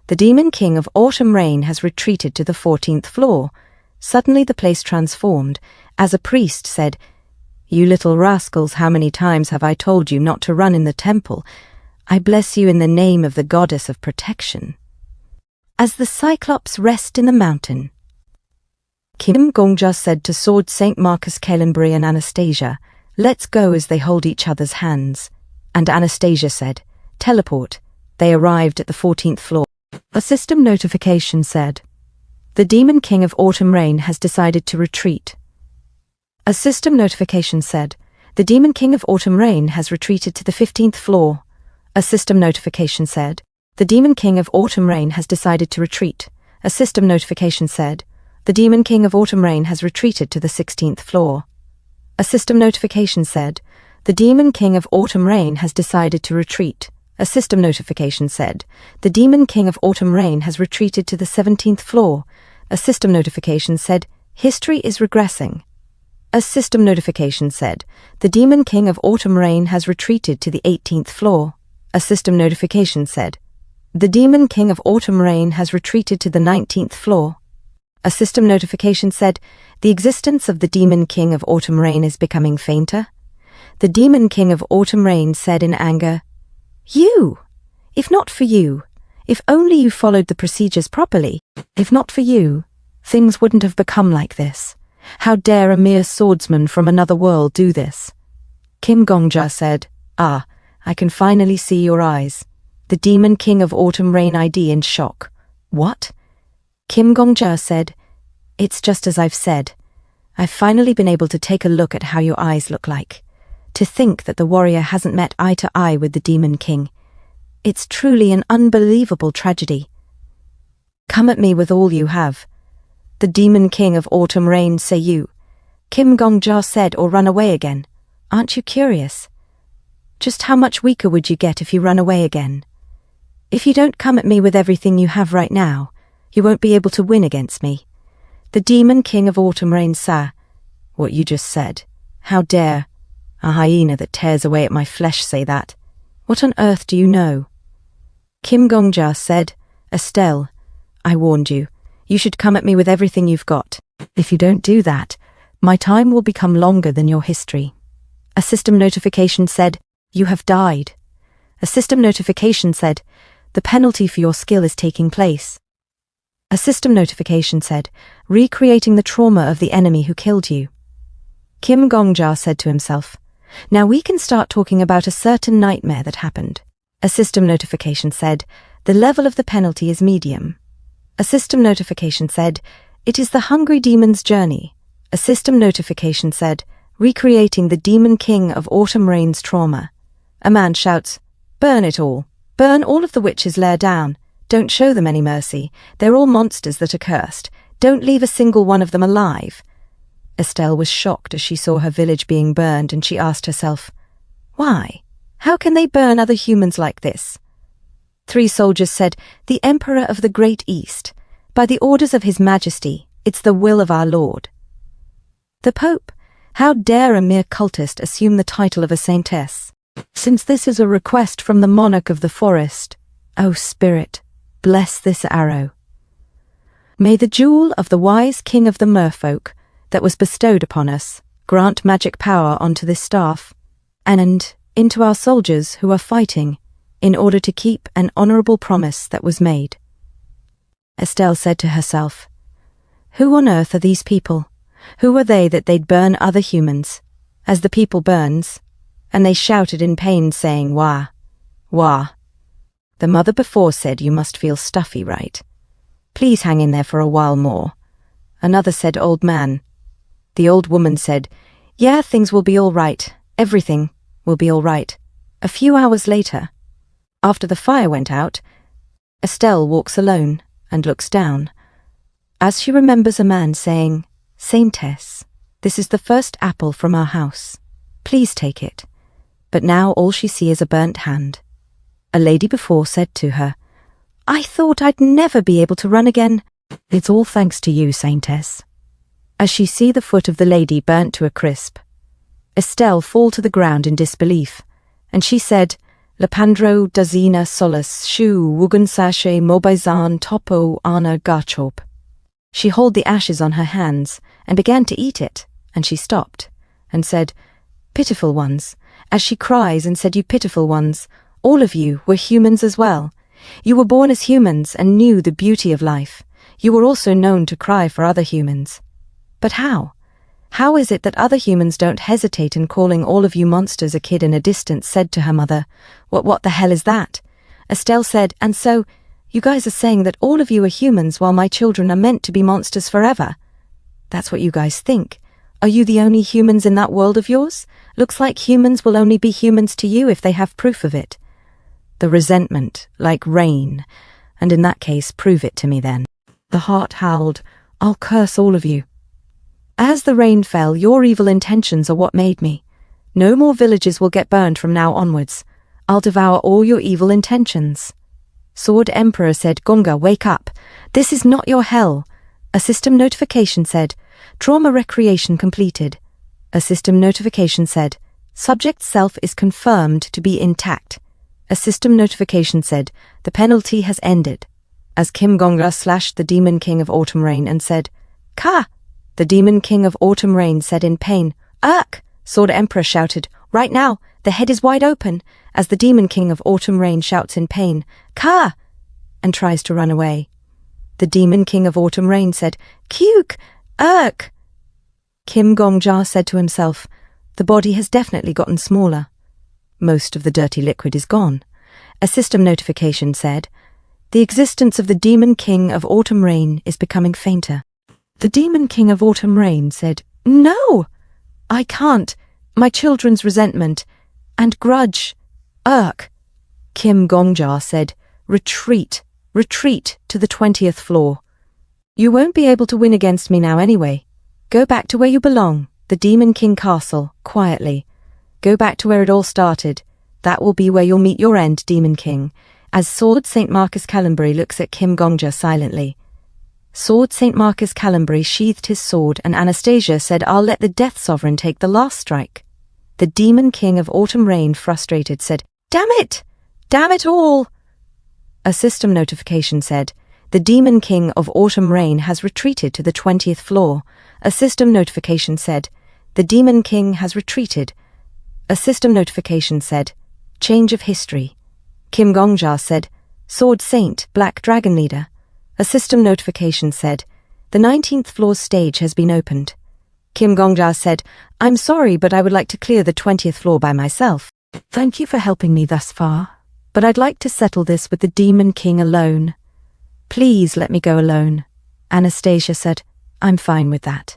The Demon King of Autumn Rain has retreated to the 14th floor. Suddenly the place transformed, as a priest said, You little rascals, how many times have I told you not to run in the temple? I bless you in the name of the goddess of protection. As the Cyclops rest in the mountain. Kim Gongja said to Sword St. Marcus Calenbury and Anastasia, Let's go, as they hold each other's hands. And Anastasia said, Teleport. They arrived at the 14th floor. A system notification said, The Demon King of Autumn Rain has decided to retreat. A system notification said, The Demon King of Autumn Rain has retreated to the 15th floor. A system notification said, The Demon King of Autumn Rain has decided to retreat. A system notification said, The Demon King of Autumn Rain has retreated to the 16th floor. A system notification said, The Demon King of Autumn Rain has decided to retreat. A system notification said, The Demon King of Autumn Rain has retreated to the 17th floor. A system notification said, History is regressing. A system notification said, The Demon King of Autumn Rain has retreated to the 18th floor. A system notification said, The Demon King of Autumn Rain has retreated to the 19th floor. A system notification said, The existence of the Demon King of Autumn Rain is becoming fainter. The Demon King of Autumn Rain said in anger, You! If not for you, If only you followed the procedures properly. If not for you, things wouldn't have become like this. How dare a mere swordsman from another world do this? Kim Gongja said, "Ah, I can finally see your eyes." The Demon King of Autumn Rain ID in shock. What? Kim Gongja said, "It's just as I've said. I've finally been able to take a look at how your eyes look like. To think that the warrior hasn't met eye to eye with the Demon King. It's truly an unbelievable tragedy. Come at me with all you have. The Demon King of Autumn Rain, say you." Kim Gongja said, "Or run away again. Aren't you curious? Just how much weaker would you get if you run away again? If you don't come at me with everything you have right now, you won't be able to win against me." The Demon King of Autumn Rain said, "What you just said. How dare a hyena that tears away at my flesh say that? What on earth do you know?" Kim Gongja said, "Estelle, I warned you. You should come at me with everything you've got. If you don't do that, my time will become longer than your history." A system notification said, "You have died." A system notification said, "The penalty for your skill is taking place." A system notification said, "Recreating the trauma of the enemy who killed you." Kim Gongja said to himself, "Now we can start talking about a certain nightmare that happened." A system notification said, "The level of the penalty is medium." A system notification said, "It is the hungry demon's journey." A system notification said, "Recreating the Demon King of Autumn Rain's trauma." A man shouts, "Burn it all. Burn all of the witches' lair down. Don't show them any mercy. They're all monsters that are cursed. Don't leave a single one of them alive." Estelle was shocked as she saw her village being burned, and she asked herself, "Why? How can they burn other humans like this?" 3 soldiers said, "The Emperor of the Great East. By the orders of His Majesty, it's the will of our Lord." The Pope. How dare a mere cultist assume the title of a saintess? Since this is a request from the monarch of the forest, O Spirit, bless this arrow. May the jewel of the wise king of the merfolk that was bestowed upon us grant magic power onto this staff, and into our soldiers who are fighting in order to keep an honorable promise that was made. Estelle said to herself, "Who on earth are these people? Who are they that they'd burn other humans, as the people burns?" And they shouted in pain, saying, "Wah, wah." The mother before said, "You must feel stuffy, right? Please hang in there for a while more." Another said, "Old man." The old woman said, "Yeah, things will be all right. Everything will be all right." A few hours later, after the fire went out, Estelle walks alone and looks down. As she remembers a man saying, "Saintess, this is the first apple from our house. Please take it." But now all she sees is a burnt hand. A lady before said to her, "I thought I'd never be able to run again." "It's all thanks to you, Saintess." As she see the foot of the lady burnt to a crisp, Estelle fall to the ground in disbelief, and she said, "Lepandro dazina solus shu wugunsashe mobizan topo ana garchop." She hold the ashes on her hands and began to eat it, and she stopped and said, "Pitiful ones," as she cries and said, "You pitiful ones, all of you were humans as well. You were born as humans and knew the beauty of life. You were also known to cry for other humans. But how? How is it that other humans don't hesitate in calling all of you monsters?" A kid in a distance said to her mother, What the hell is that?" Estelle said, "And so, you guys are saying that all of you are humans while my children are meant to be monsters forever? That's what you guys think. Are you the only humans in that world of yours? Looks like humans will only be humans to you if they have proof of it." The resentment, like rain, and in that case, prove it to me then. The heart howled, "I'll curse all of you." As the rain fell, "Your evil intentions are what made me. No more villages will get burned from now onwards. I'll devour all your evil intentions." Sword Emperor said, "Gongja, wake up. This is not your hell." A system notification said, "Trauma recreation completed." A system notification said, "Subject self is confirmed to be intact." A system notification said, "The penalty has ended." As Kim Gongja slashed the Demon King of Autumn Rain and said, "Ka!" The Demon King of Autumn Rain said in pain, "Urk!" Sword Emperor shouted, "Right now, the head is wide open," as the Demon King of Autumn Rain shouts in pain, "Ka!" and tries to run away. The Demon King of Autumn Rain said, "Kyuk! Urk!" Kim Gongja said to himself, "The body has definitely gotten smaller. Most of the dirty liquid is gone." A system notification said, "The existence of the Demon King of Autumn Rain is becoming fainter." The Demon King of Autumn Rain said, "No! I can't. My children's resentment and grudge. Urk." Kim Gongja said, "Retreat, retreat to the 20th floor. You won't be able to win against me now anyway. Go back to where you belong, the Demon King Castle, quietly. Go back to where it all started. That will be where you'll meet your end, Demon King." As Sword St. Marcus Calenbury looks at Kim Gongja silently. Sword St. Marcus Calenbury sheathed his sword, and Anastasia said, "I'll let the Death Sovereign take the last strike." The Demon King of Autumn Rain, frustrated, said, "Damn it! Damn it all!" A system notification said, "The Demon King of Autumn Rain has retreated to the 20th floor." A system notification said, "The Demon King has retreated." A system notification said, "Change of history." Kim Gongja said, "Sword Saint, Black Dragon Leader." A system notification said, "The 19th floor stage has been opened." Kim Gongja said, "I'm sorry, but I would like to clear the 20th floor by myself. Thank you for helping me thus far, but I'd like to settle this with the Demon King alone. Please let me go alone." Anastasia said, "I'm fine with that.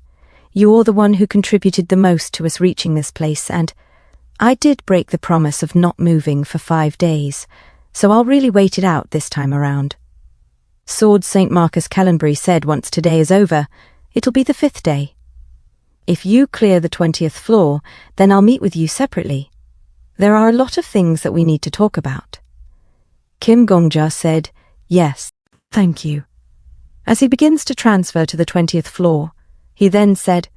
You're the one who contributed the most to us reaching this place, and I did break the promise of not moving for 5 days, so I'll really wait it out this time around." Sword St. Marcus Calenbury said, "Once today is over, it'll be the 5th day. If you clear the 20th floor, then I'll meet with you separately. There are a lot of things that we need to talk about." Kim Gongja said, "Yes, thank you." As he begins to transfer to the 20th floor, he then said,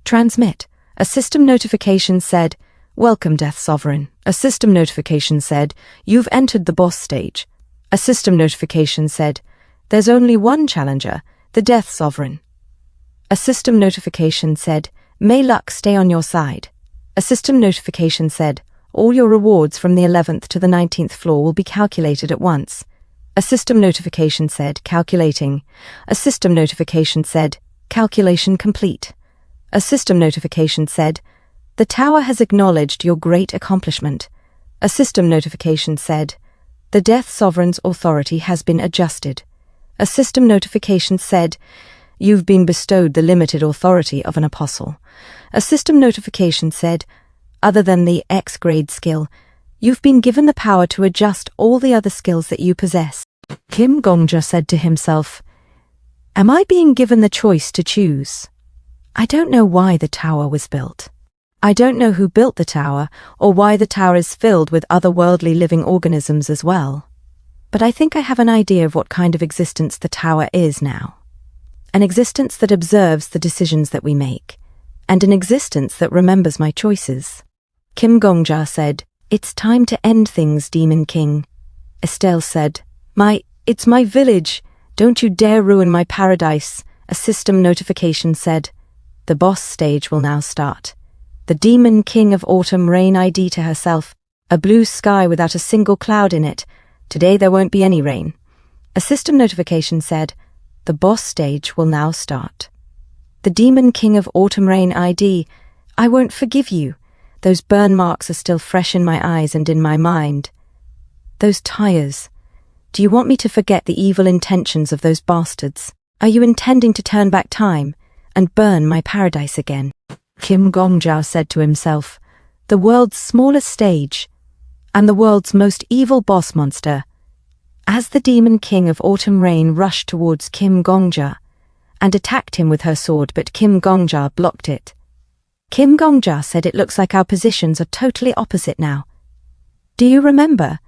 "Transmit." A system notification said, "Welcome, Death Sovereign." A system notification said, "You've entered the boss stage." A system notification said, "There's only one challenger, the Death Sovereign." A system notification said, "May luck stay on your side." A system notification said, "All your rewards from the 11th to the 19th floor will be calculated at once." A system notification said, "Calculating." A system notification said, "Calculation complete." A system notification said, "The tower has acknowledged your great accomplishment." A system notification said, "The Death Sovereign's authority has been adjusted." A system notification said, "You've been bestowed the limited authority of an apostle." A system notification said, "Other than the X-grade skill, you've been given the power to adjust all the other skills that you possess." Kim Gongja said to himself, "Am I being given the choice to choose? I don't know why the tower was built. I don't know who built the tower or why the tower is filled with otherworldly living organisms as well. But I think I have an idea of what kind of existence the tower is now. An existence that observes the decisions that we make, and an existence that remembers my choices." Kim Gongja said, "It's time to end things, Demon King." Estelle said, It's my village. Don't you dare ruin my paradise." A system notification said, "The boss stage will now start." The Demon King of Autumn Rain ID to herself, "A blue sky without a single cloud in it. Today there won't be any rain." A system notification said, "The boss stage will now start." The Demon King of Autumn Rain ID, "I won't forgive you. Those burn marks are still fresh in my eyes and in my mind. Those tires. Do you want me to forget the evil intentions of those bastards? Are you intending to turn back time and burn my paradise again?" Kim Gongja said to himself, "The world's smallest stage, and the world's most evil boss monster." As the Demon King of Autumn Rain rushed towards Kim Gongja and attacked him with her sword, but Kim Gongja blocked it. Kim Gongja said, "It looks like our positions are totally opposite now. Do you remember?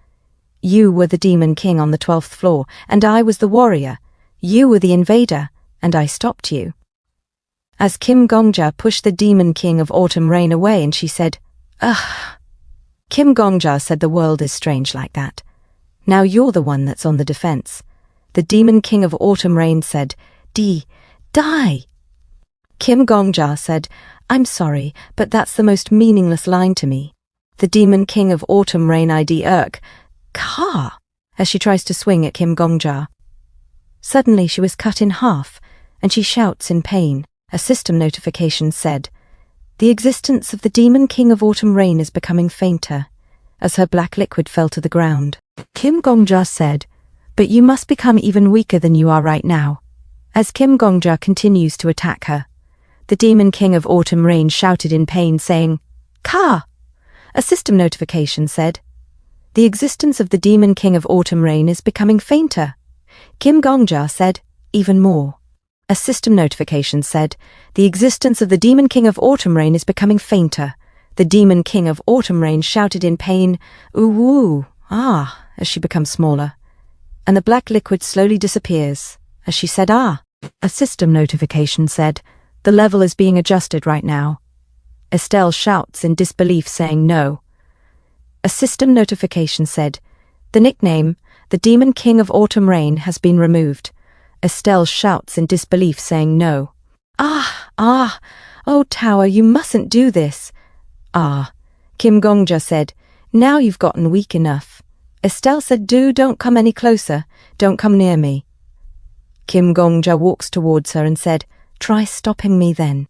You were the Demon King on the 12th floor, and I was the warrior. You were the invader, and I stopped you." As Kim Gongja pushed the Demon King of Autumn Rain away, and she said, "Ugh." Kim Gongja said, "The world is strange like that. Now you're the one that's on the defense." The Demon King of Autumn Rain said, Die." Kim Gongja said, "I'm sorry, but that's the most meaningless line to me." The Demon King of Autumn Rain ID Ka. as she tries to swing at Kim Gongja. Suddenly she was cut in half, and she shouts in pain. A system notification said, "The existence of the demon king of autumn rain is becoming fainter," as her black liquid fell to the ground. Kim Gongja said, "But you must become even weaker than you are right now." As Kim Gongja continues to attack her, the demon king of autumn rain shouted in pain, saying, "Ka!" A system notification said, "The existence of the demon king of autumn rain is becoming fainter." Kim Gongja said, "Even more." A system notification said, "The existence of the demon king of autumn rain is becoming fainter." The demon king of autumn rain shouted in pain, "Ooh, ooh, ah," as she becomes smaller, and the black liquid slowly disappears as she said, "Ah." A system notification said, "The level is being adjusted right now." Estelle shouts in disbelief, saying, "No." A system notification said, "The nickname, the demon king of autumn rain, has been removed." Estelle shouts in disbelief, saying, "No." Ah, oh Tower, you mustn't do this." "Ah," Kim Gongja said, "now you've gotten weak enough." Estelle said, Don't come any closer, don't come near me." Kim Gongja walks towards her and said, "Try stopping me then.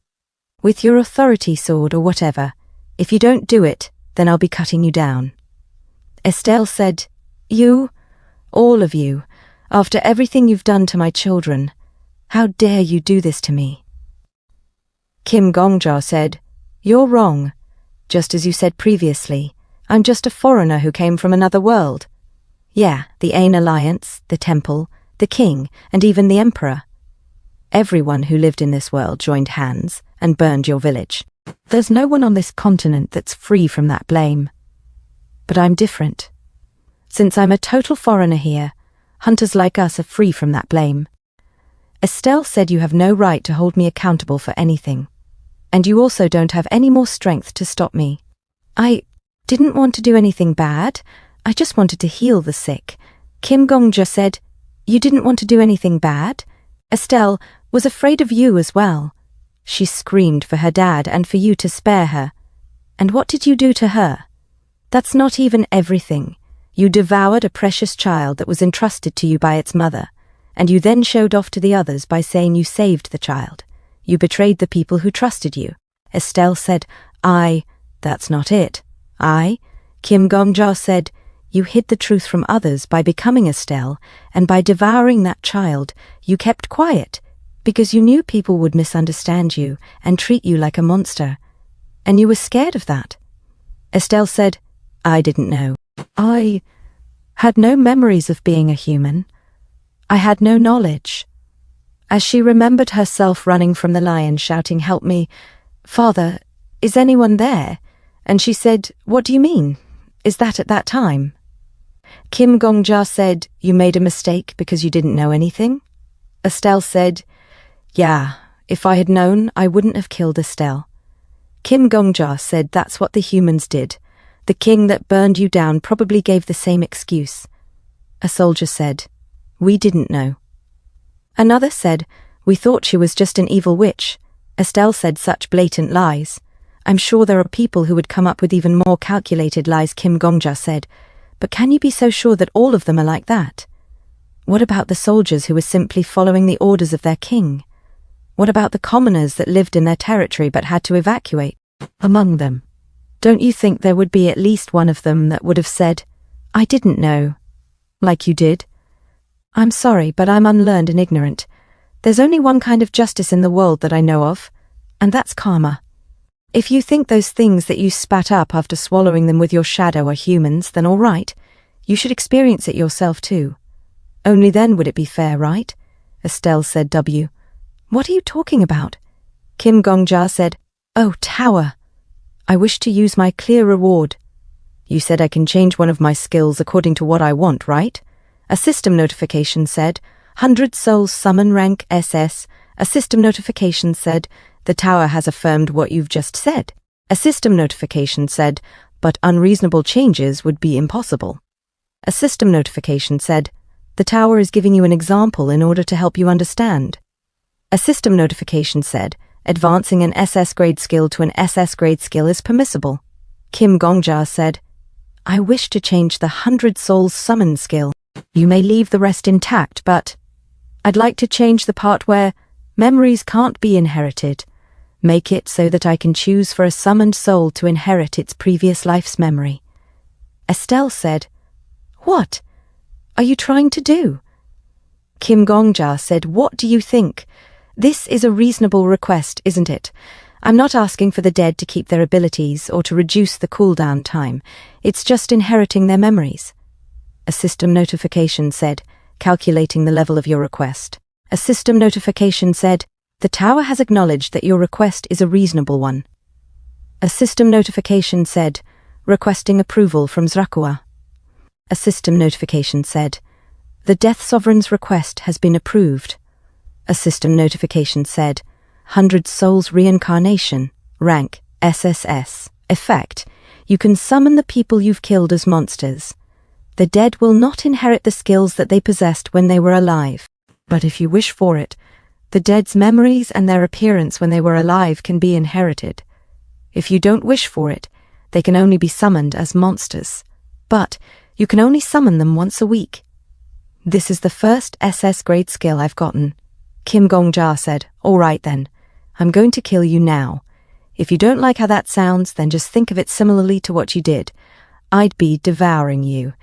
With your authority sword or whatever. If you don't do it, then I'll be cutting you down." Estelle said, "You, all of you, after everything you've done to my children, how dare you do this to me?" Kim Gongja said, "You're wrong. Just as you said previously, I'm just a foreigner who came from another world. Yeah, the Ain Alliance, the Temple, the King, and even the Emperor. Everyone who lived in this world joined hands and burned your village. There's no one on this continent that's free from that blame. But I'm different. Since I'm a total foreigner here, hunters like us are free from that blame. Estelle said you have no right to hold me accountable for anything, and you also don't have any more strength to stop me. I didn't want to do anything bad, I just wanted to heal the sick." Kim Gongja said, "You didn't want to do anything bad? Estelle was afraid of you as well. She screamed for her dad and for you to spare her. And what did you do to her? That's not even everything. You devoured a precious child that was entrusted to you by its mother, and you then showed off to the others by saying you saved the child. You betrayed the people who trusted you." Estelle said, That's not it. Kim Gongja said, "You hid the truth from others by becoming Estelle, and by devouring that child, you kept quiet, because you knew people would misunderstand you and treat you like a monster, and you were scared of that." Estelle said, "I didn't know. I had no memories of being a human. I had no knowledge." As she remembered herself running from the lion shouting, "Help me, Father, is anyone there?" And she said, "What do you mean? Is that at that time?" Kim Gongja said, "You made a mistake because you didn't know anything?" Estelle said, "Yeah, if I had known, I wouldn't have killed Estelle." Kim Gongja said, "That's what the humans did. The king that burned you down probably gave the same excuse." A soldier said, "We didn't know." Another said, "We thought she was just an evil witch." Estelle said, "Such blatant lies. I'm sure there are people who would come up with even more calculated lies." Kim Gongja said, "But can you be so sure that all of them are like that? What about the soldiers who were simply following the orders of their king? What about the commoners that lived in their territory but had to evacuate? Among them, don't you think there would be at least one of them that would have said, 'I didn't know,' like you did? I'm sorry, but I'm unlearned and ignorant. There's only one kind of justice in the world that I know of, and that's karma. If you think those things that you spat up after swallowing them with your shadow are humans, then all right. You should experience it yourself too. Only then would it be fair, right?" Estelle said, "What are you talking about?" Kim Gongja said, "Oh, Tower. I wish to use my clear reward. You said I can change one of my skills according to what I want, right?" A system notification said, "100 souls summon rank SS." A system notification said, "The Tower has affirmed what you've just said." A system notification said, "But unreasonable changes would be impossible." A system notification said, "The Tower is giving you an example in order to help you understand." A system notification said, "Advancing an SS grade skill to an SS grade skill is permissible." Kim Gongja said, "I wish to change the 100 souls summon skill." You may leave the rest intact, but I'd like to change the part where memories can't be inherited. Make it so that I can choose for a summoned soul to inherit its previous life's memory. Estelle said, "What are you trying to do?" Kim Gongja said, "What do you think? This is a reasonable request, isn't it? I'm not asking for the dead to keep their abilities or to reduce the cooldown time. It's just inheriting their memories." A system notification said, "Calculating the level of your request." A system notification said, "The tower has acknowledged that your request is a reasonable one." A system notification said, "Requesting approval from Zrakua." A system notification said, "The Death Sovereign's request has been approved." A system notification said, "100 Souls Reincarnation, rank SSS, effect. You can summon the people you've killed as monsters. The dead will not inherit the skills that they possessed when they were alive. But if you wish for it, the dead's memories and their appearance when they were alive can be inherited. If you don't wish for it, they can only be summoned as monsters. But you can only summon them once a week. This is the first SS grade skill I've gotten." Kim Gongja said, "All right then, I'm going to kill you now. If you don't like how that sounds, then just think of it similarly to what you did. I'd be devouring you.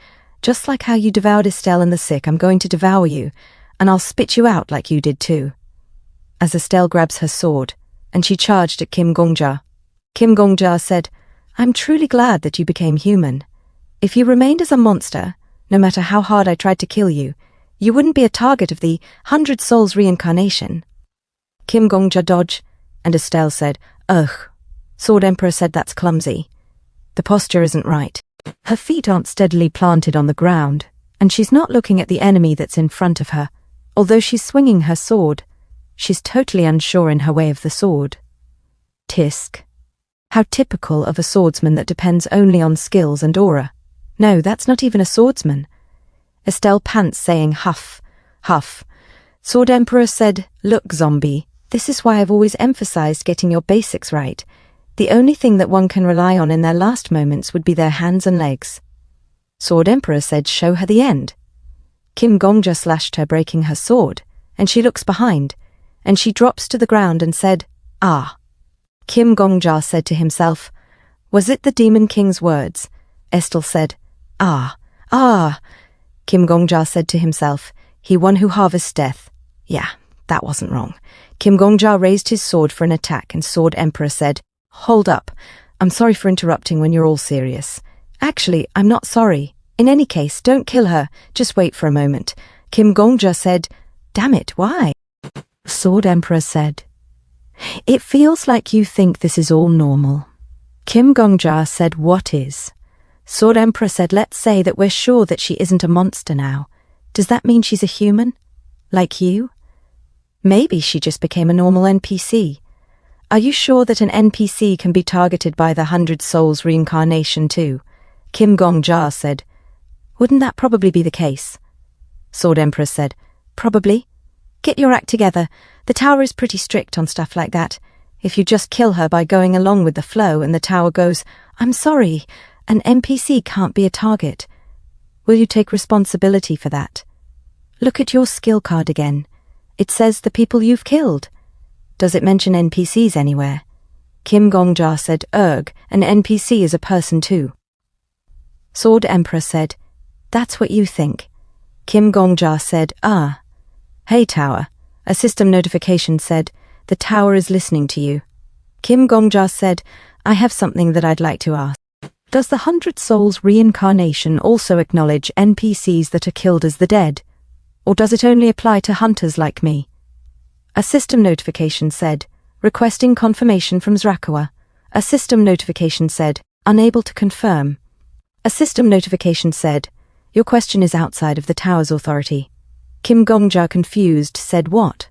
Just like how you devoured Estelle and the sick, I'm going to devour you, and I'll spit you out like you did too." As Estelle grabs her sword, and she charged at Kim Gongja. Kim Gongja said, "I'm truly glad that you became human. If you remained as a monster, no matter how hard I tried to kill you, you wouldn't be a target of the 100 Souls Reincarnation." Kim Gongja dodged, and Estelle said, "Ugh." Sword Emperor said, "That's clumsy. The posture isn't right. Her feet aren't steadily planted on the ground, and she's not looking at the enemy that's in front of her. Although she's swinging her sword, she's totally unsure in her way of the sword." Tisk. How typical of a swordsman that depends only on skills and aura. No, that's not even a swordsman. Estelle pants, saying, "Huff, huff." Sword Emperor said, "Look, zombie, this is why I've always emphasized getting your basics right. The only thing that one can rely on in their last moments would be their hands and legs." Sword Emperor said, "Show her the end." Kim Gongja slashed her, breaking her sword, and she looks behind, and she drops to the ground and said, "Ah." Kim Gongja said to himself, "Was it the Demon King's words?" Estelle said, "Ah, ah." Kim Gongja said to himself, "He one who harvests death. Yeah, that wasn't wrong." Kim Gongja raised his sword for an attack, and Sword Emperor said, "Hold up. I'm sorry for interrupting when you're all serious. Actually, I'm not sorry. In any case, don't kill her. Just wait for a moment." Kim Gongja said, "Damn it, why?" Sword Emperor said, "It feels like you think this is all normal." Kim Gongja said, "What is?" Sword Emperor said, "Let's say that we're sure that she isn't a monster now. Does that mean she's a human? Like you? Maybe she just became a normal NPC. Are you sure that an NPC can be targeted by the 100 Souls Reincarnation too?" Kim Gongja said, "Wouldn't that probably be the case?" Sword Emperor said, "Probably. Get your act together. The tower is pretty strict on stuff like that. If you just kill her by going along with the flow and the tower goes, 'I'm sorry, an NPC can't be a target,' will you take responsibility for that? Look at your skill card again. It says the people you've killed. Does it mention NPCs anywhere?" Kim Gongja said, "Erg, an NPC is a person too." Sword Emperor said, "That's what you think." Kim Gongja said, "Ah. Hey tower." A system notification said, "The tower is listening to you." Kim Gongja said, "I have something that I'd like to ask. Does the 100 Souls Reincarnation also acknowledge NPCs that are killed as the dead? Or does it only apply to hunters like me?" A system notification said, "Requesting confirmation from Zrakua." A system notification said, "Unable to confirm." A system notification said, "Your question is outside of the tower's authority." Kim Gongja, confused, said, "What?"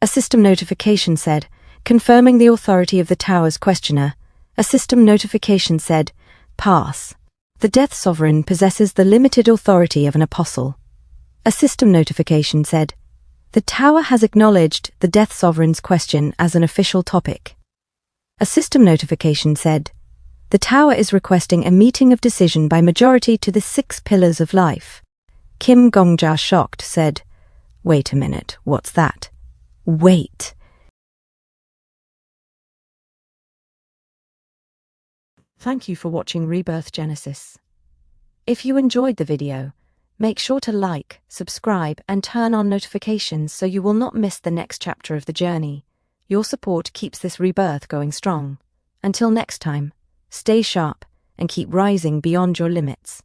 A system notification said, "Confirming the authority of the tower's questioner." A system notification said, "Pass. The Death Sovereign possesses the limited authority of an apostle." A system notification said, "The tower has acknowledged the Death Sovereign's question as an official topic." A system notification said, "The tower is requesting a meeting of decision by majority to the 6 pillars of life." Kim Gongja, shocked, said, "Wait a minute, what's that? Wait." Thank you for watching Rebirth Genesis. If you enjoyed the video, make sure to like, subscribe, and turn on notifications so you will not miss the next chapter of the journey. Your support keeps this rebirth going strong. Until next time, stay sharp and keep rising beyond your limits.